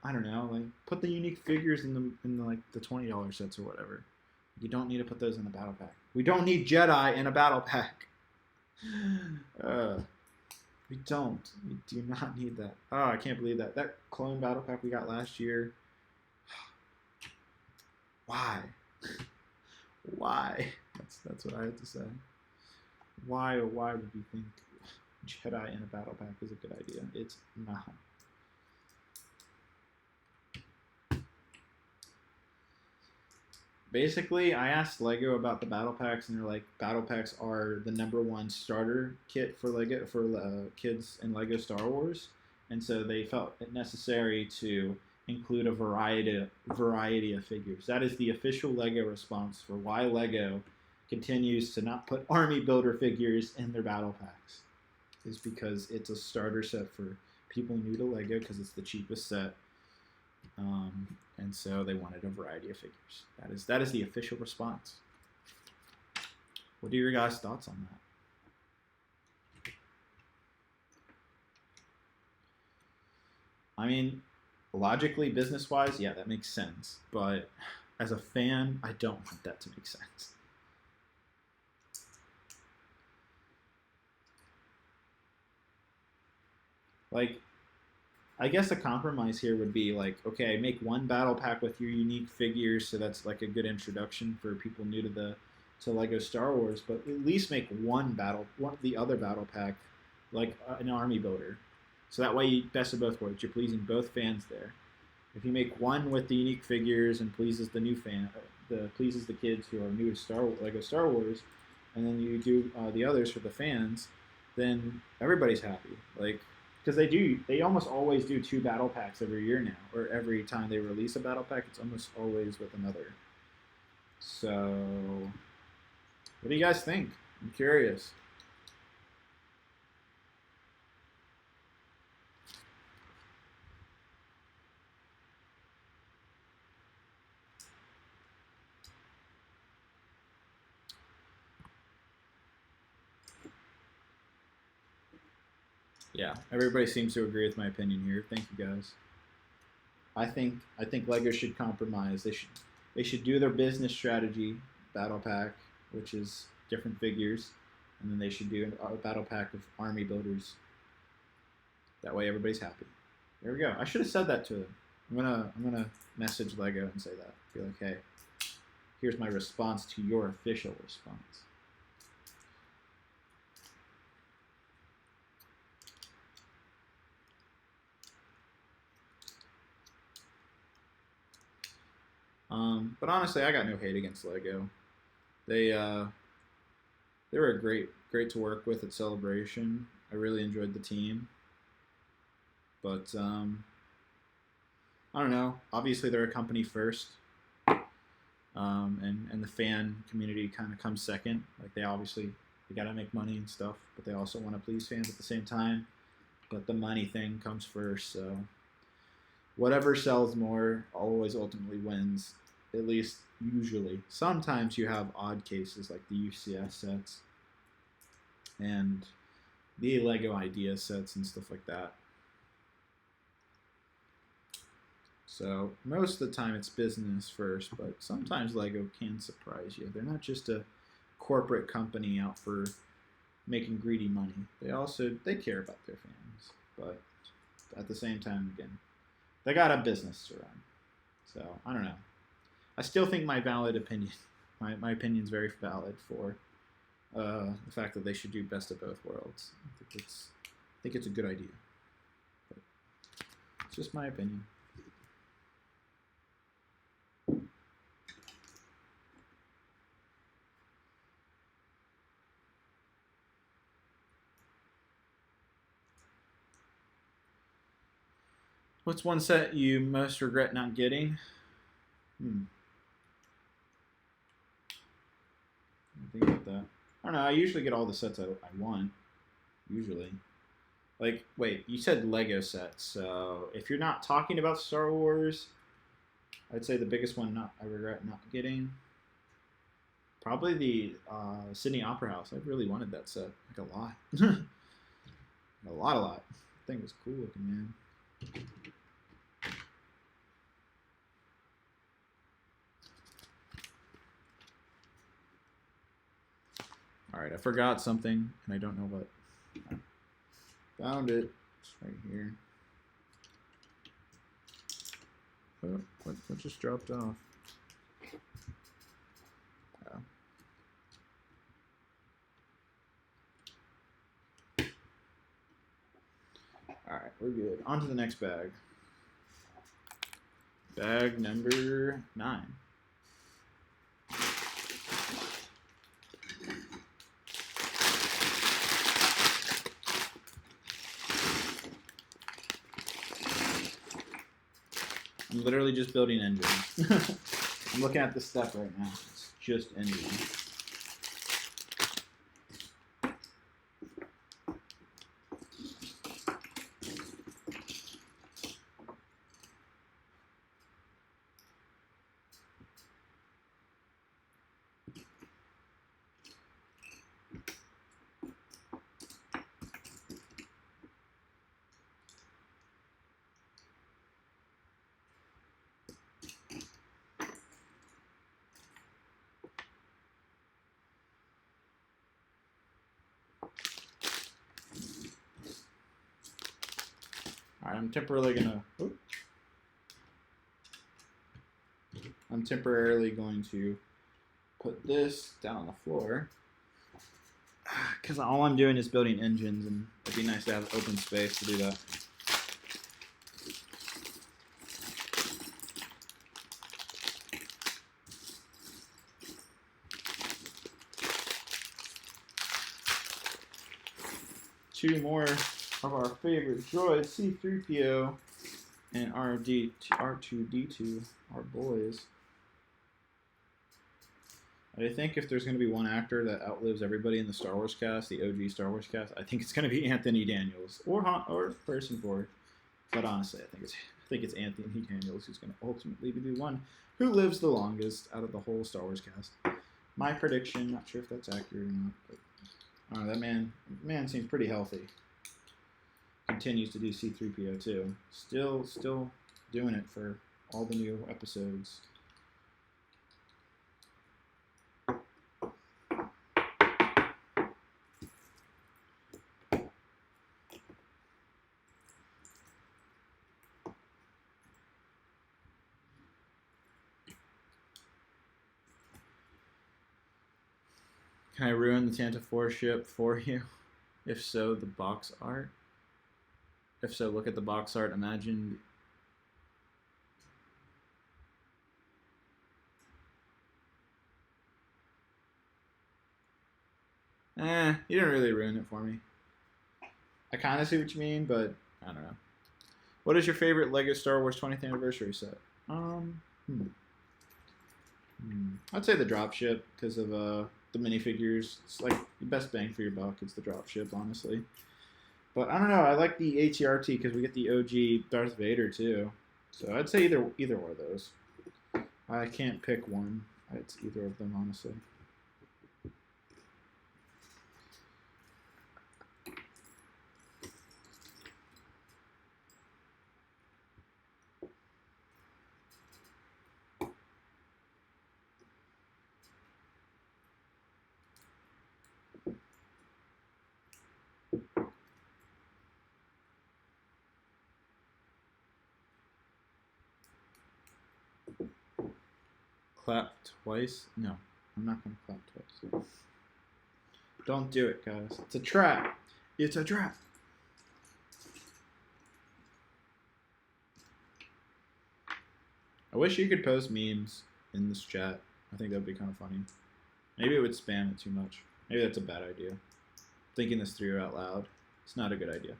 don't know, like, put the unique figures in the like the $20 sets or whatever. You don't need to put those in the battle pack. We don't need Jedi in a battle pack. We don't. We do not need that. Oh, I can't believe that. That clone battle pack we got last year. Why? Why? That's what I had to say. Why or why would you think Jedi in a battle pack is a good idea? It's not. Basically, I asked Lego about the battle packs, and they're like, battle packs are the #1 starter kit for Lego for kids in Lego Star Wars, and so they felt it necessary to include a variety of figures. That is the official Lego response for why Lego continues to not put army builder figures in their battle packs, is because it's a starter set for people new to Lego because it's the cheapest set. And so they wanted a variety of figures. That is the official response. What are your guys' thoughts on that? I mean, logically, business-wise, yeah, that makes sense. But as a fan, I don't want that to make sense. Like, I guess a compromise here would be like, okay, make one battle pack with your unique figures, so that's like a good introduction for people new to Lego Star Wars. But at least make the other battle pack, like an army builder, so that way you best of both worlds. You're pleasing both fans there. If you make one with the unique figures and pleases the new pleases the kids who are new to Lego Star Wars, and then you do the others for the fans, then everybody's happy. Like. Because they almost always do 2 battle packs every year now, or every time they release a battle pack, it's almost always with another. So, what do you guys think? I'm curious. Yeah, everybody seems to agree with my opinion here. Thank you guys. I think Lego should compromise. They should do their business strategy battle pack, which is different figures, and then they should do a battle pack of army builders. That way everybody's happy. There we go. I should have said that to them. I'm gonna message Lego and say that. Be like, hey, here's my response to your official response. But honestly, I got no hate against Lego. They were great to work with at Celebration. I really enjoyed the team, but I don't know. Obviously, they're a company first, and the fan community kind of comes second. Like they gotta make money and stuff, but they also want to please fans at the same time. But the money thing comes first, so whatever sells more always ultimately wins. At least usually. Sometimes you have odd cases like the UCS sets and the Lego idea sets and stuff like that. So most of the time it's business first, but sometimes Lego can surprise you. They're not just a corporate company out for making greedy money. They care about their fans, but at the same time, again, they got a business to run. So I don't know. I still think my opinion's very valid for the fact that they should do best of both worlds. I think it's a good idea. But it's just my opinion. What's one set you most regret not getting? Think about that. I don't know. I usually get all the sets I want. Usually. Like, wait, you said Lego sets. So if you're not talking about Star Wars, I'd say the biggest one I regret not getting. Probably the Sydney Opera House. I really wanted that set. Like a lot. a lot. I think it was cool looking, man. Alright, I forgot something, and I don't know what. Found it. It's right here. Oh, what just dropped off? Oh. Alright, we're good. On to the next bag. Bag number 9. I'm literally just building engines. I'm looking at this stuff right now. It's just engines. Alright, I'm temporarily going to put this down on the floor because all I'm doing is building engines, and it'd be nice to have open space to do that. Two more of our favorite droids, C-3PO and R2-D2, our boys. I think if there's going to be one actor that outlives everybody in the Star Wars cast, the OG Star Wars cast, I think it's going to be Anthony Daniels or Harrison Ford. But honestly, I think it's Anthony Daniels who's going to ultimately be the one who lives the longest out of the whole Star Wars cast. My prediction, not sure if that's accurate or not, but I don't know, that man seems pretty healthy. Continues to do C-3PO too. Still doing it for all the new episodes. Can I ruin the Tantive IV ship for you? If so, the box art. If so, look at the box art. Imagine. You didn't really ruin it for me. I kind of see what you mean, but I don't know. What is your favorite Lego Star Wars 20th anniversary set? I'd say the dropship because of the minifigures. It's like the best bang for your buck. It's the dropship, honestly. But I don't know. I like the ATRT because we get the OG Darth Vader too. So I'd say either one of those. I can't pick one. It's either of them, honestly. Clap twice? No, I'm not going to clap twice. Don't do it, guys. It's a trap. It's a trap. I wish you could post memes in this chat. I think that would be kind of funny. Maybe it would spam it too much. Maybe that's a bad idea. Thinking this through out loud. It's not a good idea.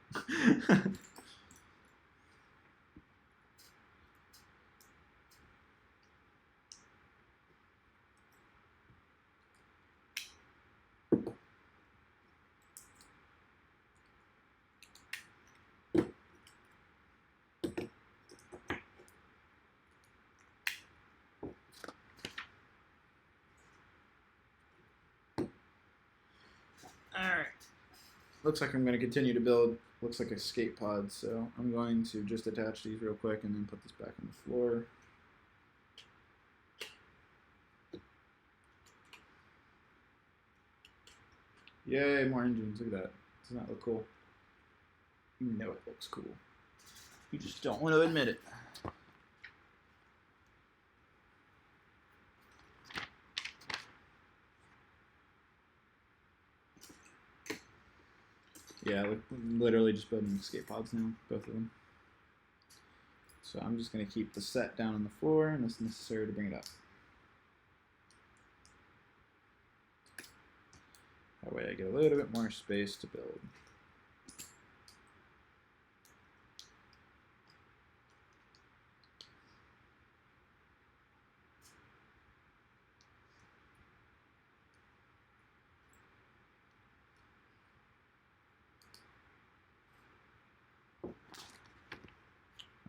Alright. Looks like I'm going to continue to build, looks like escape pods, so I'm going to just attach these real quick and then put this back on the floor. Yay, more engines. Look at that. Doesn't that look cool? You know it looks cool. You just don't want to admit it. Yeah, literally just building escape pods now, both of them. So I'm just going to keep the set down on the floor unless necessary to bring it up. That way I get a little bit more space to build.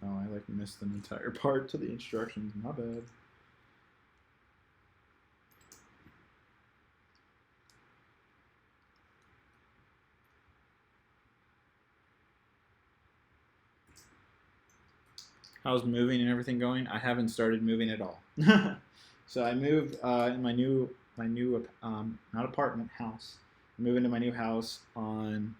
Oh, I like missed an entire part to the instructions. My bad. How's moving and everything going? I haven't started moving at all. So I moved in my new not apartment, house. I moved into my new house on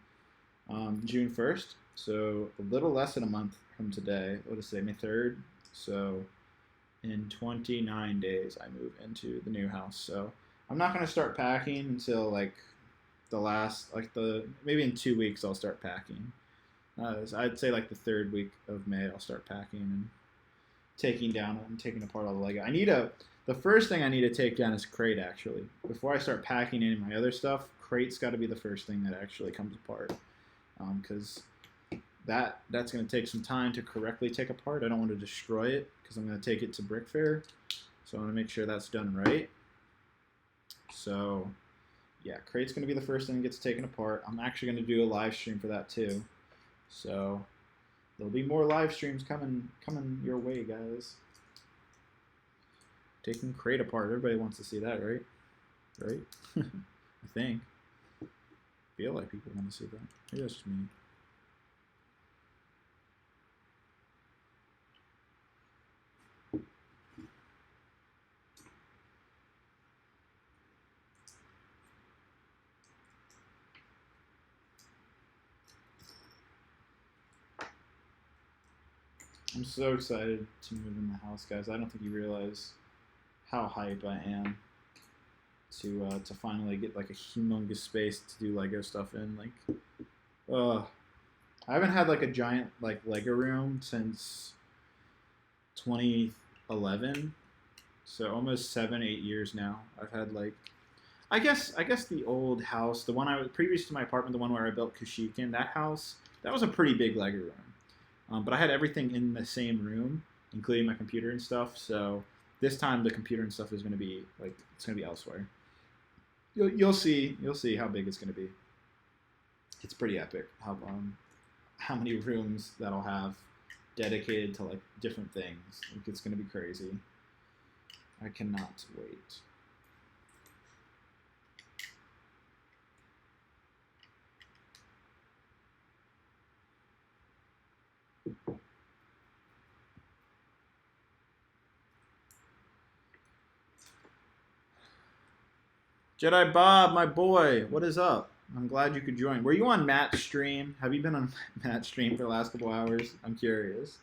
June 1st. So a little less than a month from today. What is today? May 3rd. So in 29 days I move into the new house. So I'm not gonna start packing until like maybe in 2 weeks I'll start packing. I'd say like the 3rd week of May I'll start packing and taking apart all the Lego. The first thing I need to take down is crate, actually. Before I start packing any of my other stuff, crate's got to be the first thing that actually comes apart. Because that's going to take some time to correctly take apart. I don't want to destroy it because I'm going to take it to Brick Fair. So I want to make sure that's done right. So yeah, crate's going to be the first thing that gets taken apart. I'm actually going to do a live stream for that too. So there'll be more live streams coming your way, guys. Taking crate apart. Everybody wants to see that, right? Right? I think. I feel like people want to see that. Maybe that's just me. I'm so excited to move in the house, guys. I don't think you realize how hype I am to finally get like a humongous space to do Lego stuff in. Like, I haven't had like a giant like Lego room since 2011, so almost 7-8 years now. I guess the old house, the one I was previous to my apartment, the one where I built Kashyyykin, that house, that was a pretty big Lego room. But I had everything in the same room, including my computer and stuff. So this time the computer and stuff is going to be like it's going to be elsewhere. You'll see how big it's going to be. It's pretty epic how many rooms that'll have dedicated to like different things. Like, it's going to be crazy. I cannot wait. Jedi Bob, my boy, what is up? I'm glad you could join. Were you on Matt's stream? Have you been on Matt's stream for the last couple hours? I'm curious.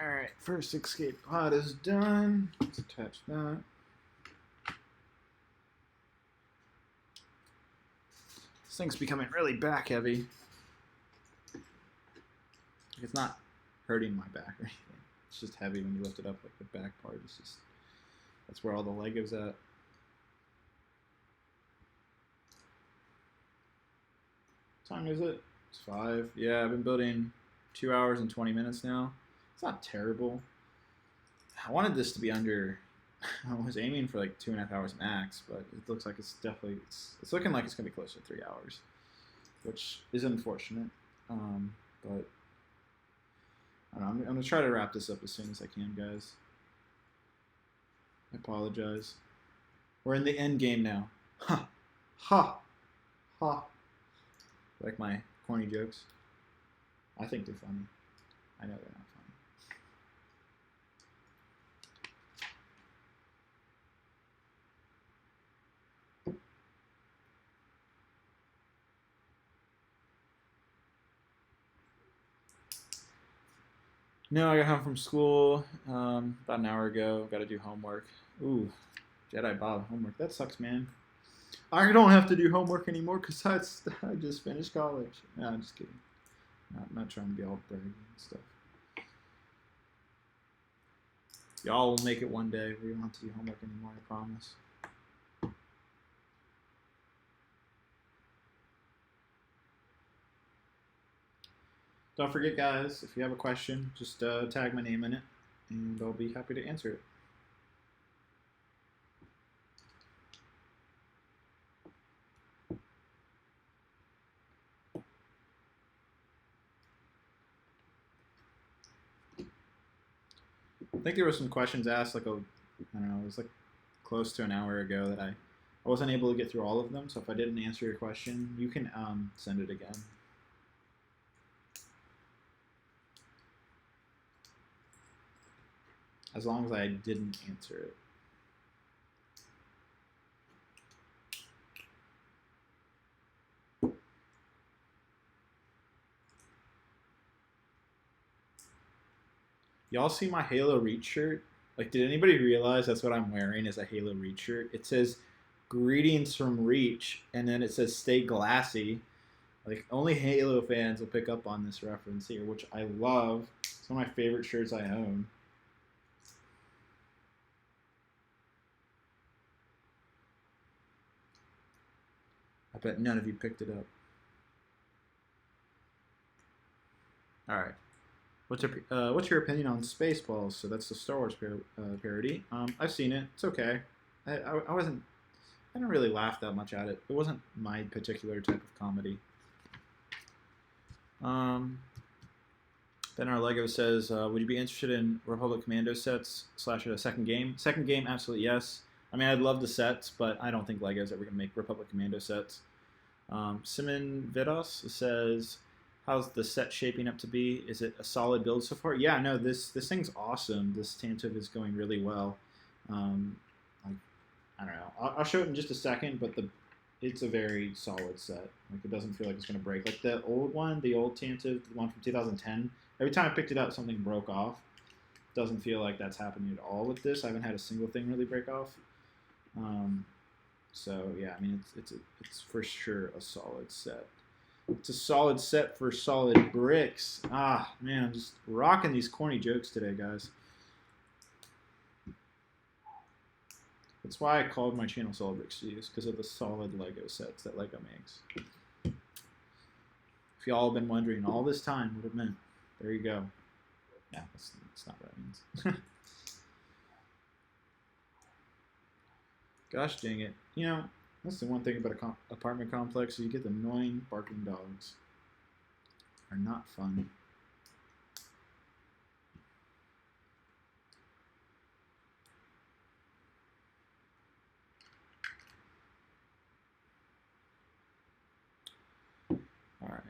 All right, first escape pod is done. Let's attach that. This thing's becoming really back heavy. It's not hurting my back or anything. It's just heavy when you lift it up. Like the back part is just, that's where all the Lego's at. What time is it? It's 5. Yeah, I've been building 2 hours and 20 minutes now. It's not terrible. I wanted this to be under, I was aiming for like 2.5 hours max, but it looks like it's definitely, it's looking like it's going to be closer to 3 hours, which is unfortunate. But I don't know, I'm going to try to wrap this up as soon as I can, guys. I apologize. We're in the end game now. Ha! Ha! Ha! Like my corny jokes? I think they're funny. I know they're not funny. No, I got home from school about an hour ago. Got to do homework. Ooh, Jedi Bob homework. That sucks, man. I don't have to do homework anymore because I just finished college. No, I'm just kidding. I'm not trying to be all braggy and stuff. Y'all will make it one day where you don't have to do homework anymore, I promise. Don't forget, guys, if you have a question, just tag my name in it, and I'll be happy to answer it. I think there were some questions asked, like, I don't know, it was like close to an hour ago that I wasn't able to get through all of them, so if I didn't answer your question, you can send it again. As long as I didn't answer it. Y'all see my Halo Reach shirt? Like, did anybody realize that's what I'm wearing is a Halo Reach shirt? It says, "Greetings from Reach," and then it says, "Stay glassy." Like, only Halo fans will pick up on this reference here, which I love. It's one of my favorite shirts I own. bet none of you picked it up. All right. What's your opinion on Spaceballs? So that's the Star Wars parody. I've seen it. It's okay. I didn't really laugh that much at it. It wasn't my particular type of comedy. Then our Lego says, would you be interested in Republic Commando sets / a second game? Second game, absolutely yes. I mean, I'd love the sets, but I don't think Lego's ever going to make Republic Commando sets. Simon Vidos says, how's the set shaping up to be? Is it a solid build so far? Yeah, no, this thing's awesome. This Tantive is going really well. I don't know. I'll show it in just a second, but it's a very solid set. Like, it doesn't feel like it's going to break. Like the old one, the old Tantive, the one from 2010, every time I picked it up, something broke off. Doesn't feel like that's happening at all with this. I haven't had a single thing really break off. So yeah, I mean, it's for sure a solid set. It's a solid set for solid bricks. Ah, man, I'm just rocking these corny jokes today, guys. That's why I called my channel Solid Brick Studios, because of the solid Lego sets that Lego makes. If y'all have been wondering all this time what it meant, there you go. Yeah, that's not what it means. Gosh dang it. You know, that's the one thing about an apartment complex, you get the annoying barking dogs. Are not fun. Alright.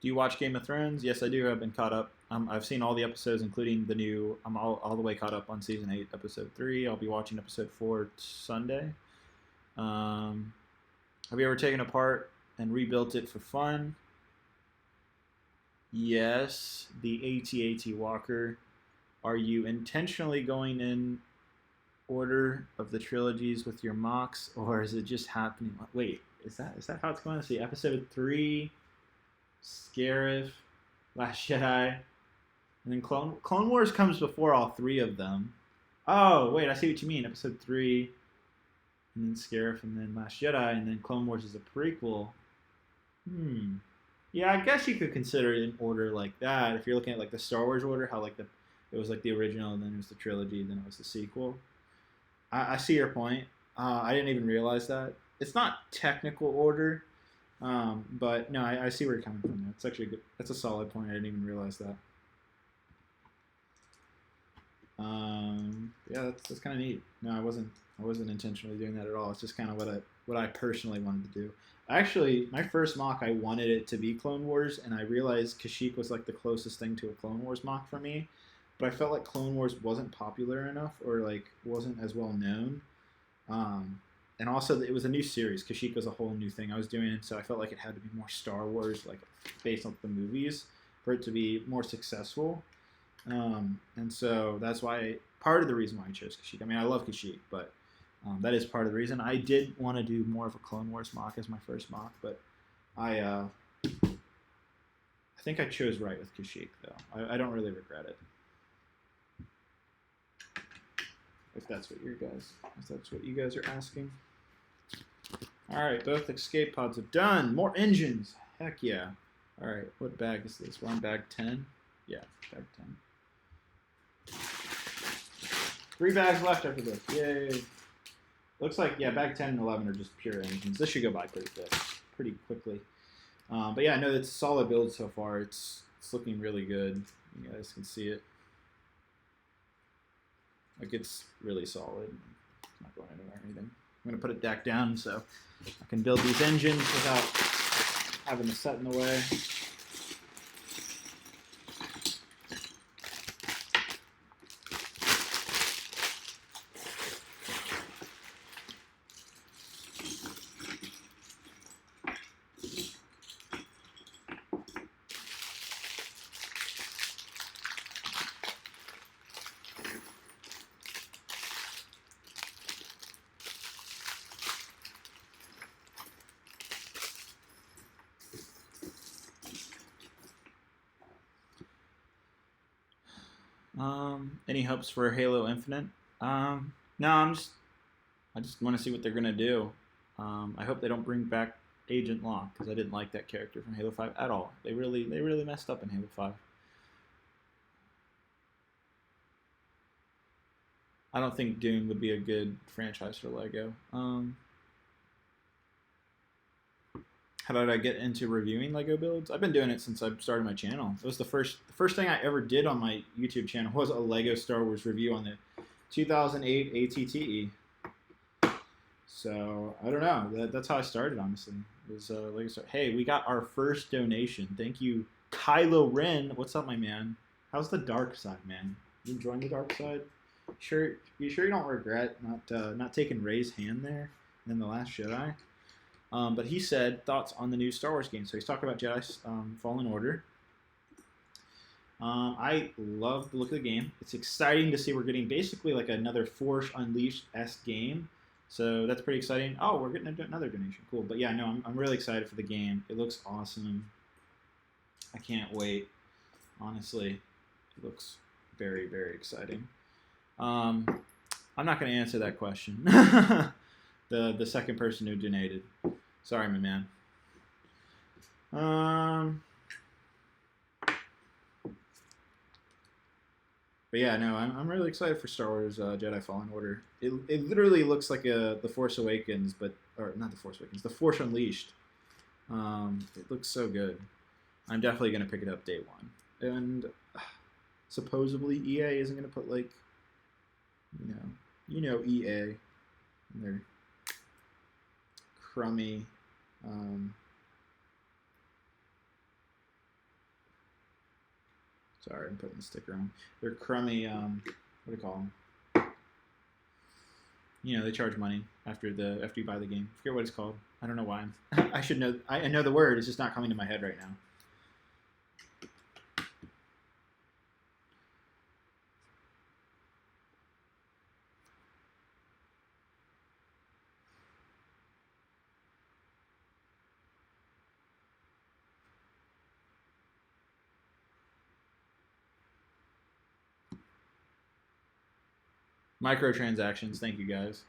Do you watch Game of Thrones? Yes, I do. I've been caught up. I've seen all the episodes, including the new. I'm all the way caught up on season 8, episode 3. I'll be watching episode 4 Sunday. Have you ever taken apart and rebuilt it for fun? Yes. The AT-AT Walker. Are you intentionally going in order of the trilogies with your mocks, or is it just happening? Wait, is that how it's going? Let's see, episode 3, Scarif, Last Jedi, and then Clone Wars comes before all 3 of them. Oh, wait, I see what you mean. Episode 3, and then Scarif, and then Last Jedi, and then Clone Wars is a prequel. Yeah, I guess you could consider it in order like that. If you're looking at like the Star Wars order, how like it was like the original, and then it was the trilogy, then it was the sequel. I see your point. I didn't even realize that. It's not technical order, but no, I see where you're coming from. It's actually good. That's a solid point. I didn't even realize that. Yeah, that's kind of neat. No, I wasn't intentionally doing that at all. It's just kind of what I personally wanted to do. Actually, my first mock, I wanted it to be Clone Wars, and I realized Kashyyyk was like the closest thing to a Clone Wars mock for me. But I felt like Clone Wars wasn't popular enough, or like wasn't as well known. And also, it was a new series. Kashyyyk was a whole new thing I was doing, so I felt like it had to be more Star Wars, like based on the movies, for it to be more successful. And so that's why part of the reason why I chose Kashyyyk. I mean, I love Kashyyyk, but that is part of the reason. I did want to do more of a Clone Wars mock as my first mock, but I think I chose right with Kashyyyk, though. I don't really regret it. If that's what you guys are asking. All right, both escape pods are done. More engines. Heck yeah. All right, what bag is this? We're on bag 10. Yeah, bag 10. 3 bags left after this. Yay. Looks like, yeah, bag 10 and 11 are just pure engines. This should go by pretty quickly. But yeah, no, it's a solid build so far. It's looking really good. You guys can see it. Like, it's really solid. It's not going anywhere or anything. I'm going to put it back down so I can build these engines without having the set in the way. Any hopes for Halo Infinite? No, I'm just I just want to see what they're gonna do. I hope they don't bring back Agent Locke, because I didn't like that character from Halo 5 at all. They really messed up in Halo 5. I don't think Dune would be a good franchise for Lego. How did I get into reviewing Lego builds? I've been doing it since I started my channel. It was the first thing I ever did on my YouTube channel was a Lego Star Wars review on the 2008 ATTE. So I don't know. That's how I started, honestly. It was Lego Star. Hey, we got our first donation. Thank you, Kylo Ren. What's up, my man? How's the dark side, man? You enjoying the dark side? You sure you don't regret not taking Rey's hand there in The Last Jedi? But he said thoughts on the new Star Wars game. So he's talking about Jedi Fallen Order. I love the look of the game. It's exciting to see we're getting basically like another Force Unleashed-esque game. So that's pretty exciting. Oh, we're getting another donation. Cool. But yeah, no, I'm really excited for the game. It looks awesome. I can't wait. Honestly, it looks very, very exciting. I'm not going to answer that question. The second person who donated. Sorry, my man. But yeah, no, I'm really excited for Star Wars Jedi Fallen Order. It literally looks like The Force Awakens, or not The Force Awakens, The Force Unleashed. It looks so good. I'm definitely going to pick it up day one. And supposedly EA isn't going to put like, you know EA and their crummy sorry, I'm putting the sticker on. They're crummy what do you call them? They charge money after you buy the game. I forget what it's called. I don't know why. I should know. I know the word. It's just not coming to my head right now. Microtransactions. Thank you, guys.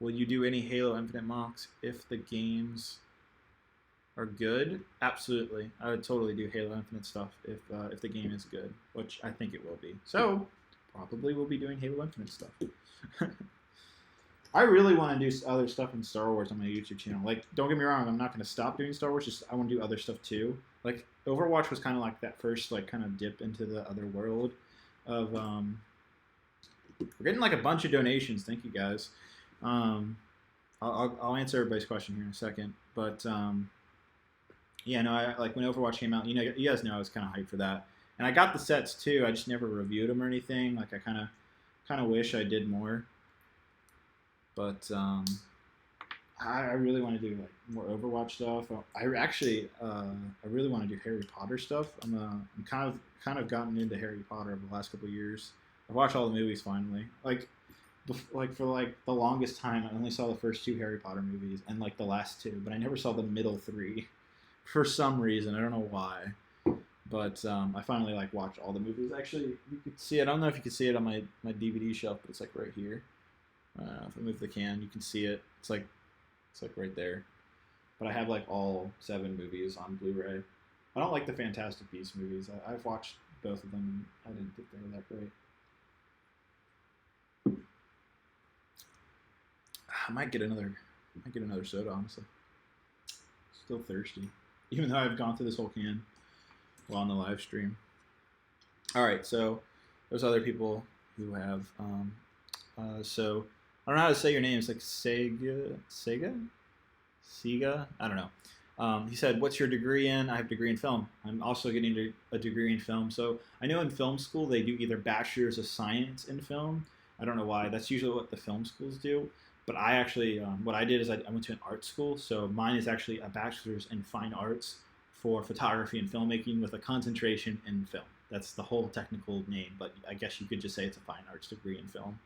Will you do any Halo Infinite mocks if the games are good? Absolutely. I would totally do Halo Infinite stuff if the game is good, which I think it will be. So, probably we'll be doing Halo Infinite stuff. I really want to do other stuff in Star Wars on my YouTube channel. Like, don't get me wrong, I'm not going to stop doing Star Wars, just I want to do other stuff too. Like, Overwatch was kind of like that first, like, kind of dip into the other world of, we're getting, like, a bunch of donations. Thank you, guys. I'll answer everybody's question here in a second. But, yeah, no, like, when Overwatch came out, you guys know I was kind of hyped for that. And I got the sets, too. I just never reviewed them or anything. Like, I kind of wish I did more. But I really want to do like more Overwatch stuff. I really want to do Harry Potter stuff. I'm kind of gotten into Harry Potter over the last couple of years. I've watched all the movies finally. Like for like the longest time, I only saw the first 2 Harry Potter movies and like the last 2, but I never saw the middle 3 for some reason. I don't know why. But I finally like watched all the movies. Actually, you could see it. I don't know if you can see it on my DVD shelf, but it's like right here. If I move the can, you can see it. It's like right there. But I have like all 7 movies on Blu-ray. I don't like the Fantastic Beasts movies. I've watched both of them, and I didn't think they were that great. I might get another soda, honestly. Still thirsty, even though I've gone through this whole can while on the live stream. All right, so there's other people who have. So I don't know how to say your name. It's like Sega. I don't know. He said, "What's your degree in?" I have a degree in film. I'm also getting a degree in film. So I know in film school they do either bachelor's of science in film. I don't know why. That's usually what the film schools do. But I actually, what I did is I went to an art school. So mine is actually a bachelor's in fine arts for photography and filmmaking with a concentration in film. That's the whole technical name. But I guess you could just say it's a fine arts degree in film.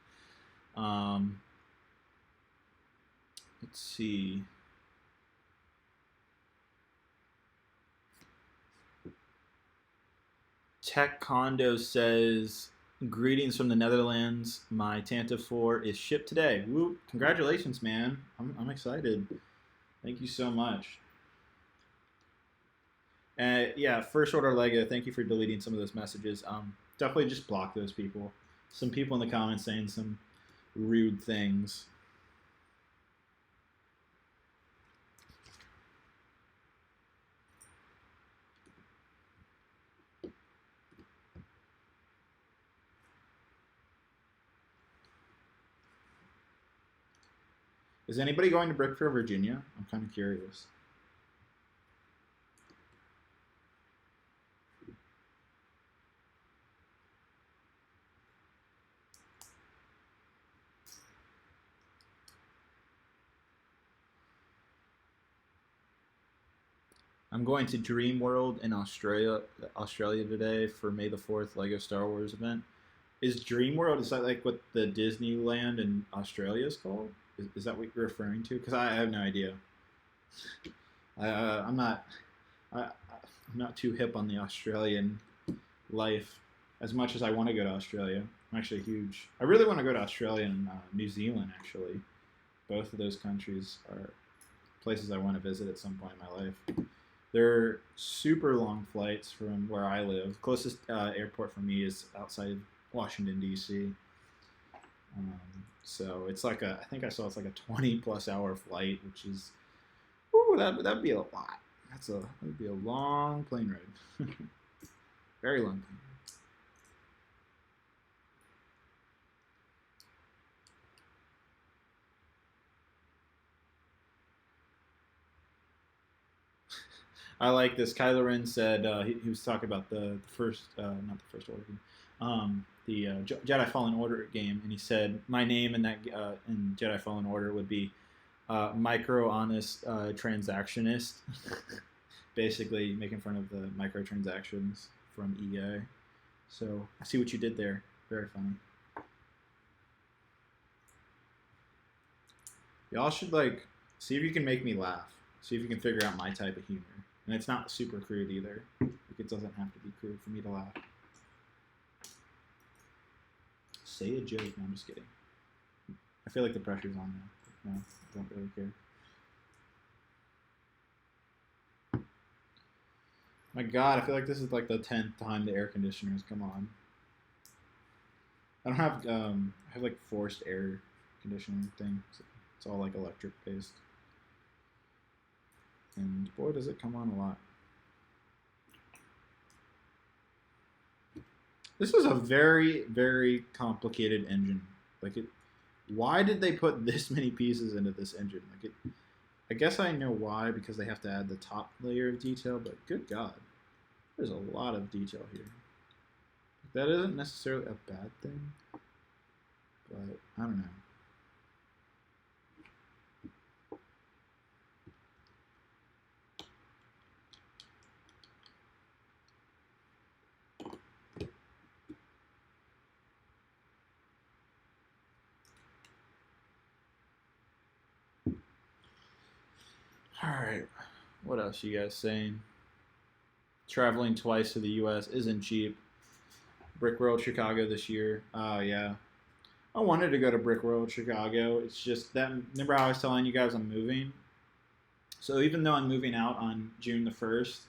Let's see. Tech Condo says, greetings from the Netherlands. My Tantive IV is shipped today. Woo! Congratulations, man. I'm excited. Thank you so much. Yeah, first order Lego. Thank you for deleting some of those messages. Definitely just block those people. Some people in the comments saying some rude things. Is anybody going to Brickfair, Virginia? I'm kind of curious. I'm going to Dream World in Australia today for May the 4th Lego Star Wars event. Is Dream World, is that like what the Disneyland in Australia is called? Is that what you're referring to? Because I have no idea. I'm not I'm not too hip on the Australian life as much as I want to go to Australia. I'm actually huge. I really want to go to Australia and New Zealand, actually. Both of those countries are places I want to visit at some point in my life. They're super long flights from where I live. Closest airport for me is outside Washington, D.C. So it's like I think I saw it's like a 20+ hour flight, which is, ooh, that'd be a lot. That'd be a long plane ride. Very long plane ride. I like this. Kylo Ren said he was talking about the first, not the first order, the Jedi Fallen Order game, and he said my name in that in Jedi Fallen Order would be micro honest transactionist, basically making fun of the microtransactions from EA. So I see what you did there. Very funny. Y'all should like see if you can make me laugh. See if you can figure out my type of humor. And it's not super crude either. Like, it doesn't have to be crude for me to laugh. Say a joke. No, I'm just kidding. I feel like the pressure's on now. No, I don't really care. My God, I feel like this is like the 10th time the air conditioners come on. I don't have, I have like forced air conditioning thing. So it's all like electric based. And boy, does it come on a lot. This is a very, very complicated engine. Like it, why did they put this many pieces into this engine? Like it, I guess I know why, because they have to add the top layer of detail. But good God, there's a lot of detail here. That isn't necessarily a bad thing, but I don't know. All right, what else you guys saying? Traveling twice to the U.S. isn't cheap. Brickworld Chicago this year. Oh yeah, I wanted to go to Brickworld Chicago. It's just that. Remember how I was telling you guys I'm moving? So even though I'm moving out on June the 1st,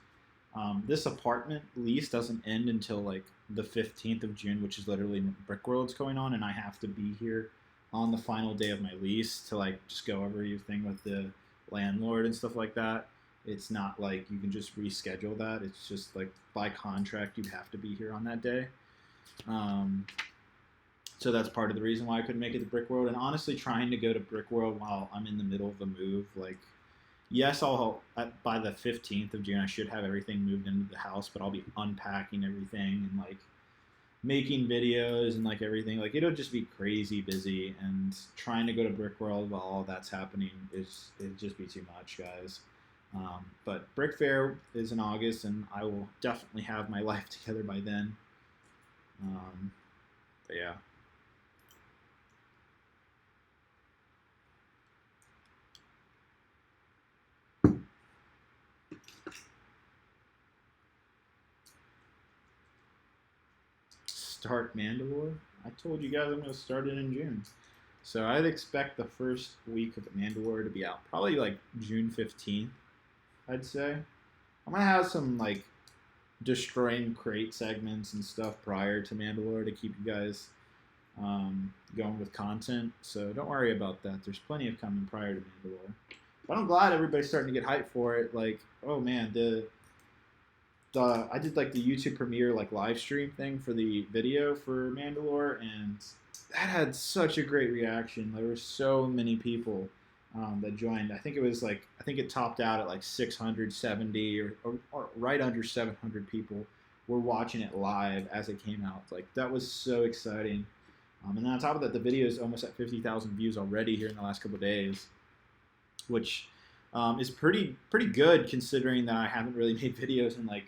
this apartment lease doesn't end until like the 15th of June, which is literally Brickworld's going on, and I have to be here on the final day of my lease to like just go over everything with the landlord and stuff like that. It's not like you can just reschedule that. It's just like by contract you have to be here on that day. So that's part of the reason why I couldn't make it to Brickworld. And honestly, trying to go to Brickworld while I'm in the middle of a move, like, yes, by the 15th of June I should have everything moved into the house, but I'll be unpacking everything and like making videos and like everything. Like it'll just be crazy busy, and trying to go to Brickworld while all that's happening it'd just be too much, guys. But Brick Fair is in August, and I will definitely have my life together by then. But yeah. start Mandalore? I told you guys I'm going to start it in June. So I'd expect the first week of Mandalore to be out. Probably like June 15th, I'd say. I'm going to have some like destroying crate segments and stuff prior to Mandalore to keep you guys going with content. So don't worry about that. There's plenty of coming prior to Mandalore. But I'm glad everybody's starting to get hyped for it. Like, oh man, I did like the YouTube premiere like live stream thing for the video for Mandalore, and that had such a great reaction. There were so many people that joined. I think it topped out at like 670 or right under 700 people were watching it live as it came out. Like that was so exciting. And then on top of that, the video is almost at 50,000 views already here in the last couple of days, which is pretty good considering that I haven't really made videos in like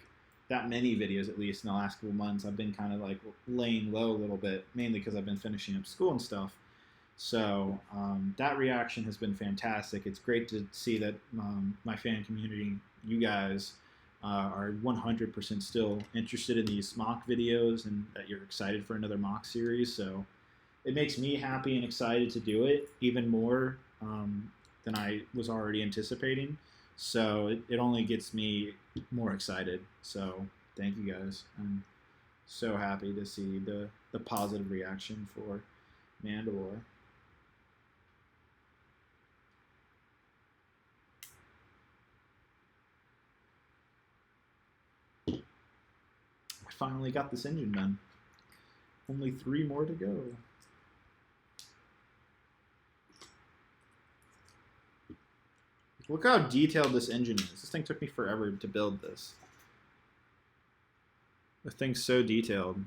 that many videos, at least in the last couple months. I've been kind of like laying low a little bit, mainly because I've been finishing up school and stuff. So that reaction has been fantastic. It's great to see that my fan community, you guys, are 100% still interested in these mock videos and that you're excited for another mock series. So it makes me happy and excited to do it even more than I was already anticipating. So it only gets me more excited. So thank you guys. I'm so happy to see the positive reaction for Mandalore. I finally got this engine done. Only 3 more to go. Look how detailed this engine is. This thing took me forever to build this. The thing's so detailed.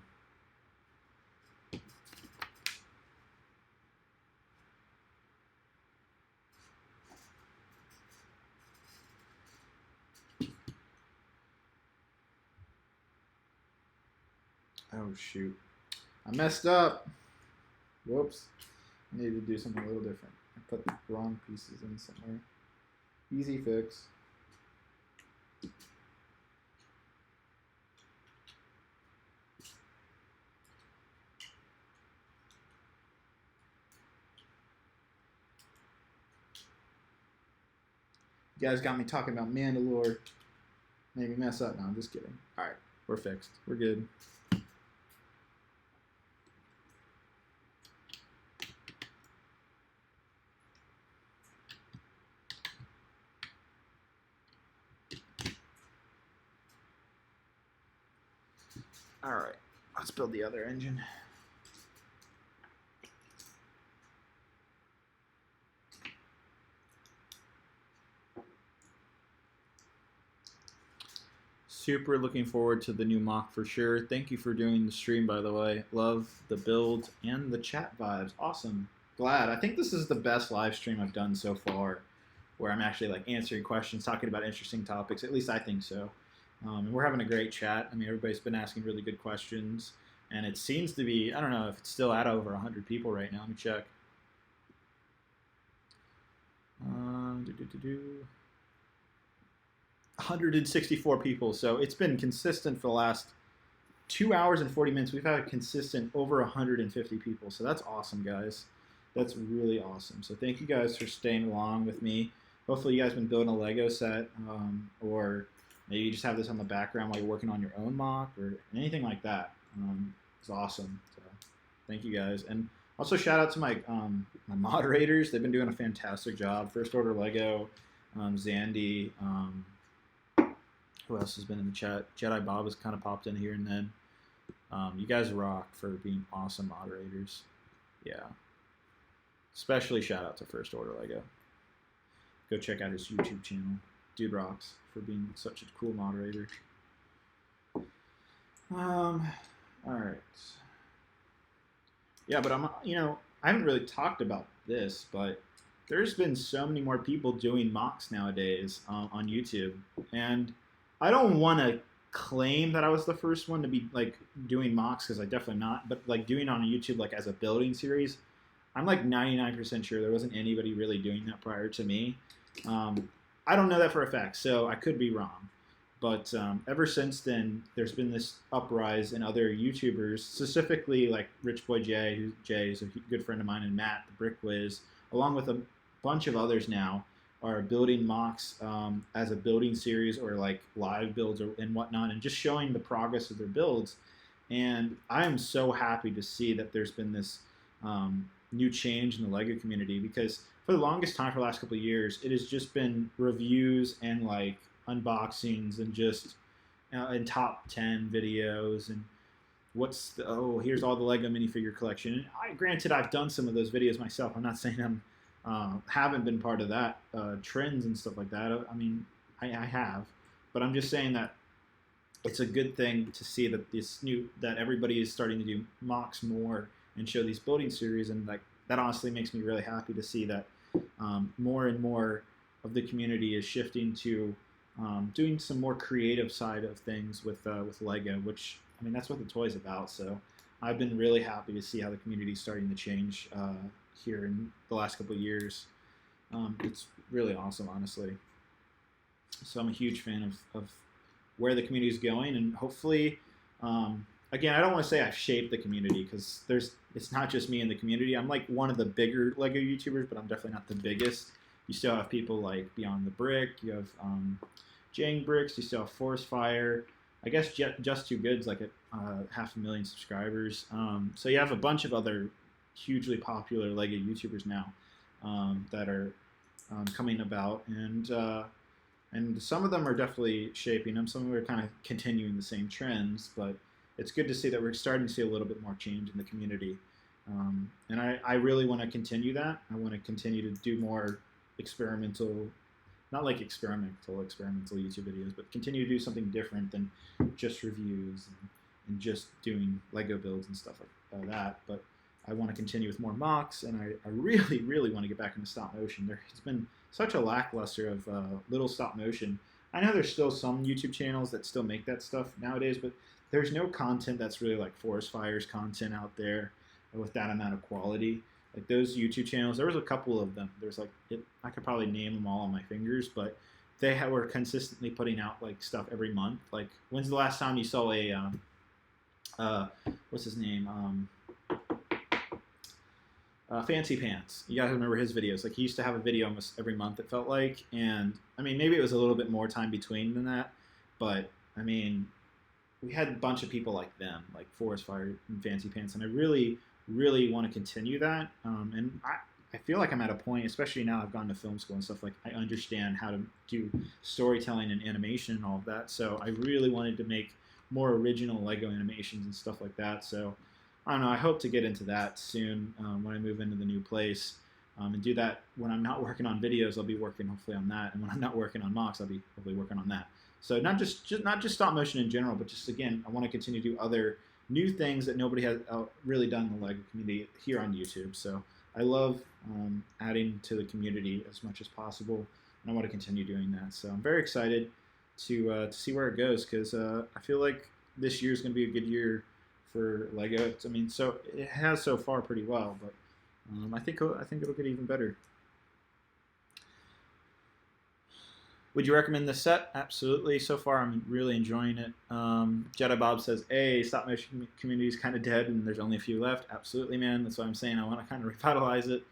Oh shoot. I messed up. Whoops. I need to do something a little different. I put the wrong pieces in somewhere. Easy fix. You guys got me talking about Mandalore. Maybe mess up. No, I'm just kidding. All right, we're fixed. We're good. All right, let's build the other engine. Super looking forward to the new mock for sure. Thank you for doing the stream, by the way. Love the build and the chat vibes. Awesome. Glad. I think this is the best live stream I've done so far, where I'm actually like answering questions, talking about interesting topics. At least I think so. We're having a great chat. I mean, everybody's been asking really good questions, and it seems to be, I don't know if it's still at over 100 people right now. Let me check. 164 people. So it's been consistent for the last 2 hours and 40 minutes. We've had a consistent over 150 people. So that's awesome, guys. That's really awesome. So thank you guys for staying along with me. Hopefully you guys have been building a Lego set, or maybe you just have this on the background while you're working on your own mock or anything like that. It's awesome. So thank you guys. And also shout out to my moderators. They've been doing a fantastic job. First Order Lego, Zandy. Who else has been in the chat? Jedi Bob has kind of popped in here and then. You guys rock for being awesome moderators. Yeah. Especially shout out to First Order Lego. Go check out his YouTube channel. Dude rocks for being such a cool moderator. All right. Yeah, but I haven't really talked about this, but there's been so many more people doing mocks nowadays on YouTube, and I don't want to claim that I was the first one to be like doing mocks, because I definitely not, but like doing on YouTube like as a building series, I'm like 99% sure there wasn't anybody really doing that prior to me. I don't know that for a fact, so I could be wrong. But ever since then, there's been this uprise in other YouTubers, specifically like Rich Boy Jay is a good friend of mine, and Matt, the Brick Wiz, along with a bunch of others now, are building mocks as a building series or like live builds and whatnot, and just showing the progress of their builds. And I am so happy to see that there's been this new change in the LEGO community, because for the longest time, for the last couple of years, it has just been reviews and like unboxings and just and top 10 videos and here's all the Lego minifigure collection. And granted, I've done some of those videos myself. I'm not saying I'm haven't been part of that trends and stuff like that. I mean, I have, but I'm just saying that it's a good thing to see that that everybody is starting to do mocks more and show these building series, and like that honestly makes me really happy to see that more and more of the community is shifting to doing some more creative side of things with Lego, which, I mean, that's what the toy's about. So I've been really happy to see how the community is starting to change here in the last couple of years. It's really awesome, honestly. So I'm a huge fan of where the community is going, and hopefully, again, I don't want to say I've shaped the community, because it's not just me in the community. I'm like one of the bigger Lego YouTubers, but I'm definitely not the biggest. You still have people like Beyond the Brick, you have Jang Bricks, you still have Forest Fire. I guess Just Too Good's like at 500,000 subscribers. So you have a bunch of other hugely popular Lego YouTubers now that are coming about, and some of them are definitely shaping them. Some of them are kind of continuing the same trends, but it's good to see that we're starting to see a little bit more change in the community. And I really want to continue that. I want to continue to do more experimental, not like experimental YouTube videos, but continue to do something different than just reviews and just doing Lego builds and stuff like that. But I want to continue with more mocks, and I really, really want to get back into stop motion. It's been such a lackluster of little stop motion. I know there's still some YouTube channels that still make that stuff nowadays, but there's no content that's really like Forest Fire's content out there with that amount of quality. Like those YouTube channels, there was a couple of them. There's like, I could probably name them all on my fingers, but they were consistently putting out like stuff every month. Like, when's the last time you saw a, what's his name? Fancy Pants. You guys remember his videos. Like, he used to have a video almost every month, it felt like. And I mean, maybe it was a little bit more time between than that, but I mean, we had a bunch of people like them, like Forest Fire and Fancy Pants, and I really, really want to continue that. And I feel like I'm at a point, especially now I've gone to film school and stuff, like I understand how to do storytelling and animation and all of that. So I really wanted to make more original Lego animations and stuff like that. So I don't know, I hope to get into that soon when I move into the new place, and do that when I'm not working on videos. I'll be working hopefully on that, and when I'm not working on mocks, I'll be hopefully working on that. So not just stop motion in general, but just, again, I want to continue to do other new things that nobody has really done in the LEGO community here on YouTube. So I love adding to the community as much as possible, and I want to continue doing that. So I'm very excited to see where it goes, because I feel like this year is going to be a good year for LEGO. I mean, so it has so far pretty well, but I think it'll get even better. Would you recommend this set? Absolutely. So far, I'm really enjoying it. Jedi Bob says, "Hey, stop motion community is kind of dead, and there's only a few left." Absolutely, man. That's what I'm saying. I want to kind of revitalize it.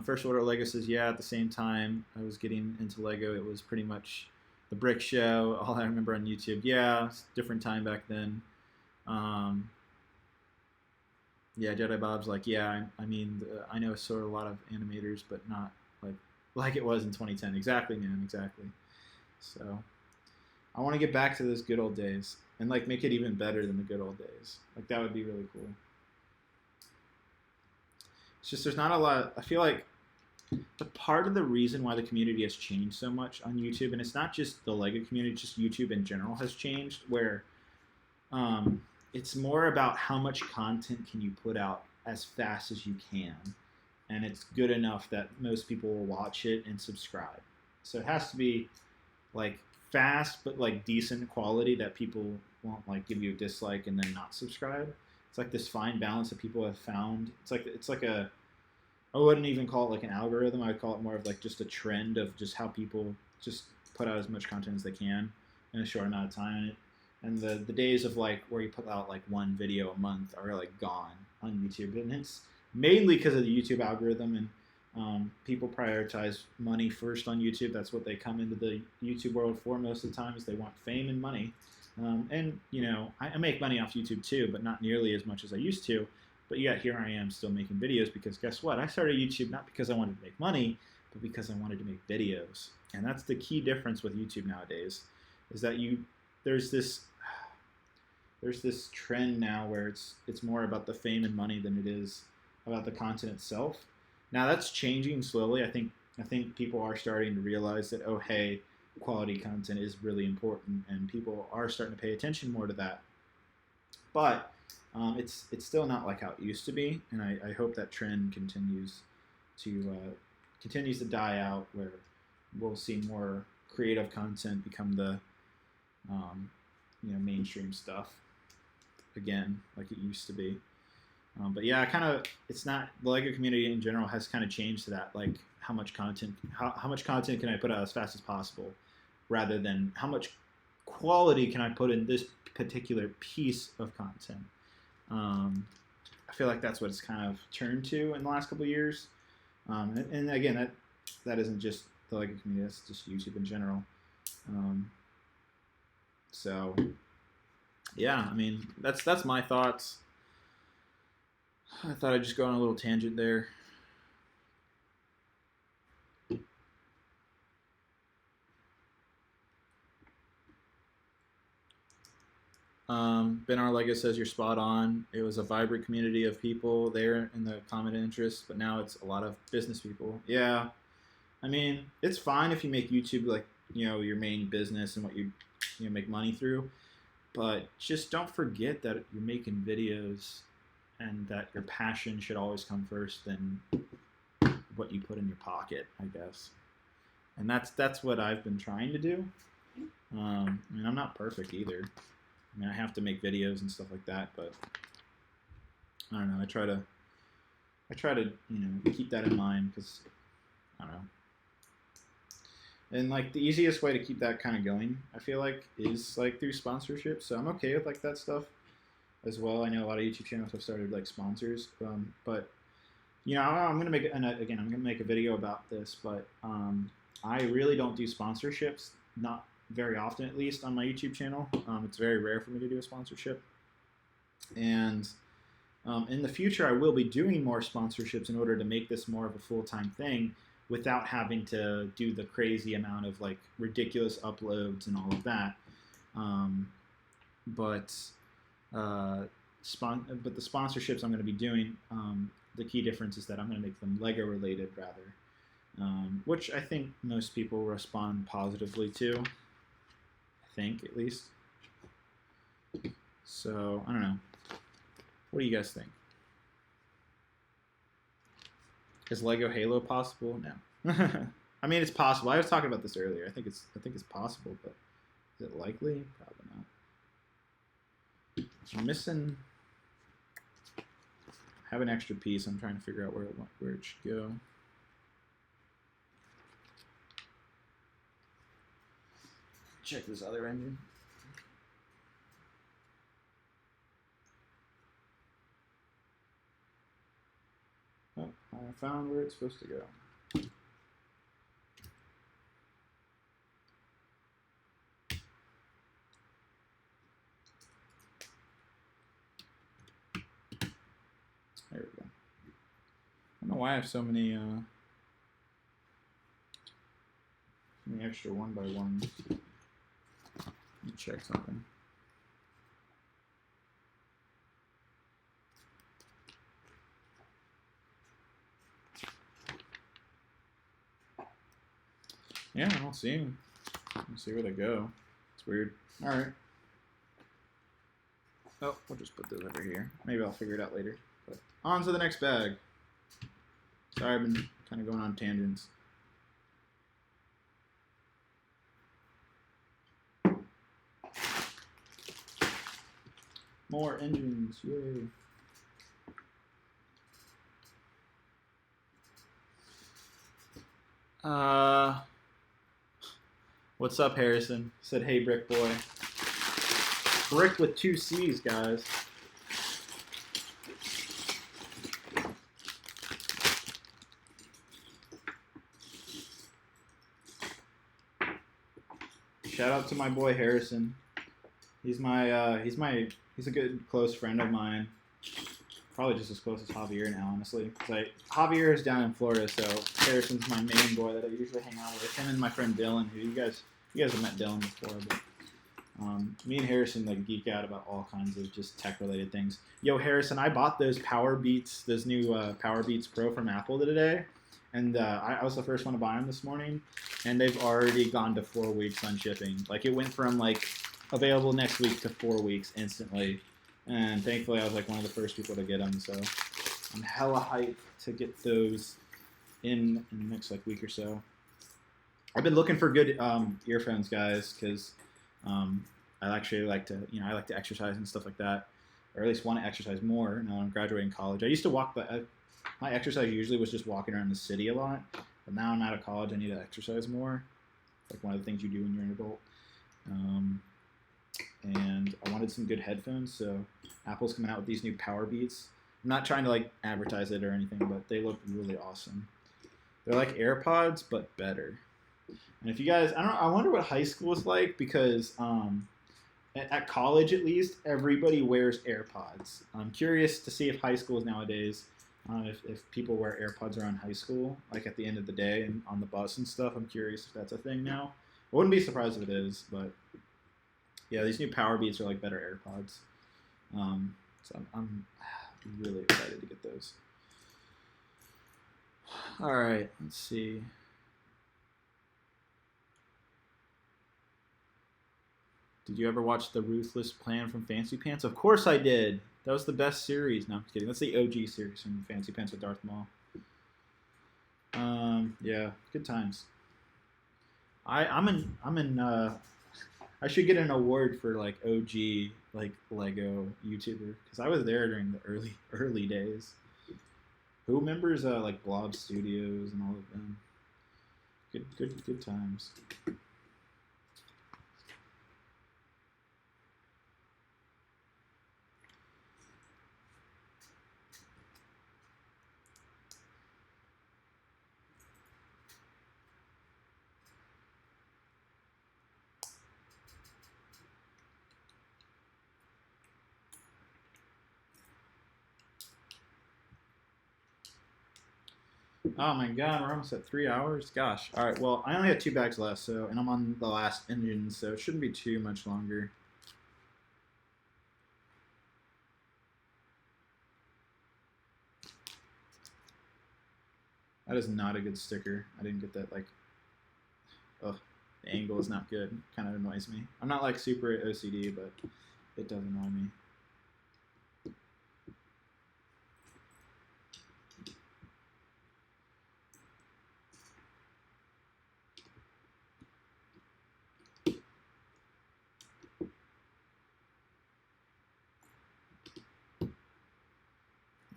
First Order Lego says, "Yeah." At the same time I was getting into Lego, it was pretty much the Brick Show. All I remember on YouTube. Yeah, it's a different time back then. Yeah, Jedi Bob's like, yeah. I mean, I know sort of a lot of animators, but not like it was in 2010. Exactly, man, exactly. So I want to get back to those good old days and like make it even better than the good old days. Like, that would be really cool. It's just there's not a lot. I feel like the part of the reason why the community has changed so much on YouTube, and it's not just the Lego community, just YouTube in general has changed, where it's more about how much content can you put out as fast as you can, and it's good enough that most people will watch it and subscribe. So it has to be like fast but like decent quality that people won't like give you a dislike and then not subscribe. It's like this fine balance that people have found. It's like a, I wouldn't even call it like an algorithm. I would call it more of like just a trend of just how people just put out as much content as they can. in a short amount of time. And the days of like where you put out like one video a month are like gone on YouTube, and it's mainly because of the YouTube algorithm, and people prioritize money first on YouTube. That's what they come into the YouTube world for most of the time, is they want fame and money. And you know, I make money off YouTube too, but not nearly as much as I used to. But yet here I am still making videos, because guess what? I started YouTube not because I wanted to make money, but because I wanted to make videos. And that's the key difference with YouTube nowadays, is that there's this trend now where it's more about the fame and money than it is about the content itself. Now that's changing slowly. I think people are starting to realize that, oh hey, quality content is really important, and people are starting to pay attention more to that. But it's still not like how it used to be, and I hope that trend continues to die out, where we'll see more creative content become the mainstream stuff again, like it used to be. But yeah, it's not, the LEGO community in general has kind of changed to that, like how much content can I put out as fast as possible, rather than how much quality can I put in this particular piece of content. I feel like that's what it's kind of turned to in the last couple of years. And again, that isn't just the LEGO community, that's just YouTube in general. So yeah, I mean, that's my thoughts. I thought I'd just go on a little tangent there. Ben R. Lego says you're spot on. It was a vibrant community of people there in the common interests, but now it's a lot of business people. Yeah, I mean, it's fine if you make YouTube like, you know, your main business and what you make money through, but just don't forget that you're making videos, and that your passion should always come first than what you put in your pocket, I guess. And that's what I've been trying to do. I mean, I'm not perfect either. I mean, I have to make videos and stuff like that, but I don't know. I try to keep that in mind, because I don't know. And like the easiest way to keep that kind of going, I feel like, is like through sponsorships. So I'm okay with like that stuff as well. I know a lot of YouTube channels have started like sponsors, but you know, I'm gonna make a video about this, but I really don't do sponsorships, not very often, at least on my YouTube channel. It's very rare for me to do a sponsorship, and in the future I will be doing more sponsorships in order to make this more of a full-time thing, without having to do the crazy amount of like ridiculous uploads and all of that. But the sponsorships I'm going to be doing, the key difference is that I'm going to make them LEGO related rather, which I think most people respond positively to. I think, at least. So I don't know. What do you guys think? Is LEGO Halo possible? No. I mean, it's possible. I was talking about this earlier. I think it's possible, but is it likely? Probably not. I'm missing. I have an extra piece. I'm trying to figure out where it should go. Check this other engine. Oh, I found where it's supposed to go. There we go. I don't know why I have so many extra 1x1s. Let me check something. Yeah, I don't see them. Let's see where they go. It's weird. All right. Oh, we'll just put those over here. Maybe I'll figure it out later. But on to the next bag. Sorry, I've been kind of going on tangents. More engines, yay. What's up, Harrison? Said, hey, Brick Boy. Brick with 2 C's, guys. Shout out to my boy Harrison. He's a good close friend of mine. Probably just as close as Javier now, honestly. It's like Javier is down in Florida, so Harrison's my main boy that I usually hang out with. Him and my friend Dylan, who you guys have met Dylan before, but me and Harrison like geek out about all kinds of just tech related things. Yo, Harrison, I bought those Power Beats, those new Power Beats Pro from Apple today, and I was the first one to buy them this morning, and they've already gone to 4 weeks on shipping. Like it went from like available next week to 4 weeks instantly. And thankfully, I was like one of the first people to get them, so I'm hella hyped to get those in the next like week or so. I've been looking for good earphones, guys, because I actually like to, I like to exercise and stuff like that, or at least want to exercise more now I'm graduating college. I used to walk, but my exercise usually was just walking around the city a lot, but now I'm out of college, I need to exercise more. It's like one of the things you do when you're an adult. And I wanted some good headphones, so Apple's coming out with these new Power Beats. I'm not trying to like advertise it or anything, but they look really awesome. They're like AirPods, but better. And if you guys, I wonder what high school is like, because at college at least, everybody wears AirPods. I'm curious to see if high schools nowadays, if people wear AirPods around high school, like at the end of the day and on the bus and stuff. I'm curious if that's a thing now. I wouldn't be surprised if it is, but yeah, these new Power Beats are like better AirPods. So I'm really excited to get those. All right, let's see. Did you ever watch The Ruthless Plan from Fancy Pants? Of course I did. That was the best series. No, I'm just kidding. That's the OG series from Fancy Pants with Darth Maul. Yeah, good times. I'm in I should get an award for like OG like Lego YouTuber, because I was there during the early days. Who remembers like Blob Studios and all of them? Good times. Oh my god, we're almost at 3 hours. Gosh. All right. Well, I only have 2 bags left, and I'm on the last engine, so it shouldn't be too much longer. That is not a good sticker. I didn't get that, like, oh, the angle is not good. Kind of annoys me. I'm not like super OCD, but it does annoy me.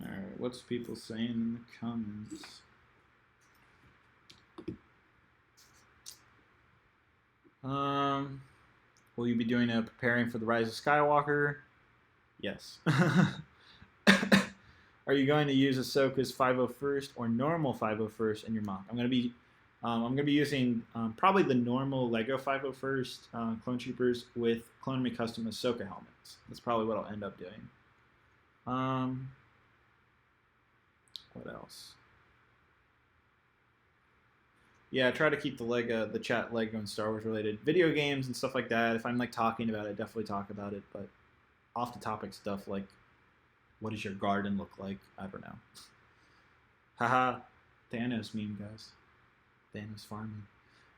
Alright, what's people saying in the comments? Will you be doing a preparing for the Rise of Skywalker? Yes. Are you going to use Ahsoka's 501st or normal 501st in your mock? I'm going to be using probably the normal Lego 501st Clone Troopers with Clone Me Custom Ahsoka helmets. That's probably what I'll end up doing. What else? Yeah, I try to keep the chat Lego and Star Wars related. Video games and stuff like that, if I'm like talking about it, definitely talk about it. But off the topic stuff like, what does your garden look like? I don't know. Haha, Thanos meme, guys. Thanos farming.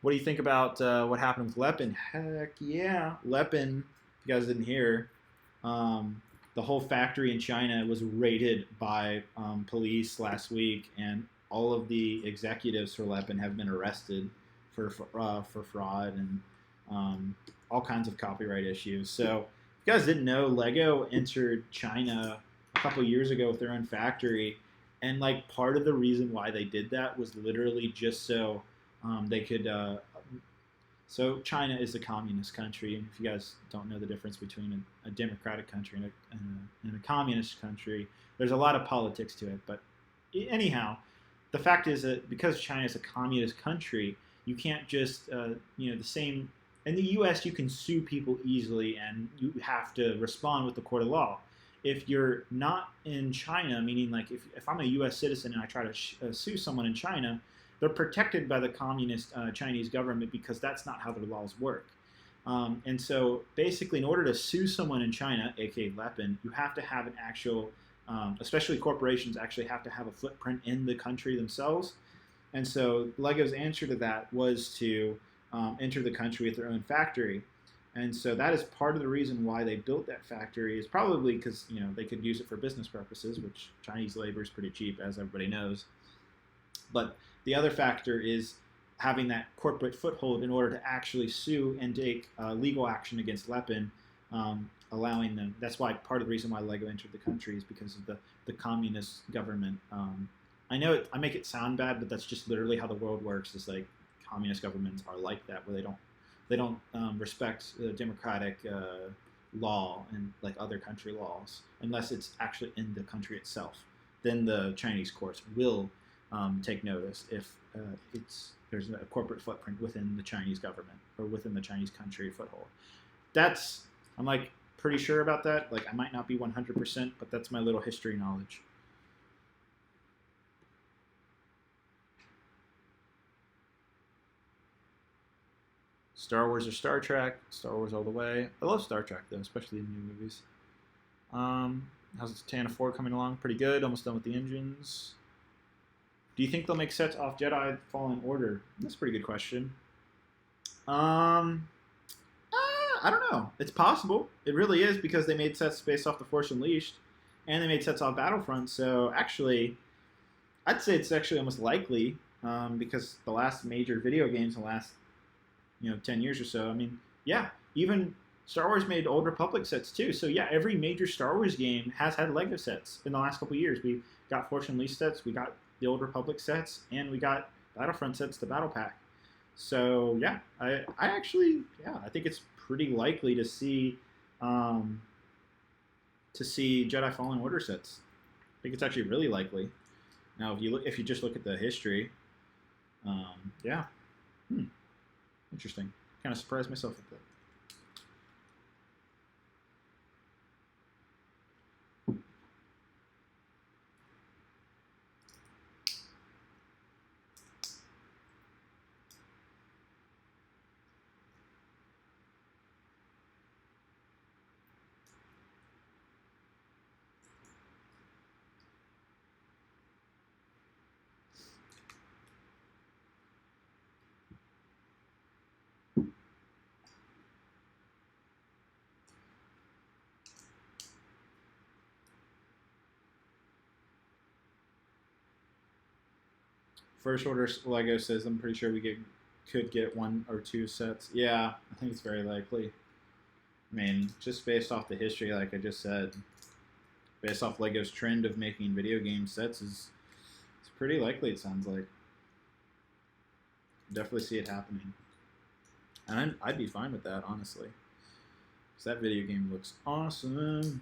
What do you think about what happened with Lepin? Heck yeah. Lepin, if you guys didn't hear, the whole factory in China was raided by police last week, and all of the executives for Lepin have been arrested for fraud and all kinds of copyright issues. So if you guys didn't know, Lego entered China a couple years ago with their own factory, and like part of the reason why they did that was literally just so they could So China is a communist country, and if you guys don't know the difference between a democratic country and a communist country, there's a lot of politics to it. But anyhow, the fact is that because China is a communist country, you can't just the same. In the U.S., you can sue people easily, and you have to respond with the court of law. If you're not in China, meaning like if I'm a U.S. citizen and I try to sue someone in China, they're protected by the communist Chinese government because that's not how their laws work. And so basically, in order to sue someone in China, aka Lepin, you have to have an actual, especially corporations actually have to have a footprint in the country themselves. And so Lego's answer to that was to enter the country with their own factory. And so that is part of the reason why they built that factory, is probably because they could use it for business purposes, which Chinese labor is pretty cheap, as everybody knows. But the other factor is having that corporate foothold in order to actually sue and take legal action against Lepin, allowing them. That's why part of the reason why Lego entered the country is because of the communist government. I know I make it sound bad, but that's just literally how the world works. Is like communist governments are like that, where they don't respect the democratic law and like other country laws unless it's actually in the country itself. Then the Chinese courts will take notice if there's a corporate footprint within the Chinese government or within the Chinese country foothold. I'm like pretty sure about that. Like I might not be 100%, but that's my little history knowledge. Star Wars or Star Trek? Star Wars all the way. I love Star Trek though, especially the new movies. How's the Tantive IV coming along? Pretty good. Almost done with the engines. Do you think they'll make sets off Jedi Fallen Order? That's a pretty good question. I don't know. It's possible. It really is, because they made sets based off The Force Unleashed, and they made sets off Battlefront. So actually, I'd say it's actually almost likely, because the last major video games in the last 10 years or so. I mean, yeah, even Star Wars made Old Republic sets too. So yeah, every major Star Wars game has had Lego sets in the last couple of years. We got Force Unleashed sets, we got the Old Republic sets, and we got Battlefront sets, the Battle Pack. So yeah, I think it's pretty likely to see Jedi Fallen Order sets. I think it's actually really likely. Now, if you just look at the history, yeah, interesting. Kind of surprised myself at that. First Order Lego says, I'm pretty sure we could get 1 or 2 sets. Yeah, I think it's very likely. I mean, just based off the history, like I just said, based off Lego's trend of making video game sets, it's pretty likely, it sounds like. Definitely see it happening. And I'd be fine with that, honestly. Because that video game looks awesome.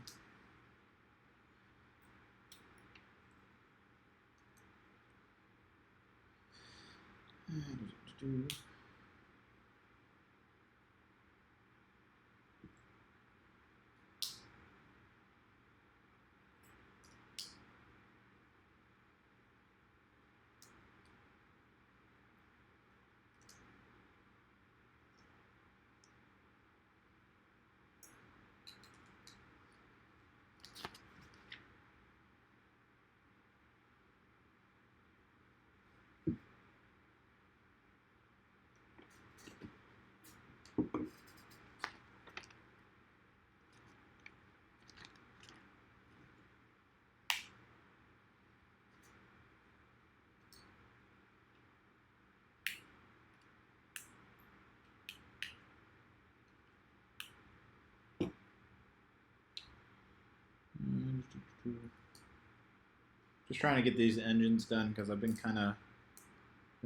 Just trying to get these engines done because I've been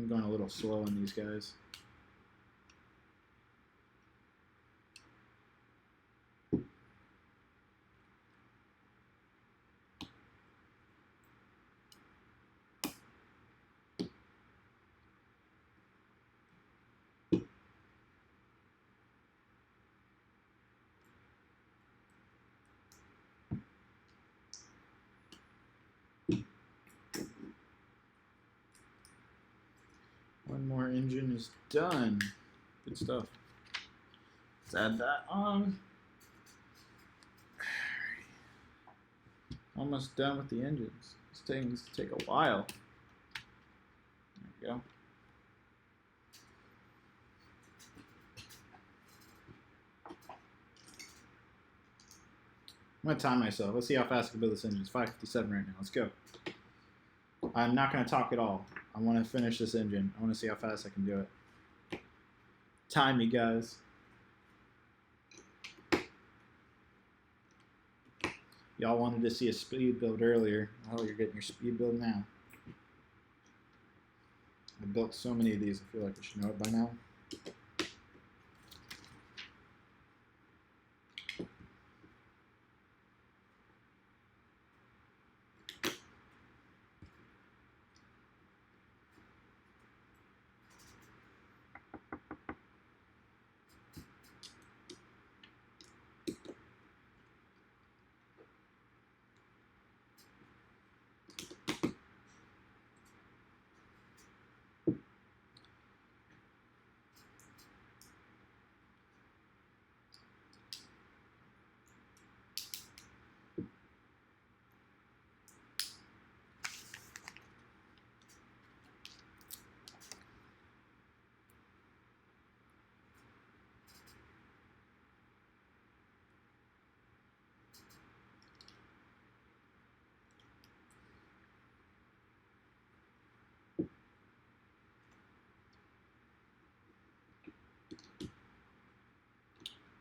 going a little slow on these guys. more engine is done. Good stuff. Let's add that on. Almost done with the engines. This thing's take a while. There we go. I'm gonna time myself. Let's see how fast I can build this engine. It's 5:57 right now. Let's go. I'm not gonna talk at all. I want to finish this engine. I want to see how fast I can do it. Time me, guys. Y'all wanted to see a speed build earlier. Oh, you're getting your speed build now. I built so many of these. I feel like I should know it by now.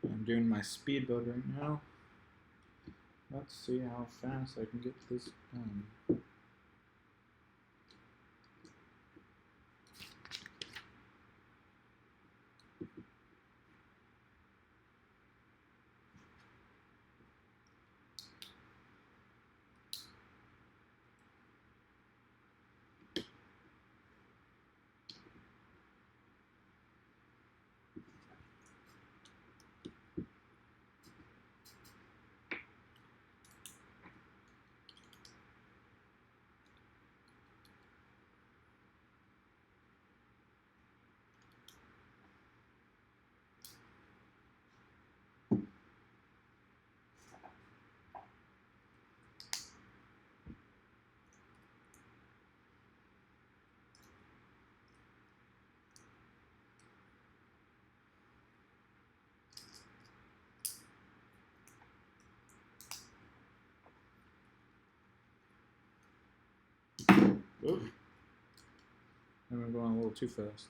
I'm doing my speed build right now. Let's see how fast I can get this done. Oof. I'm going a little too fast.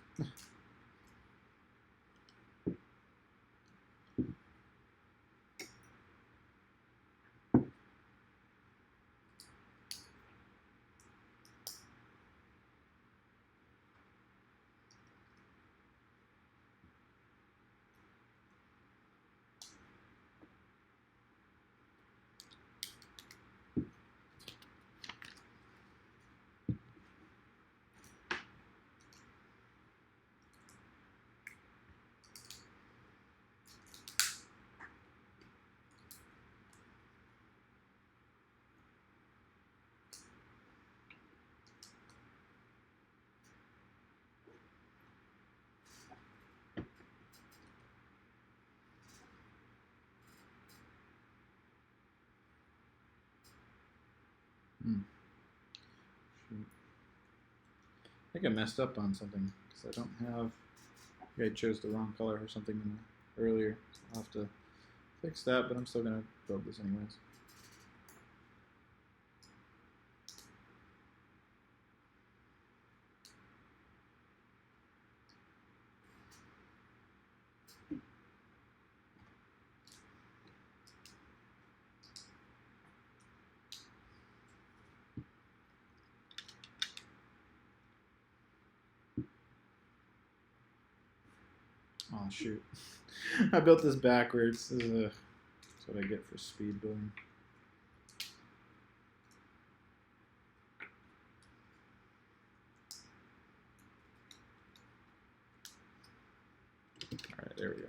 I think I messed up on something because I don't have. I chose the wrong color or something earlier. So I'll have to fix that, but I'm still gonna build this anyways. Oh shoot. I built this backwards. This is that's what I get for speed building. Alright, there we go.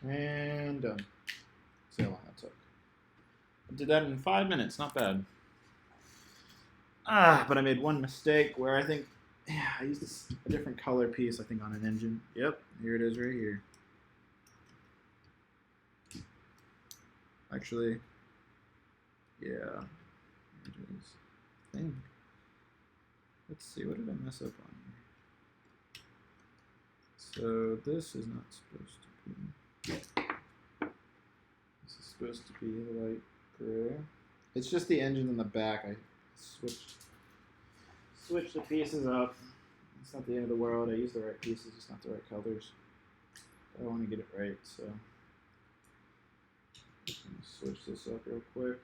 And done. See how long that took. I did that in 5 minutes, not bad. But I made one mistake where I think, yeah, I used a different color piece, I think, on an engine. Yep, here it is right here. Actually, yeah, here it is. I think. Let's see, what did I mess up on here? So this is not supposed to be. This is supposed to be light gray. It's just the engine in the back. I switched the pieces up. It's not the end of the world. I used the right pieces, just not the right colors. I want to get it right, so I'm going to switch this up real quick.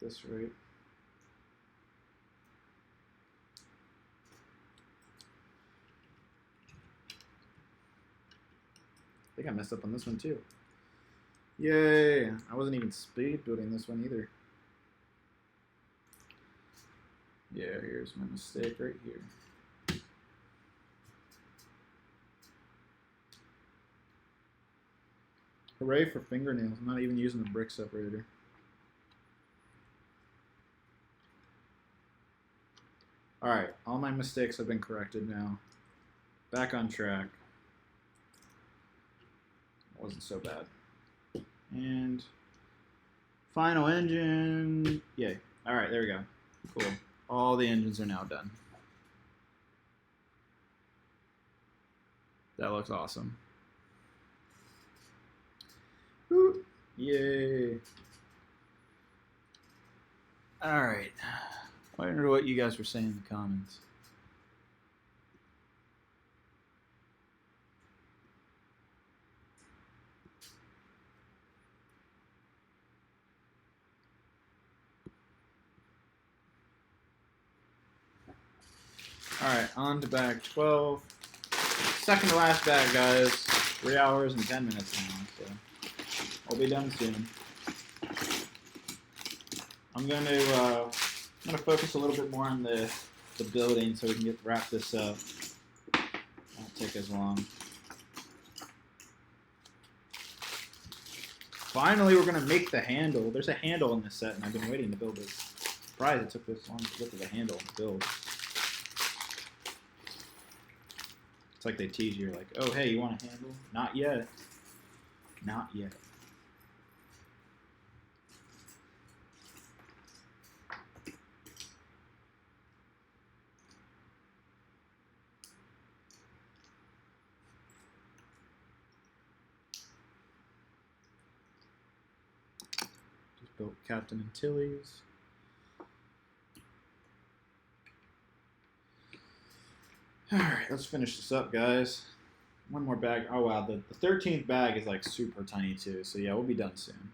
Get this right. I think I messed up on this one too. Yay! I wasn't even speed building this one either. Yeah, here's my mistake right here. Hooray for fingernails. I'm not even using the brick separator. Alright, all my mistakes have been corrected now. Back on track. It wasn't so bad. And final engine. Yay. Alright, there we go. Cool. All the engines are now done. That looks awesome. Woo. Yay. Alright. I wonder what you guys were saying in the comments. Alright, on to bag 12. Second to last bag, guys. 3 hours and 10 minutes now, so we'll be done soon. I'm gonna focus a little bit more on the building so we can wrap this up. Won't take as long. Finally, we're gonna make the handle. There's a handle in this set, and I've been waiting to build it. Surprised it took this long to get to the handle and build. It's like they tease you, like, oh, hey, you want a handle? Not yet. Not yet. Just built Captain Antilles. Alright, let's finish this up, guys. One more bag. Oh, wow. The 13th bag is, like, super tiny, too. So, yeah, we'll be done soon.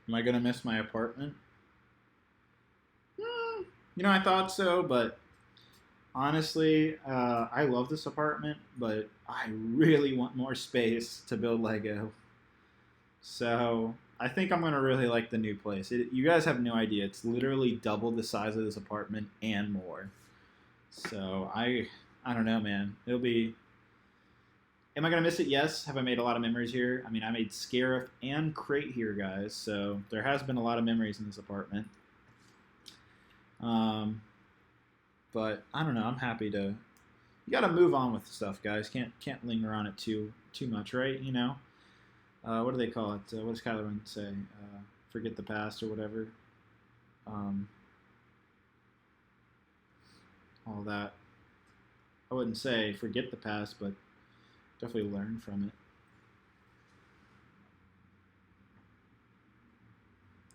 Am I going to miss my apartment? You know, I thought so, but honestly, I love this apartment, but I really want more space to build Lego. So I think I'm going to really like the new place. You guys have no idea. It's literally double the size of this apartment and more. So I don't know, man. It'll be... Am I going to miss it? Yes. Have I made a lot of memories here? I mean, I made Scarif and Crate here, guys. So there has been a lot of memories in this apartment. But I don't know. I'm happy to... You got to move on with stuff, guys. Can't linger on it too much, right? You know? What do they call it? What does Kylo Ren say? Forget the past or whatever. All that. I wouldn't say forget the past, but definitely learn from it.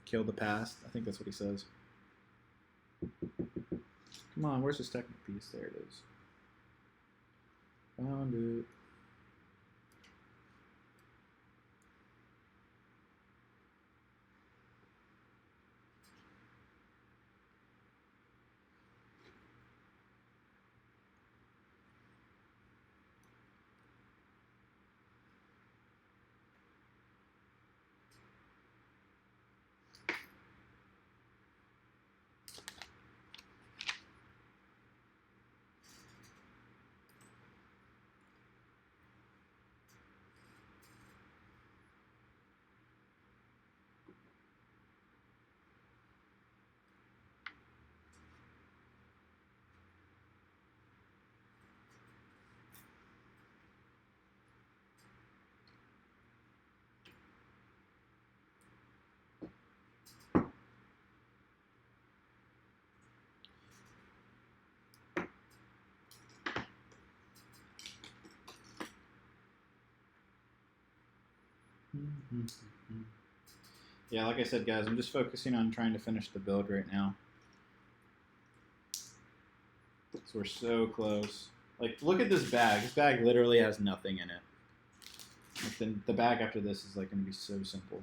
Kill the past. I think that's what he says. Come Come on, where's the second piece? There it is. Found it. Yeah, like I said, guys, I'm just focusing on trying to finish the build right now. So we're so close. Like, look at this bag. This bag literally has nothing in it. Like, the bag after this is like going to be so simple.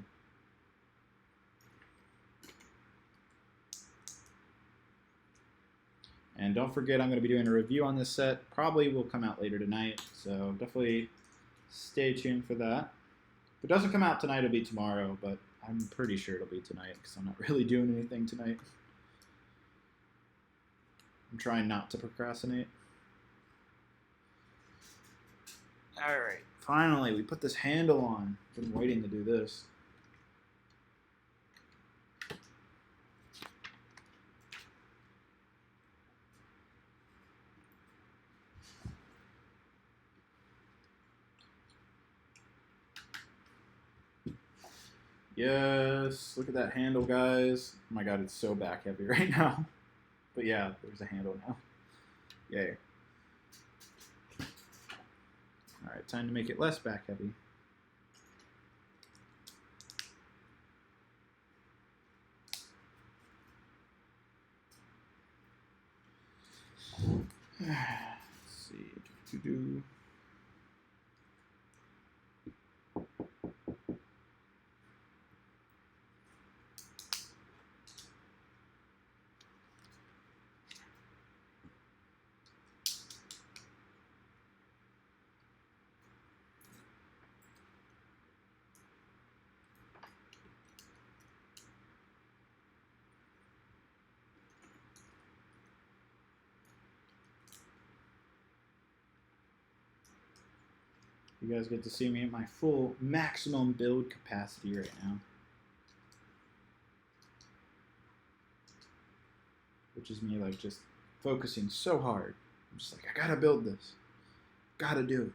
And don't forget, I'm going to be doing a review on this set. Probably will come out later tonight, so definitely stay tuned for that. If it doesn't come out tonight, it'll be tomorrow, but I'm pretty sure it'll be tonight because I'm not really doing anything tonight. I'm trying not to procrastinate. All right, finally, we put this handle on. I've been waiting to do this. Yes, look at that handle, guys. Oh my god, it's so back heavy right now. But yeah, there's a handle now. Yay. Alright, time to make it less back heavy. Let's see. You guys get to see me at my full maximum build capacity right now. Which is me like just focusing so hard. I'm just like, I gotta build this. Gotta do it.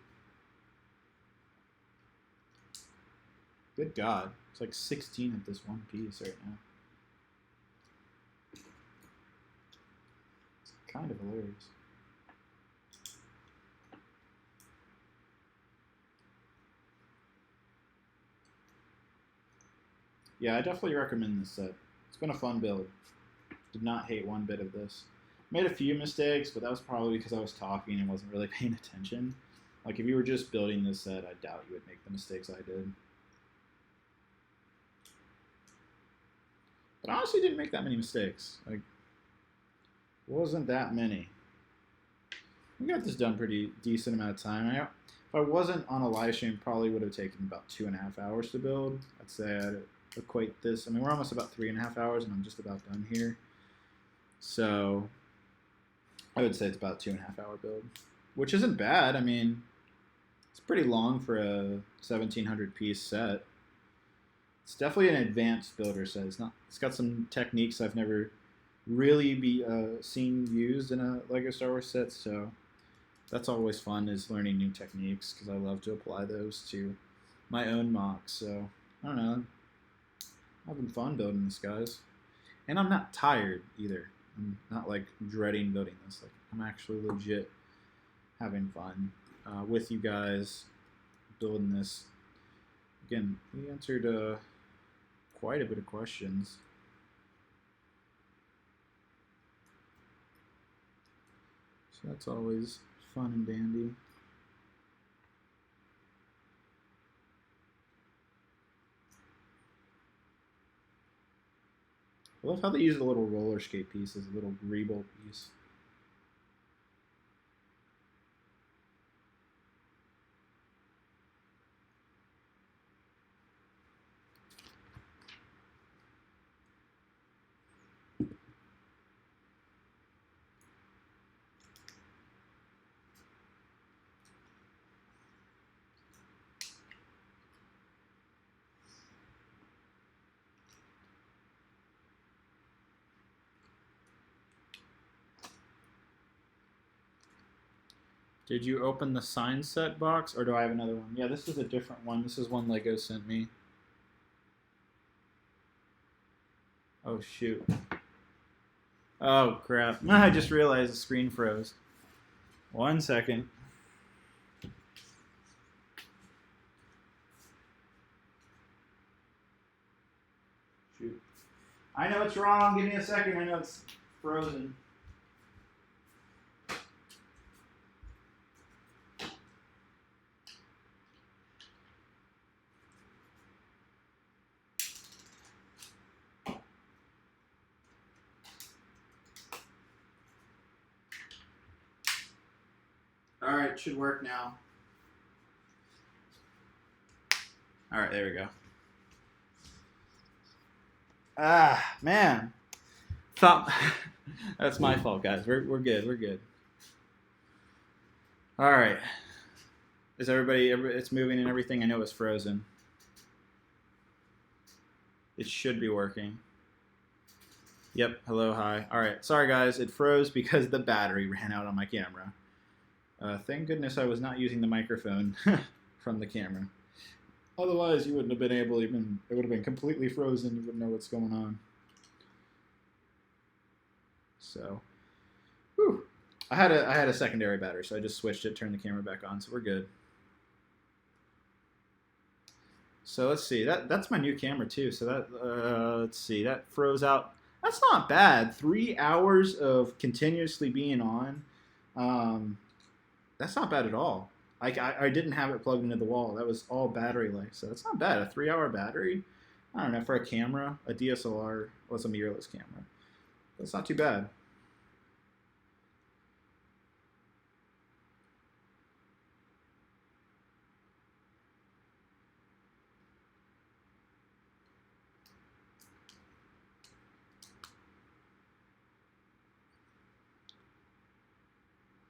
Good God. It's like 16 of this one piece right now. It's kind of hilarious. Yeah, I definitely recommend this set. It's been a fun build. Did not hate one bit of this. Made a few mistakes, but that was probably because I was talking and wasn't really paying attention. Like, if you were just building this set, I doubt you would make the mistakes I did. But I honestly didn't make that many mistakes. Like, it wasn't that many. We got this done pretty decent amount of time. If I wasn't on a live stream, probably would have taken about 2.5 hours to build. I'd say I'd equate this. I mean, we're almost about 3.5 hours, and I'm just about done here. So I would say it's about a 2.5 hour build, which isn't bad. I mean, it's pretty long for a 1700 piece set. It's definitely an advanced builder set. It's got some techniques I've never really seen used in a Lego Star Wars set, so that's always fun, is learning new techniques, because I love to apply those to my own mocks. So I don't know, I'm having fun building this, guys, and I'm not tired either. I'm not like dreading building this. Like, I'm actually legit having fun with you guys building this. Again, we answered quite a bit of questions. So that's always fun and dandy. I love how they use a little roller skate piece as a little greeble piece. Did you open the sign set box, or do I have another one? Yeah, this is a different one. This is one Lego sent me. Oh, shoot. Oh, crap. I just realized the screen froze. 1 second. Shoot. I know it's wrong. Give me a second. I know it's frozen. All right, should work now. All right, there we go. Ah, man. Thought that's my fault, guys. We're good. We're good. All right. Is everybody? It's moving and everything. I know it's frozen. It should be working. Yep. Hello. Hi. All right. Sorry, guys. It froze because the battery ran out on my camera. Thank goodness I was not using the microphone from the camera. Otherwise, you wouldn't have been able to even. It would have been completely frozen. You wouldn't know what's going on. So, whew. I had a secondary battery, so I just switched it, turned the camera back on, so we're good. So let's see. That's my new camera too. So that let's see. That froze out. That's not bad. 3 hours of continuously being on. That's not bad at all. I didn't have it plugged into the wall. That was all battery life. So that's not bad. A 3-hour battery. I don't know, for a camera, a DSLR, well, it's a mirrorless camera. That's not too bad.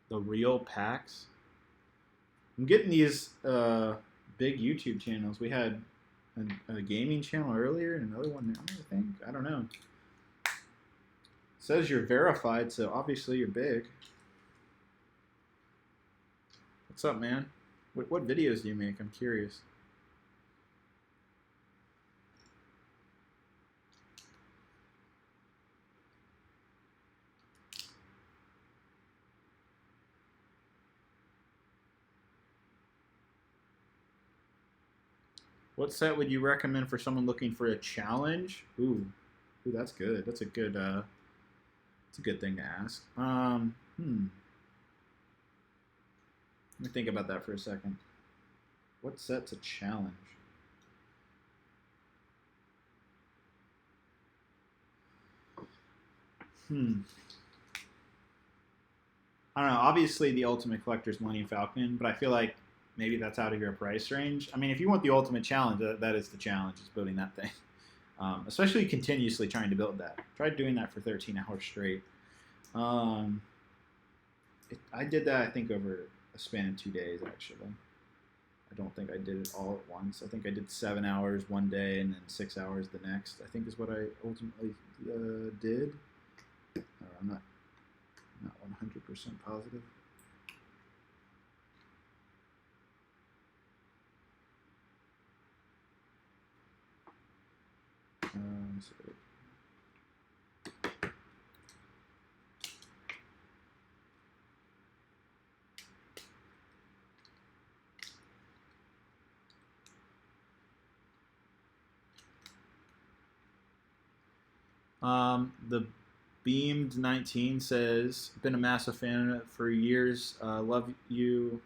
The real packs. I'm getting these big YouTube channels. We had a gaming channel earlier and another one now, I think. I don't know. It says you're verified, so obviously you're big. What's up, man? What videos do you make? I'm curious. What set would you recommend for someone looking for a challenge? Ooh, that's good. That's a good thing to ask. Let me think about that for a second. What set's a challenge? I don't know. Obviously, the Ultimate Collector's Millennium Falcon, but I feel like maybe that's out of your price range. I mean, if you want the ultimate challenge, that is the challenge, is building that thing. Especially continuously trying to build that. Tried doing that for 13 hours straight. I did that, I think, over a span of 2 days, actually. I don't think I did it all at once. I think I did 7 hours one day and then 6 hours the next, I think is what I ultimately did. I'm not 100% positive. The Beamed19 says, been a massive fan for years. Love you.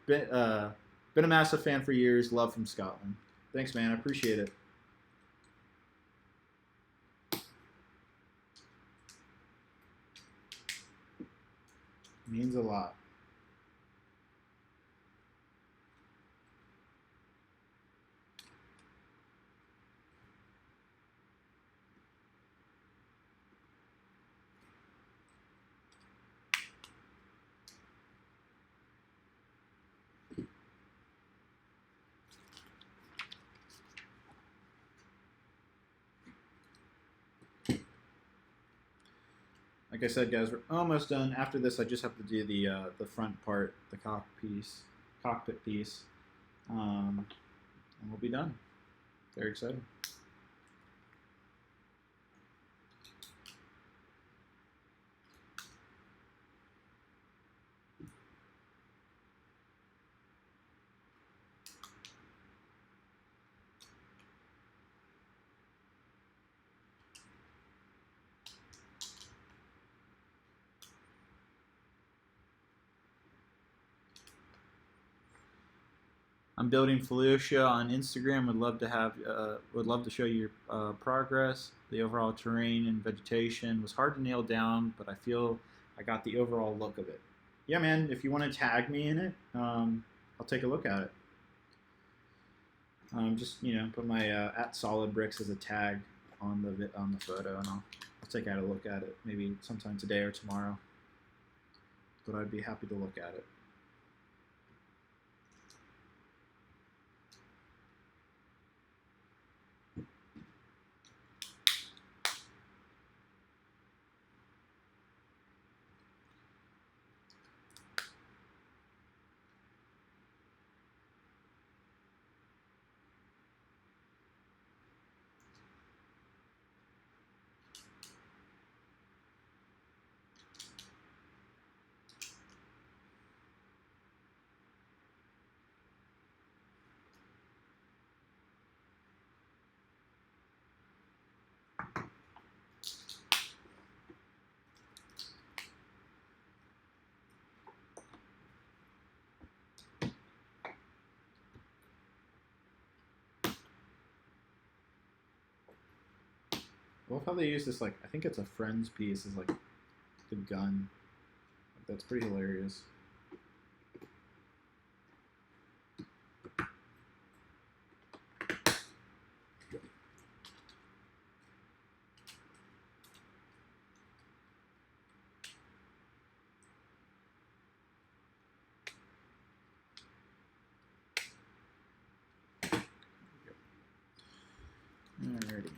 been a massive fan for years. Love from Scotland. Thanks, man. I appreciate it. Means a lot. Like I said, guys, we're almost done. After this, I just have to do the front part, the cockpit piece, and we'll be done. Very excited. I'm building Felucia on Instagram. Would love to show you your progress. The overall terrain and vegetation was hard to nail down, but I feel I got the overall look of it. Yeah, man. If you want to tag me in it, I'll take a look at it. Just put my @solidbricks as a tag on the photo, and I'll take a look at it maybe sometime today or tomorrow. But I'd be happy to look at it. I love how they use this, I think it's a Friends piece, as the gun. That's pretty hilarious. Alrighty.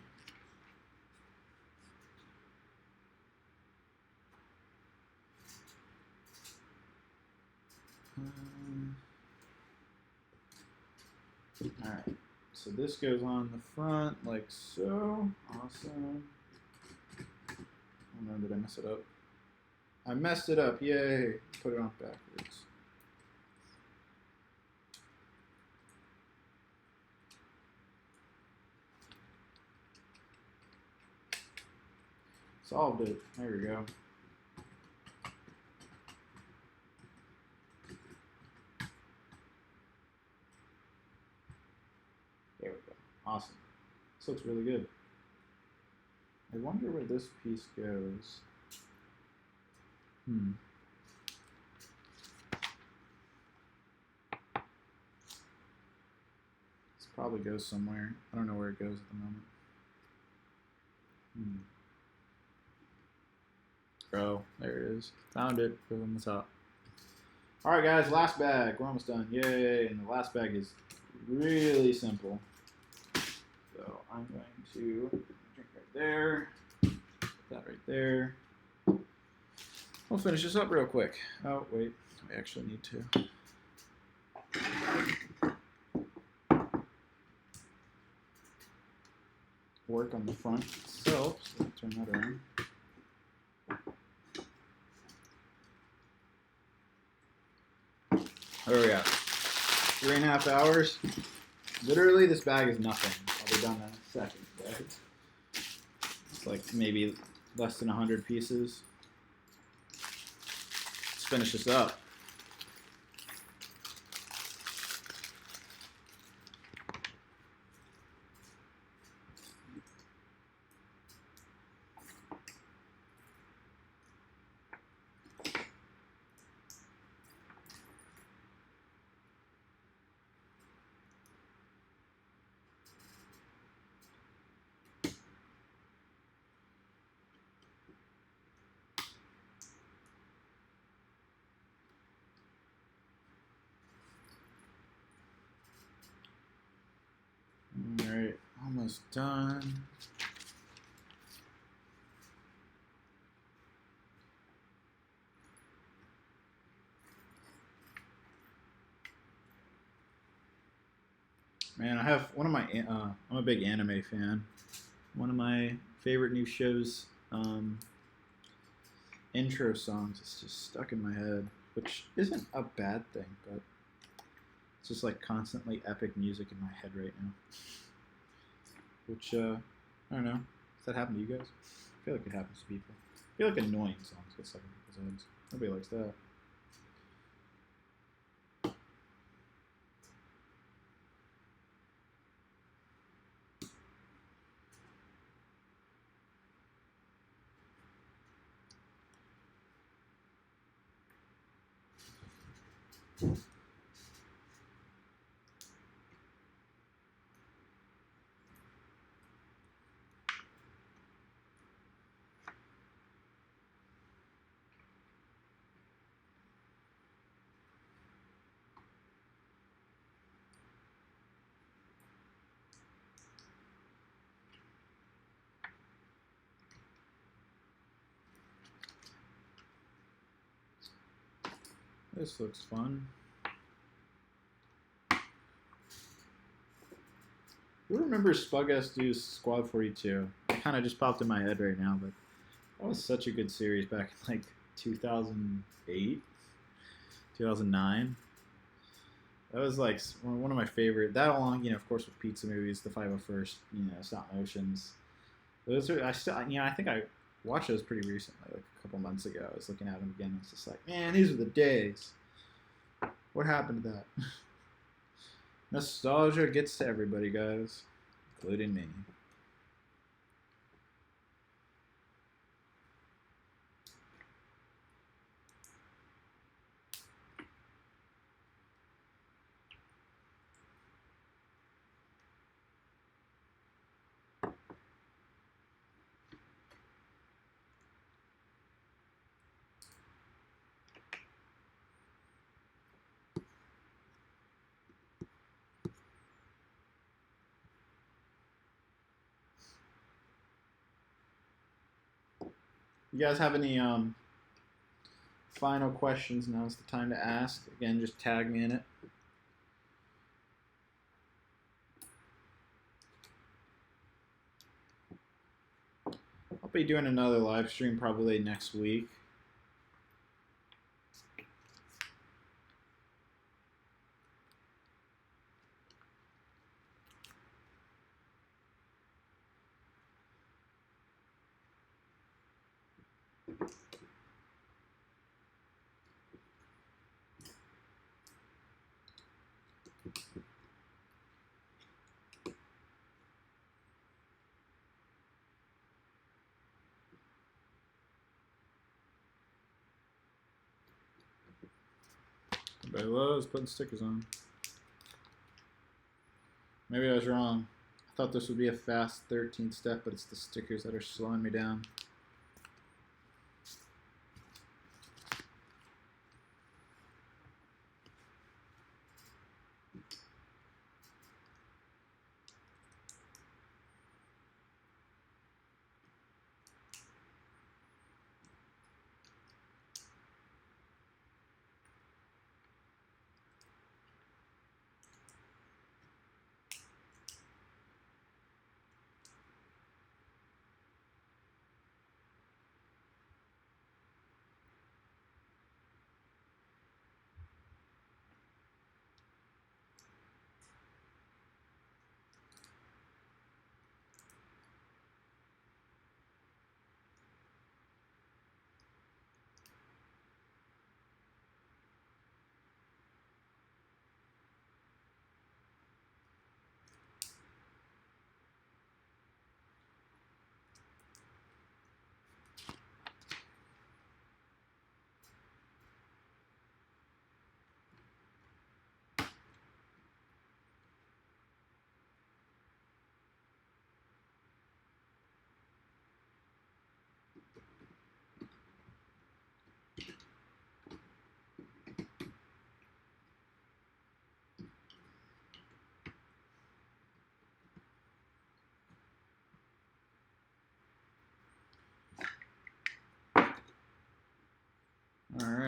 Alright, so this goes on the front like so. Awesome. Oh no, did I mess it up? I messed it up, yay! Put it on backwards. Solved it, there we go. There we go. Awesome. This looks really good. I wonder where this piece goes. This probably goes somewhere. I don't know where it goes at the moment. Oh, there it is. Found it. Goes on the top. Alright guys, last bag. We're almost done. Yay! And the last bag is really simple. So I'm going to drink right there. Put that right there. We'll finish this up real quick. Oh, wait. I actually need to. Work on the front itself. So I'll turn that around. There we go. 3.5 hours. Literally, this bag is nothing. I'll be done in a second, guys. It's maybe less than 100 pieces. Let's finish this up. All right, almost done. Man, I have one of my. I'm a big anime fan. One of my favorite new shows, intro songs, is just stuck in my head, which isn't a bad thing, but it's just like constantly epic music in my head right now. Which, I don't know. Does that happen to you guys? I feel like it happens to people. I feel like annoying songs get stuck in people's heads. Nobody likes that. This looks fun. Who remembers Spug S2's Squad 42? It kind of just popped in my head right now, but that was such a good series back in like 2008, 2009. That was like one of my favorite. That along, of course, with pizza movies, the 501st, stop motions. Those are I think I watched those pretty recently, like a couple months ago. I was looking at them again. It's just like, man, these are the days. What happened to that? Nostalgia gets to everybody, guys, including me. You guys have any final questions? Now's the time to ask. Again, just tag me in it. I'll be doing another live stream probably next week. Everybody loves putting stickers on. Maybe I was wrong. I thought this would be a fast 13th step, but it's the stickers that are slowing me down.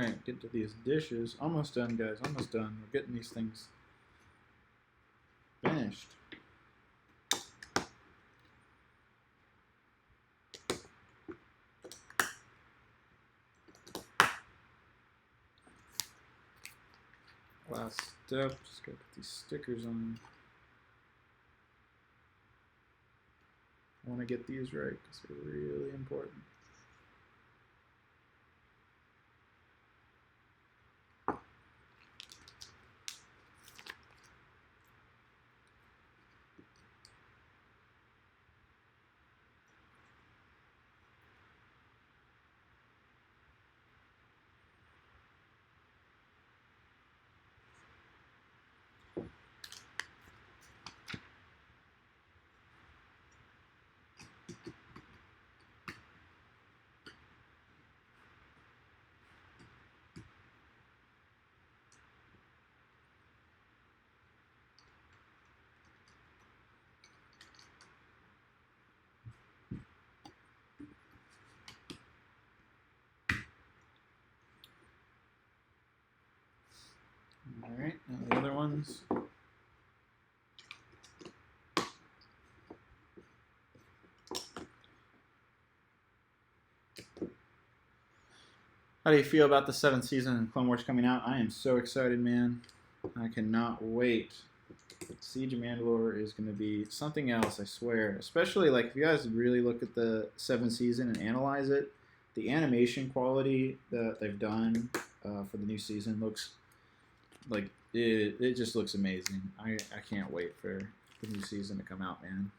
right, get to these dishes. Almost done, guys. Almost done. We're getting these things finished. Last step. Just gotta put these stickers on. I want to get these right because they're really important. All right, now the other ones. How do you feel about the 7th season of Clone Wars coming out? I am so excited, man. I cannot wait. Siege of Mandalore is going to be something else, I swear. Especially, like, if you guys really look at the 7th season and analyze it, the animation quality that they've done for the new season looks like it just looks amazing. I can't wait for the new season to come out, man.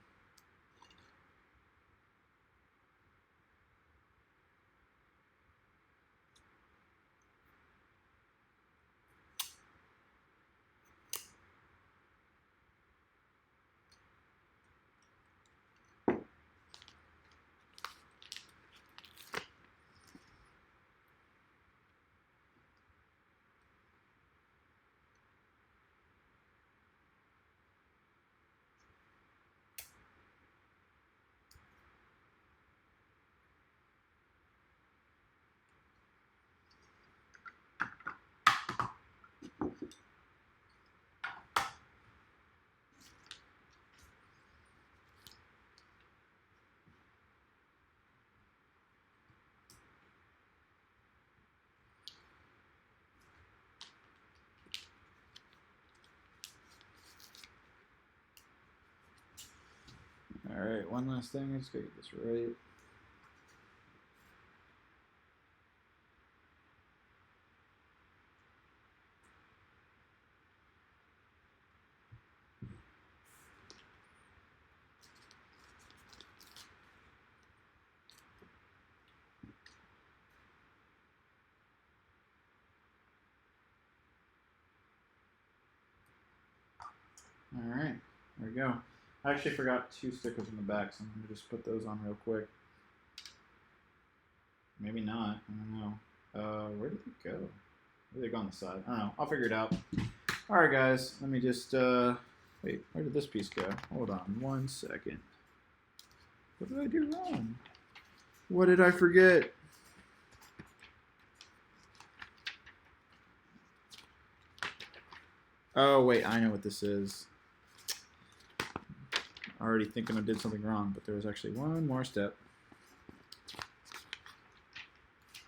All right, one last thing. I just gotta get this right. All right, there we go. I actually forgot 2 stickers in the back, so I'm going to just put those on real quick. Maybe not. I don't know. Where did they go? Where did they go on the side? I don't know. I'll figure it out. All right, guys. Let me just... wait, where did this piece go? Hold on 1 second. What did I do wrong? What did I forget? Oh, wait. I know what this is. Already thinking I did something wrong, but there was actually one more step.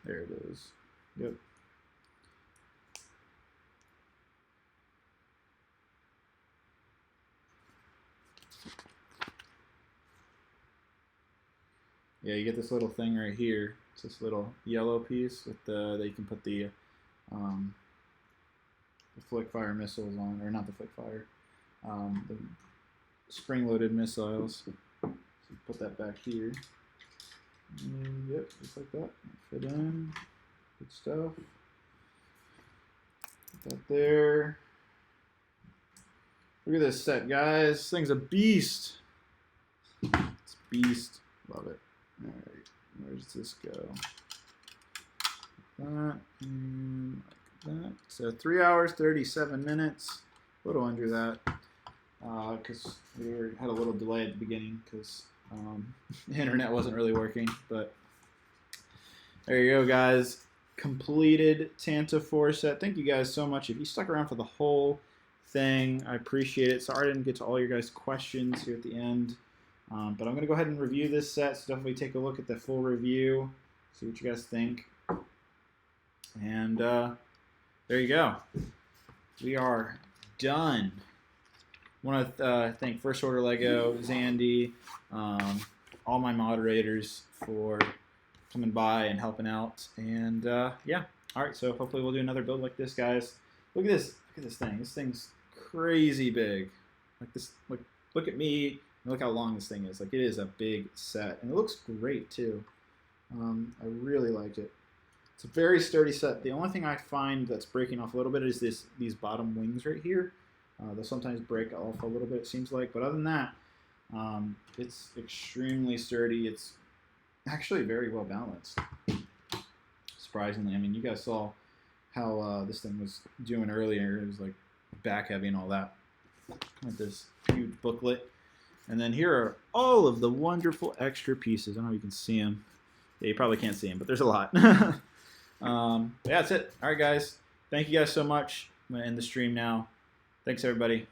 There it is. Yep. Yeah, you get this little thing right here. It's this little yellow piece with the that you can put the flick fire missiles on, or not the flick fire, the spring-loaded missiles. So you put that back here. And yep, just like that. Fit in. Good stuff. Put that there. Look at this set, guys. This thing's a beast. It's a beast. Love it. Alright, where does this go? That and like that. So 3 hours, 37 minutes. A little under that. Because we had a little delay at the beginning because the internet wasn't really working. But there you go, guys. completed Tantive IV set. Thank you guys so much. If you stuck around for the whole thing, I appreciate it. Sorry I didn't get to all your guys' questions here at the end. But I'm going to go ahead and review this set, so definitely take a look at the full review, see what you guys think. And there you go. We are done. I want to thank First Order Lego, Zandy, all my moderators for coming by and helping out. And yeah, all right, so hopefully we'll do another build like this, guys. Look at this. Look at this thing. This thing's crazy big. Like this. Look at me. Look how long this thing is. Like, it is a big set, and it looks great too. I really like it. It's a very sturdy set. The only thing I find that's breaking off a little bit is these bottom wings right here. They'll sometimes break off a little bit, it seems like. But other than that, it's extremely sturdy. It's actually very well balanced, surprisingly. I mean, you guys saw how this thing was doing earlier. It was like back heavy and all that. With this huge booklet. And then here are all of the wonderful extra pieces. I don't know if you can see them. Yeah, you probably can't see them, but there's a lot. Yeah, that's it. All right, guys. Thank you guys so much. I'm going to end the stream now. Thanks, everybody.